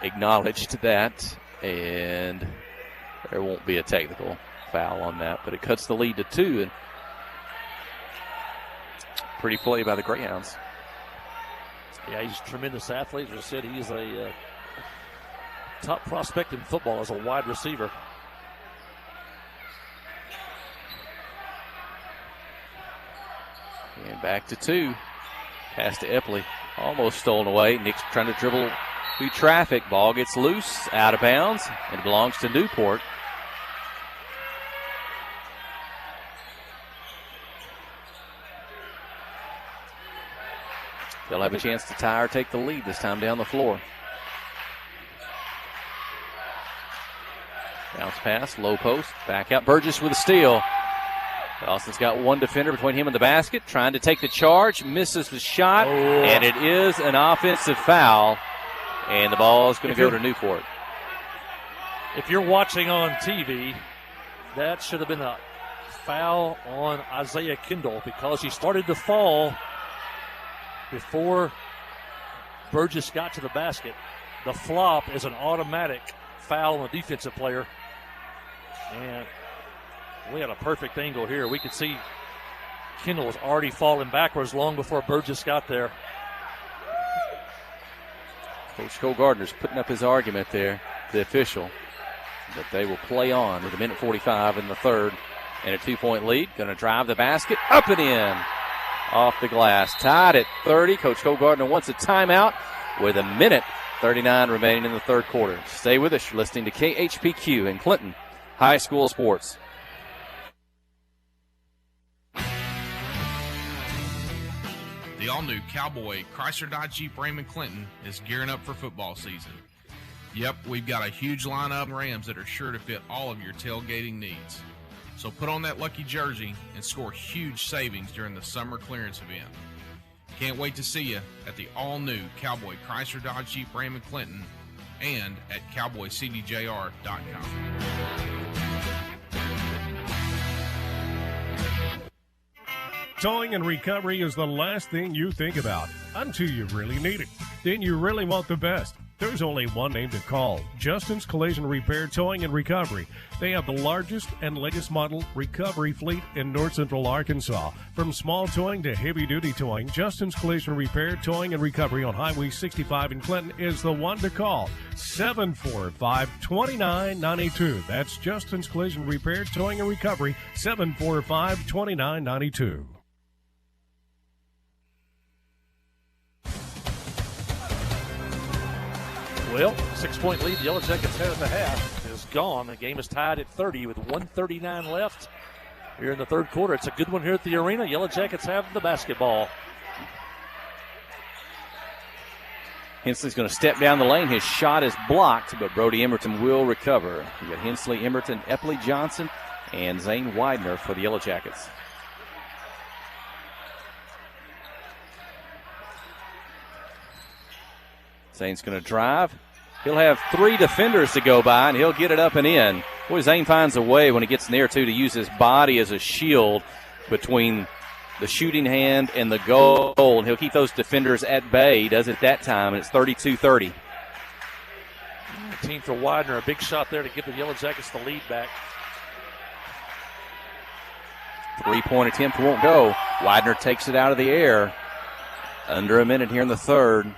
acknowledged that, and there won't be a technical foul on that, but it cuts the lead to 2, and pretty play by the Greyhounds. Yeah, he's a tremendous athlete. As I said, he is a top prospect in football as a wide receiver. And back to 2. Pass to Epley. Almost stolen away. Nick's trying to dribble through traffic. Ball gets loose, out of bounds, and it belongs to Newport. They'll have a chance to tie or take the lead this time down the floor. Bounce pass, low post, back out. Burgess with a steal. Dawson's got one defender between him and the basket, trying to take the charge, misses the shot, and it is an offensive foul, and the ball is going to go to Newport. If you're watching on TV, that should have been a foul on Isaiah Kendall because he started to fall before Burgess got to the basket. The flop is an automatic foul on the defensive player. And we had a perfect angle here. We could see Kendall was already falling backwards long before Burgess got there. Coach Cole Gardner's putting up his argument there, the official, that they will play on with 1:45 in the third and a 2-point lead. Going to drive the basket, up and in. Off the glass, tied at 30. Coach Cole Gardner wants a timeout with 1:39 remaining in the third quarter. Stay with us. You're listening to KHPQ in Clinton High School Sports. The all-new Cowboy Chrysler Dodge Jeep Raymond Clinton is gearing up for football season. Yep, we've got a huge lineup of Rams that are sure to fit all of your tailgating needs. So put on that lucky jersey and score huge savings during the summer clearance event. Can't wait to see you at the all-new Cowboy Chrysler Dodge Jeep Raymond Clinton and at cowboycdjr.com. Towing and recovery is the last thing you think about until you really need it. Then you really want the best. There's only one name to call: Justin's Collision Repair, Towing and Recovery. They have the largest and latest model recovery fleet in North Central Arkansas. From small towing to heavy-duty towing, Justin's Collision Repair, Towing and Recovery on Highway 65 in Clinton is the one to call. 745-2992. That's Justin's Collision Repair, Towing and Recovery, 745-2992. Well, 6-point lead the Yellow Jackets had at the half is gone. The game is tied at 30 with 1:39 left here in the third quarter. It's a good one here at the arena. Yellow Jackets have the basketball. Hensley's going to step down the lane. His shot is blocked, but Brody Emerton will recover. You got Hensley, Emerton, Epley, Johnson, and Zane Widener for the Yellow Jackets. Zane's going to drive. He'll have 3 defenders to go by, and he'll get it up and in. Boy, Zane finds a way when he gets in there, too, to use his body as a shield between the shooting hand and the goal, and he'll keep those defenders at bay. He does it that time, and it's 32-30. Team for Widener, a big shot there to give the Yellow Jackets the lead back. 3-point attempt won't go. Widener takes it out of the air. Under a minute here in the third.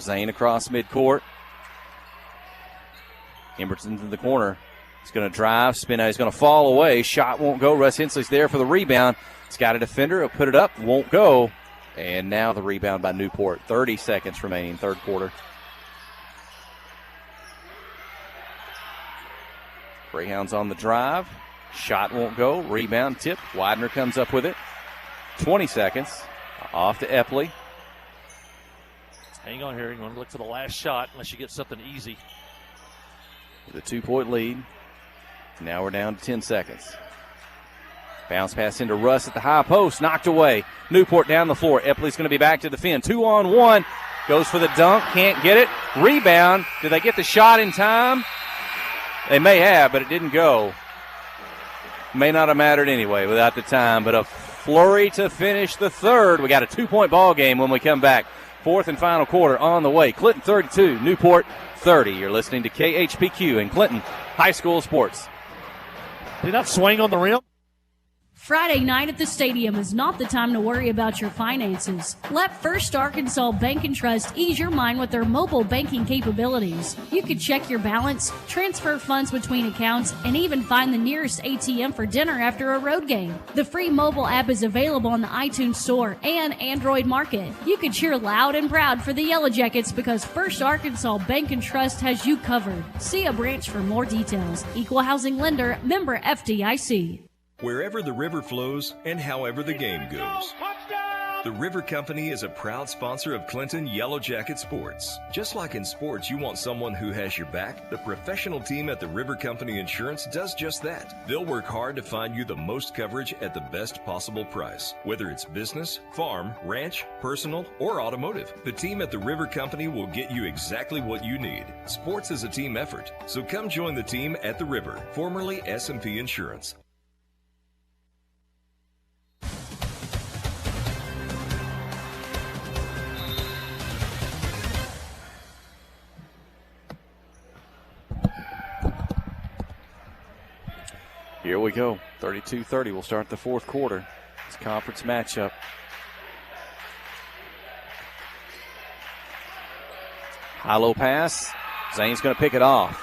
Zane across midcourt. Emerton's in the corner. He's going to drive, spin out. He's going to fall away. Shot won't go. Russ Hensley's there for the rebound. He's got a defender. He'll put it up. Won't go. And now the rebound by Newport. 30 seconds remaining, third quarter. Greyhounds on the drive. Shot won't go. Rebound tip. Widener comes up with it. 20 seconds. Off to Epley. Hang on here. You're going to look for the last shot unless you get something easy. With a 2-point lead. Now we're down to 10 seconds. Bounce pass into Russ at the high post. Knocked away. Newport down the floor. Epley's going to be back to defend. 2-on-1. Goes for the dunk. Can't get it. Rebound. Did they get the shot in time? They may have, but it didn't go. May not have mattered anyway without the time, but a flurry to finish the third. We got a 2-point ball game when we come back. Fourth and final quarter on the way. Clinton 32, Newport 30. You're listening to KHPQ and Clinton High School Sports. Did not swing on the rim. Friday night at the stadium is not the time to worry about your finances. Let First Arkansas Bank and Trust ease your mind with their mobile banking capabilities. You can check your balance, transfer funds between accounts, and even find the nearest ATM for dinner after a road game. The free mobile app is available on the iTunes Store and Android Market. You can cheer loud and proud for the Yellow Jackets because First Arkansas Bank and Trust has you covered. See a branch for more details. Equal housing lender, member FDIC. Wherever the river flows and however the game goes. The River Company is a proud sponsor of Clinton Yellow Jacket Sports. Just like in sports, you want someone who has your back. The professional team at the River Company Insurance does just that. They'll work hard to find you the most coverage at the best possible price. Whether it's business, farm, ranch, personal, or automotive, the team at the River Company will get you exactly what you need. Sports is a team effort, so come join the team at the River, formerly S&P Insurance. Here we go. 32-30. We'll start the fourth quarter. It's a conference matchup. High-low pass. Zane's going to pick it off.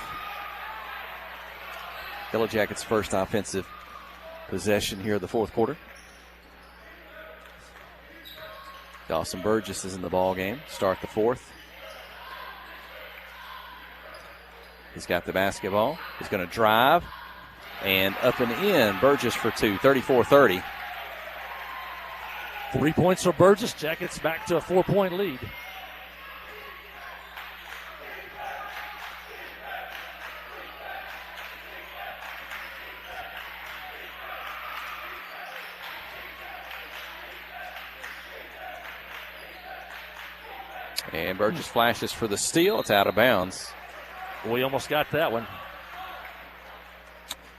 Yellow Jackets' first offensive possession here of the fourth quarter. Dawson Burgess is in the ball game. Start the fourth. He's got the basketball. He's going to drive. And up and in, Burgess for two, 34-30. 3 points for Burgess. Jackets back to a 4-point lead. And Burgess flashes for the steal. It's out of bounds. We almost got that one.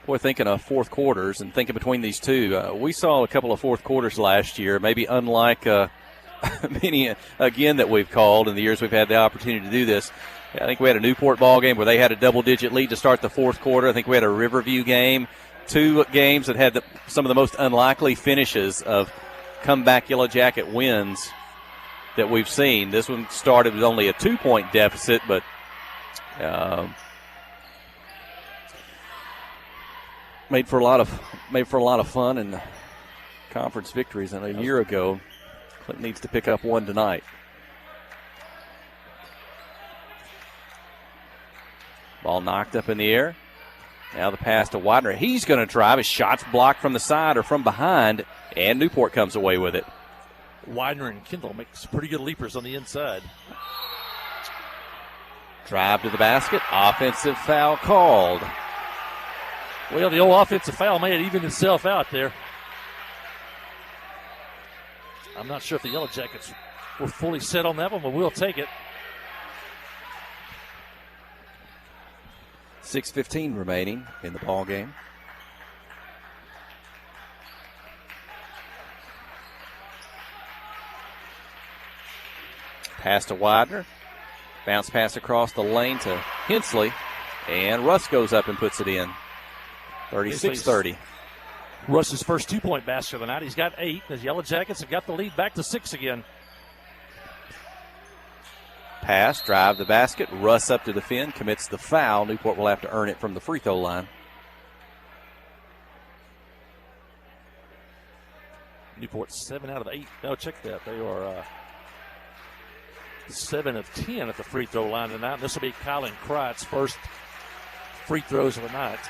Boy, thinking of fourth quarters and thinking between these two, we saw a couple of fourth quarters last year, maybe unlike many, again, that we've called in the years we've had the opportunity to do this. I think we had a Newport ball game where they had a double-digit lead to start the fourth quarter. I think we had a Riverview game, two games that had some of the most unlikely finishes of comeback Yellow Jacket wins that we've seen. This one started with only a 2-point deficit, but made for a lot of fun and conference victories. And a year ago, Clinton needs to pick up one tonight. Ball knocked up in the air. Now the pass to Widener. He's going to drive. His shot's blocked from the side or from behind, and Newport comes away with it. Widener and Kendall make some pretty good leapers on the inside. Drive to the basket. Offensive foul called. Well, the old offensive foul may have evened itself out there. I'm not sure if the Yellow Jackets were fully set on that one, but we'll take it. 6:15 remaining in the ball game. Pass to Widener. Bounce pass across the lane to Hensley. And Russ goes up and puts it in. 36-30. Russ's first 2-point basket of the night. He's got 8. The Yellow Jackets have got the lead back to 6 again. Pass, drive the basket. Russ up to defend, commits the foul. Newport will have to earn it from the free throw line. Newport 7 out of 8. No, check that. They are 7 of 10 at the free throw line tonight. This will be Colin Kreitz' first free throws of the night.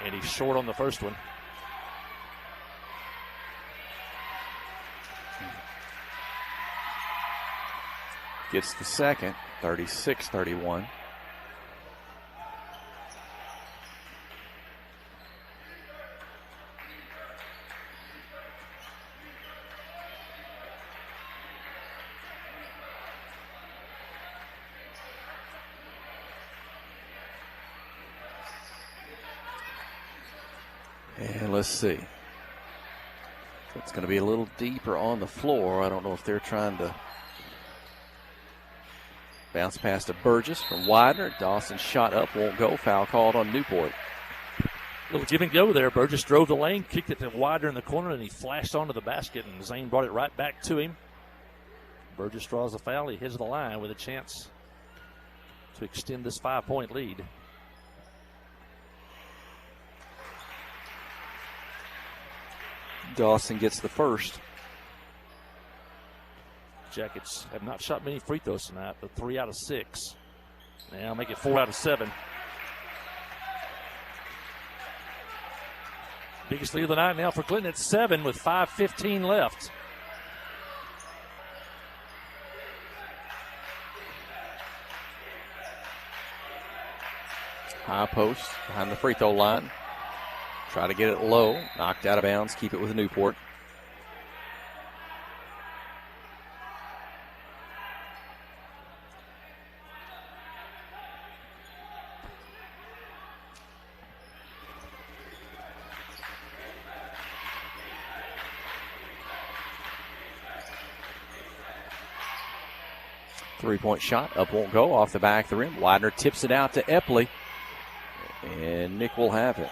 And he's short on the first one. Gets the second, 36-31. And let's see. It's going to be a little deeper on the floor. I don't know if they're trying to bounce pass to Burgess from Widener. Dawson's shot up, won't go. Foul called on Newport. Little give and go there. Burgess drove the lane, kicked it to Widener in the corner, and he flashed onto the basket, and Zane brought it right back to him. Burgess draws the foul. He heads the line with a chance to extend this 5-point lead. Dawson gets the first. Jackets have not shot many free throws tonight, but 3 out of 6. Now make it 4 out of 7. Biggest lead of the night now for Clinton at 7 with 5:15 left. High post behind the free throw line. Try to get it low. Knocked out of bounds. Keep it with Newport. Three-point shot. Up won't go. Off the back of the rim. Widener tips it out to Epley. And Nick will have it.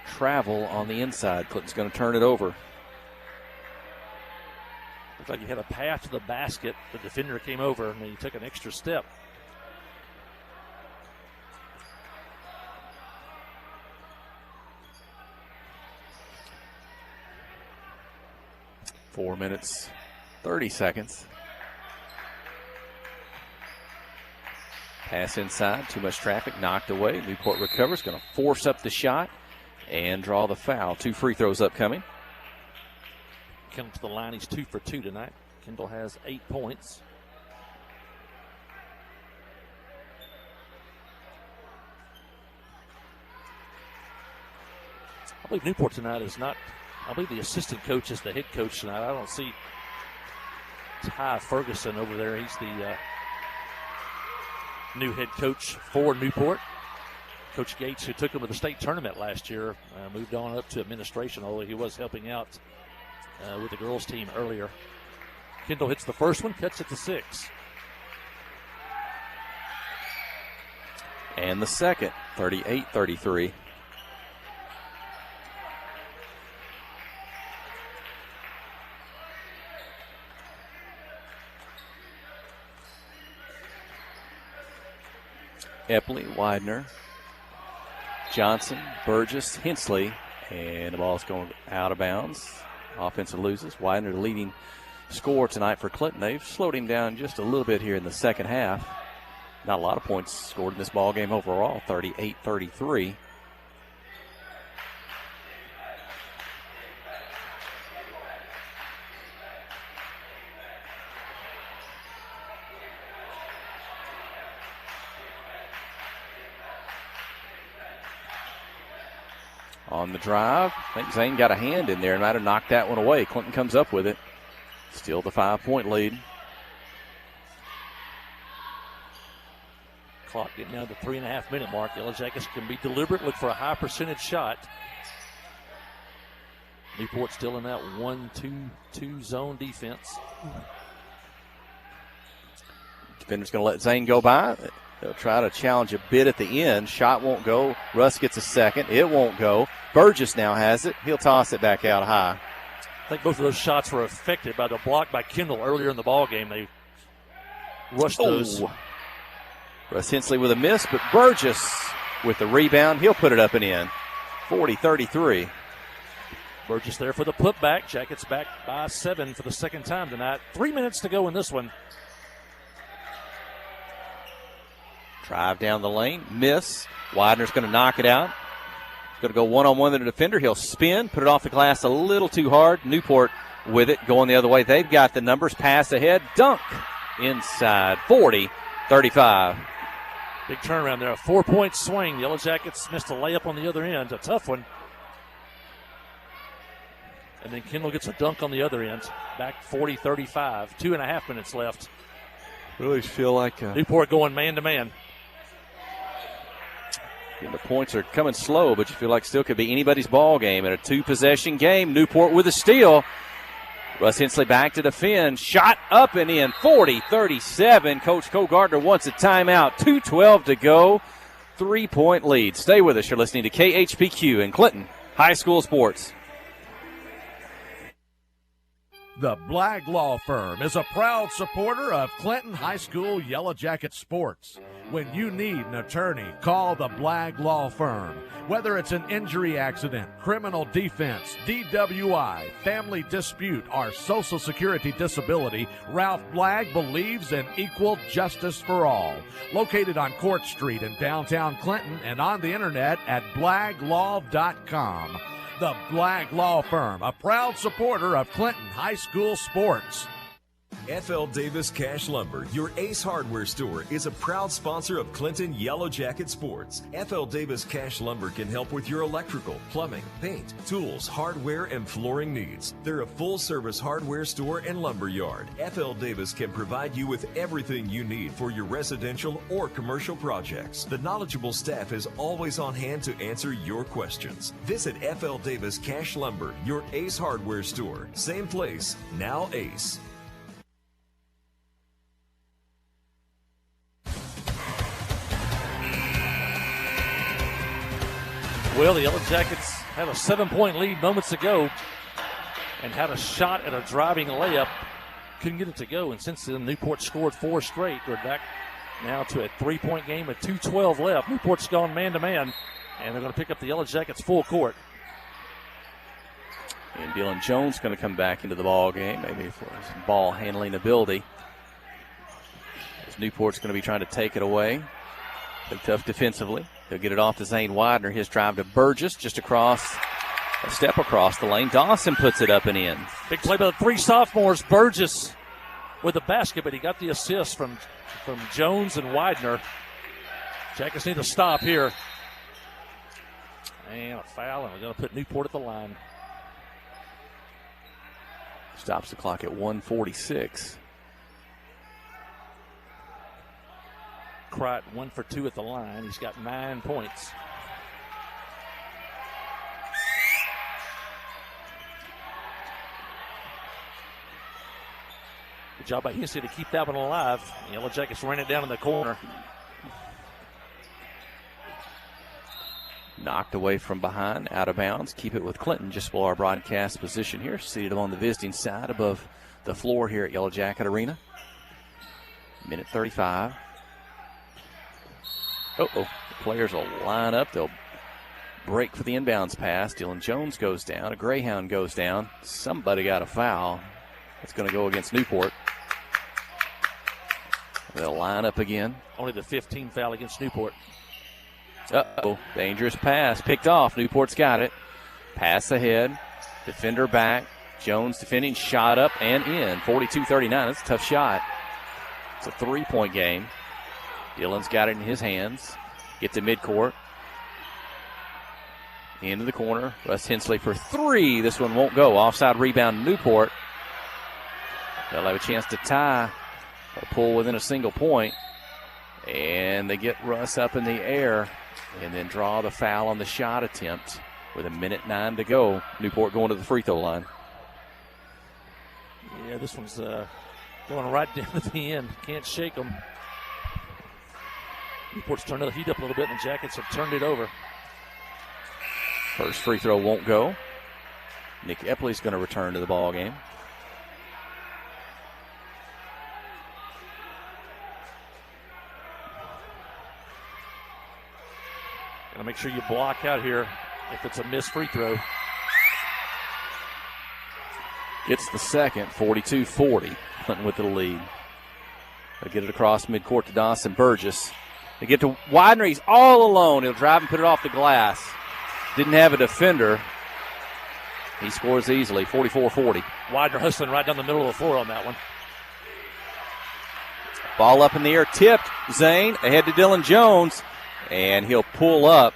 Travel on the inside. Clinton's going to turn it over. Looks like he had a pass to the basket. The defender came over and he took an extra step. Four minutes, 30 seconds. Pass inside. Too much traffic. Knocked away. Newport recovers. Going to force up the shot and draw the foul. 2 free throws upcoming. Comes to the line. He's 2 for 2 tonight. Kendall has 8 points. I believe Newport tonight is not, I believe the assistant coach is the head coach tonight. I don't see Ty Ferguson over there. He's the new head coach for Newport. Coach Gates, who took him to the state tournament last year, moved on up to administration, although he was helping out with the girls team earlier. Kendall hits the first one, cuts it to 6. And the second, 38-33. Epley, Widener, Johnson, Burgess, Hensley, and the ball's going out of bounds. Offensive loses. Widener, the leading scorer tonight for Clinton. They've slowed him down just a little bit here in the second half. Not a lot of points scored in this ball game overall, 38-33. on the drive. I think Zane got a hand in there and might have knocked that one away. Clinton comes up with it. Still the 5-point lead. Clock getting down to the 3.5-minute mark. Yellow Jackets can be deliberate, look for a high percentage shot. Newport still in that 1-2-2 zone defense. Defender's going to let Zane go by. They'll try to challenge a bit at the end. Shot won't go. Russ gets a second. It won't go. Burgess now has it. He'll toss it back out high. I think both of those shots were affected by the block by Kendall earlier in the ball game. They rushed those. Russ Hensley with a miss, but Burgess with the rebound. He'll put it up and in. 40-33. Burgess there for the putback. Jackets back by 7 for the second time tonight. 3 minutes to go in this one. Drive down the lane. Miss. Widener's going to knock it out. Going to go one-on-one with the defender. He'll spin, put it off the glass a little too hard. Newport with it, going the other way. They've got the numbers. Pass ahead. Dunk inside. 40-35. Big turnaround there. A 4-point swing. Yellow Jackets missed a layup on the other end. A tough one. And then Kendall gets a dunk on the other end. Back 40-35. 2.5 minutes left. Really feel like Newport going man-to-man. The points are coming slow, but you feel like still could be anybody's ball game in a 2-possession game. Newport with a steal. Russ Hensley back to defend. Shot up and in. 40-37. Coach Cole Gardner wants a timeout. 2:12 to go. 3-point lead. Stay with us. You're listening to KHPQ in Clinton High School Sports. The Blagg Law Firm is a proud supporter of Clinton High School Yellow Jacket sports. When you need an attorney, call the Blagg Law Firm. Whether it's an injury accident, criminal defense, DWI, family dispute, or Social Security disability, Ralph Blagg believes in equal justice for all. Located on Court Street in downtown Clinton and on the internet at blagglaw.com. The Blagg Law Firm, a proud supporter of Clinton High School sports. F.L. Davis Cash Lumber, your Ace Hardware store, is a proud sponsor of Clinton Yellow Jacket Sports. F.L. Davis Cash Lumber can help with your electrical, plumbing, paint, tools, hardware, and flooring needs. They're a full-service hardware store and lumber yard. F.L. Davis can provide you with everything you need for your residential or commercial projects. The knowledgeable staff is always on hand to answer your questions. Visit F.L. Davis Cash Lumber, your Ace Hardware store. Same place, now Ace. Well, the Yellow Jackets had a 7-point lead moments ago and had a shot at a driving layup. Couldn't get it to go, and since then, Newport scored 4 straight. We're back now to a 3-point game with 2:12 left. Newport's gone man-to-man, and they're going to pick up the Yellow Jackets full court. And Dylan Jones going to come back into the ball game, maybe for some ball handling ability. As Newport's going to be trying to take it away. Big tough defensively. He'll get it off to Zane Widener. His drive to Burgess, just across, a step across the lane. Dawson puts it up and in. Big play by the 3 sophomores. Burgess with the basket, but he got the assist from Jones and Widener. Jackets need to stop here. And a foul, and we're going to put Newport at the line. Stops the clock at 1:46. Crichton 1 for 2 at the line. He's got 9 points. Good job by Hennessy to keep that one alive. The Yellow Jackets ran it down in the corner. Knocked away from behind, out of bounds. Keep it with Clinton just below our broadcast position here. Seated on the visiting side above the floor here at Yellow Jacket Arena. Minute 35. The players will line up. They'll break for the inbounds pass. Dylan Jones goes down. A Greyhound goes down. Somebody got a foul. It's going to go against Newport. They'll line up again. Only the 15th foul against Newport. Dangerous pass. Picked off. Newport's got it. Pass ahead. Defender back. Jones defending. Shot up and in. 42-39. That's a tough shot. It's a 3-point game. Dylan's got it in his hands. Get to midcourt. Into the corner. Russ Hensley for three. This one won't go. Offside rebound, Newport. They'll have a chance to tie or pull within a single point. And they get Russ up in the air and then draw the foul on the shot attempt with 1:09 to go. Newport going to the free throw line. Yeah, this one's going right down to the end. Can't shake them. Newport's turned the heat up a little bit, and the Jackets have turned it over. First free throw won't go. Nick Epley's going to return to the ball game. Got to make sure you block out here if it's a missed free throw. Gets the second, 42-40. Clinton with the lead. They'll get it across midcourt to Dawson Burgess. They get to Widener. He's all alone. He'll drive and put it off the glass. Didn't have a defender. He scores easily, 44-40. Widener hustling right down the middle of the floor on that one. Ball up in the air, tipped. Zane ahead to Dylan Jones, and he'll pull up,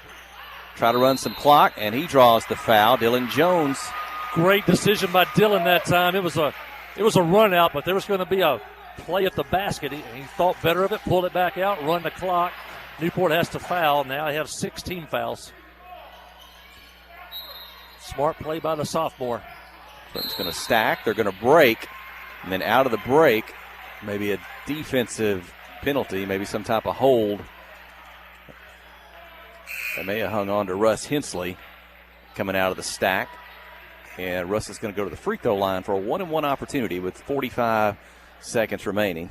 try to run some clock, and he draws the foul. Dylan Jones. Great decision by Dylan that time. It was a run out, but there was going to be a play at the basket. He thought better of it, pulled it back out, run the clock. Newport has to foul. Now they have 16 fouls. Smart play by the sophomore. Clinton's going to stack. They're going to break. And then out of the break, maybe a defensive penalty, maybe some type of hold. They may have hung on to Russ Hensley coming out of the stack. And Russ is going to go to the free throw line for a 1-and-1 opportunity with 45 seconds remaining.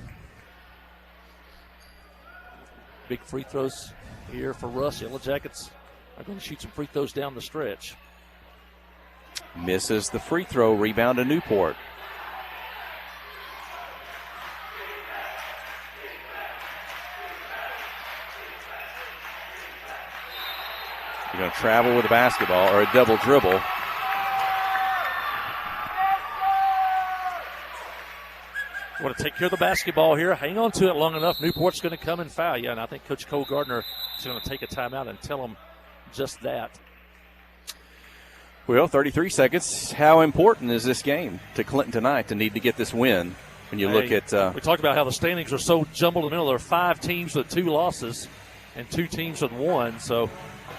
Big free throws here for Russ. Yellow Jackets are going to shoot some free throws down the stretch. Misses the free throw. Rebound to Newport. You're going to travel with a basketball or a double dribble. Want to take care of the basketball here. Hang on to it long enough. Newport's going to come and foul you, and I think Coach Cole Gardner is going to take a timeout and tell them just that. Well, 33 seconds. How important is this game to Clinton tonight to need to get this win? When you look at we talked about how the standings are so jumbled in the middle. There are 5 teams with 2 losses and 2 teams with 1. So,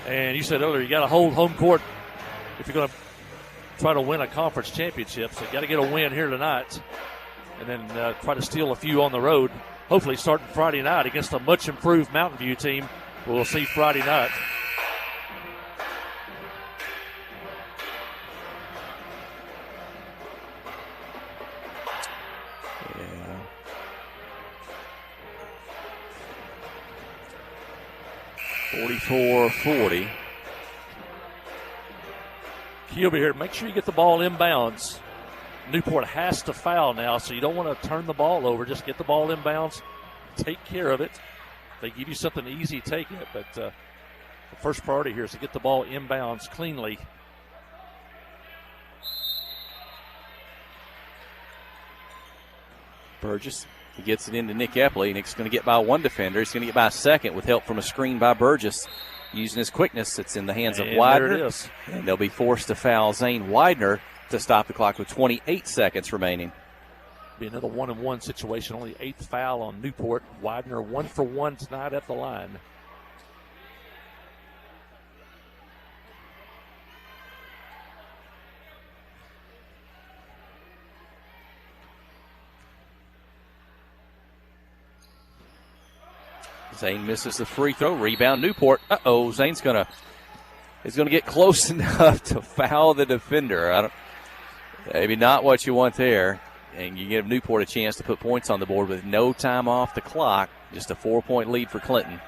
and you said earlier, you got to hold home court if you're going to try to win a conference championship. So you got to get a win here tonight, and then try to steal a few on the road. Hopefully, starting Friday night against a much improved Mountain View team. We'll see Friday night. Yeah. 44-40. Kilby here. Make sure you get the ball inbounds. Newport has to foul now, so you don't want to turn the ball over. Just get the ball inbounds. Take care of it. If they give you something easy, take it. But the first priority here is to get the ball inbounds cleanly. Burgess, he gets it into Nick Epley. Nick's going to get by one defender. He's going to get by a second with help from a screen by Burgess. Using his quickness, it's in the hands of Widener. There it is. And they'll be forced to foul Zane Widener to stop the clock with 28 seconds remaining. Be another 1-and-1 situation. Only 8th foul on Newport. Widener 1 for 1 tonight at the line. Zane misses the free throw. Rebound Newport. Zane's gonna get close enough to foul the defender. Maybe not what you want there. And you give Newport a chance to put points on the board with no time off the clock. Just a 4-point lead for Clinton.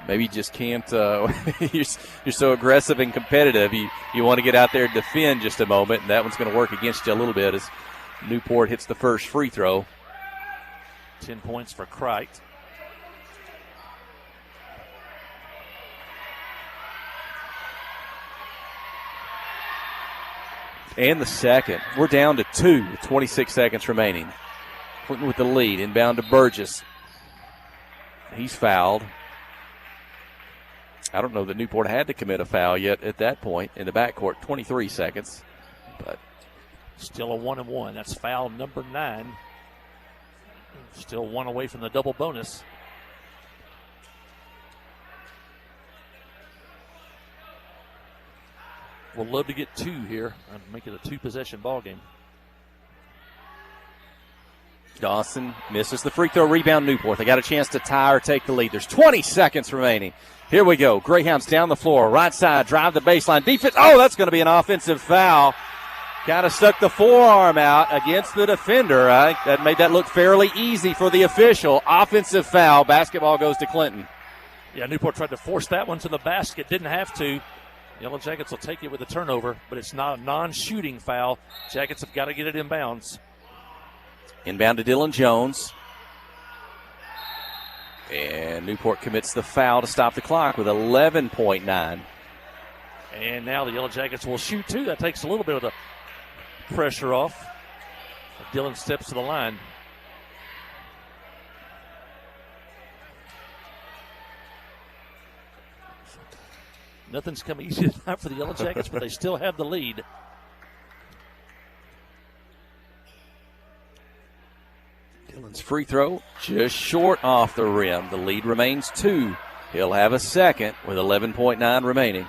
Maybe you just can't. You're so aggressive and competitive. You want to get out there and defend just a moment, and that one's going to work against you a little bit as Newport hits the first free throw. 10 points for Crite. And the second. We're down to 2 with 26 seconds remaining. Clinton with the lead. Inbound to Burgess. He's fouled. I don't know that Newport had to commit a foul yet at that point in the backcourt. 23 seconds. But still a 1-and-1. That's foul number 9. Still one away from the double bonus. We'll love to get 2 here and make it a 2-possession ball game. Dawson misses the free throw. Rebound Newport. They got a chance to tie or take the lead. There's 20 seconds remaining. Here we go. Greyhounds down the floor. Right side. Drive the baseline. Defense. Oh, that's going to be an offensive foul. Kind of stuck the forearm out against the defender. I think that made that look fairly easy for the official. Offensive foul. Basketball goes to Clinton. Yeah, Newport tried to force that one to the basket. Didn't have to. Yellow Jackets will take it with a turnover, but it's not a non-shooting foul. Jackets have got to get it in bounds. Inbound to Dylan Jones. And Newport commits the foul to stop the clock with 11.9. And now the Yellow Jackets will shoot 2. That takes a little bit of the pressure off. Dylan steps to the line. Nothing's come easy tonight for the Yellow Jackets, but they still have the lead. Dylan's free throw just short off the rim. The lead remains 2. He'll have a second with 11.9 remaining.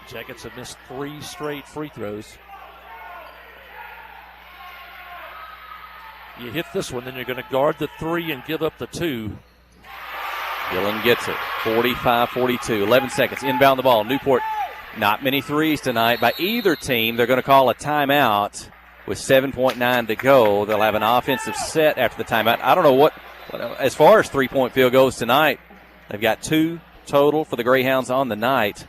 Jackets have missed 3 straight free throws. You hit this one, then you're going to guard the 3 and give up the 2. Dylan gets it. 45-42. 11 seconds. Inbound the ball. Newport, not many threes tonight by either team. They're going to call a timeout with 7.9 to go. They'll have an offensive set after the timeout. I don't know what as far as three-point field goes tonight, they've got 2 total for the Greyhounds on the night.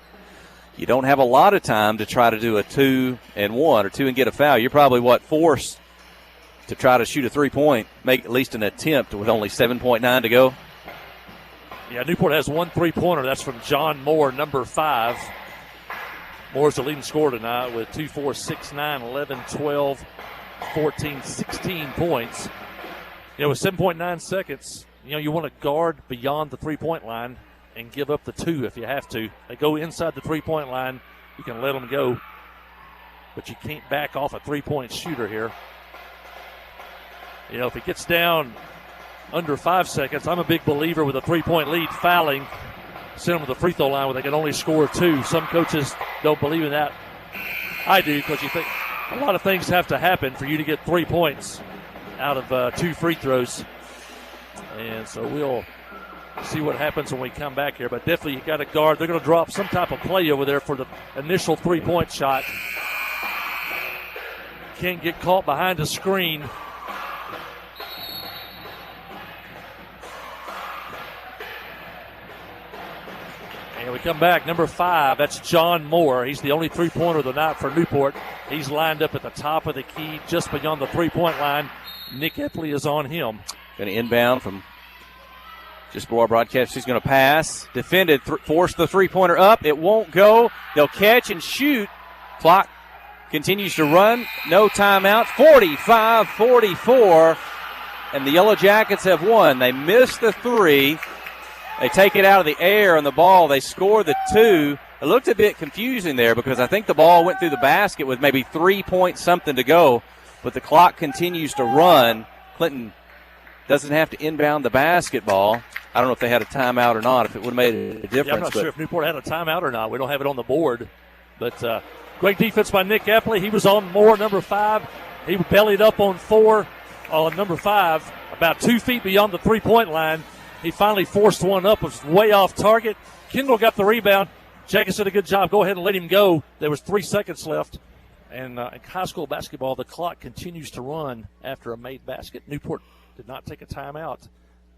You don't have a lot of time to try to do a 2-and-1 or 2 and get a foul. You're probably, forced to try to shoot a 3-point, make at least an attempt with only 7.9 to go. Yeah, Newport has 1 3-pointer. That's from John Moore, number 5. Moore's the leading scorer tonight with 2, 4, 6, 9, 11, 12, 14, 16 points. With 7.9 seconds, you want to guard beyond the 3-point line and give up the 2 if you have to. They go inside the 3-point line, you can let them go. But you can't back off a 3-point shooter here. If it gets down under 5 seconds, I'm a big believer with a 3-point lead, fouling, send them to the free throw line where they can only score 2. Some coaches don't believe in that. I do, because you think a lot of things have to happen for you to get 3 points out of 2 free throws. And so we'll see what happens when we come back here. But definitely you got to guard. They're going to drop some type of play over there for the initial 3-point shot. Can't get caught behind a screen. And we come back, number 5, that's John Moore. He's the only 3-pointer of the night for Newport. He's lined up at the top of the key, just beyond the 3-point line. Nick Epley is on him. Going to inbound from just below our broadcast. He's going to pass. Defended, force the 3-pointer up. It won't go. They'll catch and shoot. Clock continues to run. No timeout. 45-44. And the Yellow Jackets have won. They missed the 3. They take it out of the air on the ball. They score the 2. It looked a bit confusing there because I think the ball went through the basket with maybe 3 point something to go, but the clock continues to run. Clinton doesn't have to inbound the basketball. I don't know if they had a timeout or not, if it would have made a difference. Yeah, I'm not sure if Newport had a timeout or not. We don't have it on the board. But great defense by Nick Epley. He was on Moore, number 5. He bellied up on 4 on number 5, about 2 feet beyond the 3-point line. He finally forced one up. It was way off target. Kendall got the rebound. Jackets did a good job. Go ahead and let him go. There was 3 seconds left. And in high school basketball, the clock continues to run after a made basket. Newport did not take a timeout.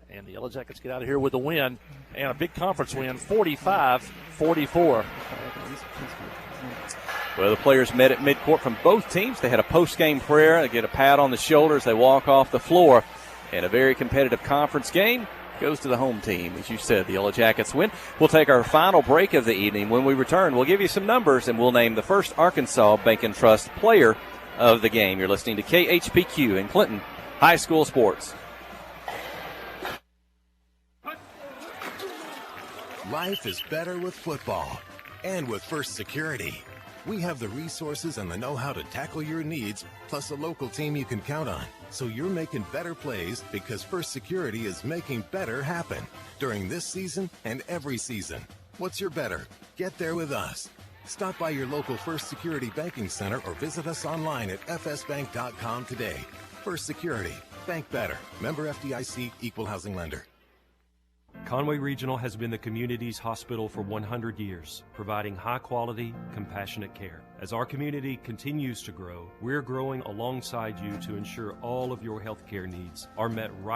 And the Yellow Jackets get out of here with a win. And a big conference win, 45-44. Well, the players met at midcourt from both teams. They had a post-game prayer. They get a pat on the shoulders. They walk off the floor. And a very competitive conference game goes to the home team. As you said, the Yellow Jackets win. We'll take our final break of the evening. When we return, we'll give you some numbers, and we'll name the first Arkansas Bank and Trust player of the game. You're listening to KHPQ in Clinton High School Sports. Life is better with football. And with First Security. We have the resources and the know-how to tackle your needs, plus a local team you can count on. So you're making better plays because First Security is making better happen during this season and every season. What's your better? Get there with us. Stop by your local First Security banking center or visit us online at fsbank.com today. First Security. Bank better. Member FDIC, Equal Housing Lender. Conway Regional has been the community's hospital for 100 years, providing high-quality, compassionate care. As our community continues to grow, we're growing alongside you to ensure all of your healthcare needs are met right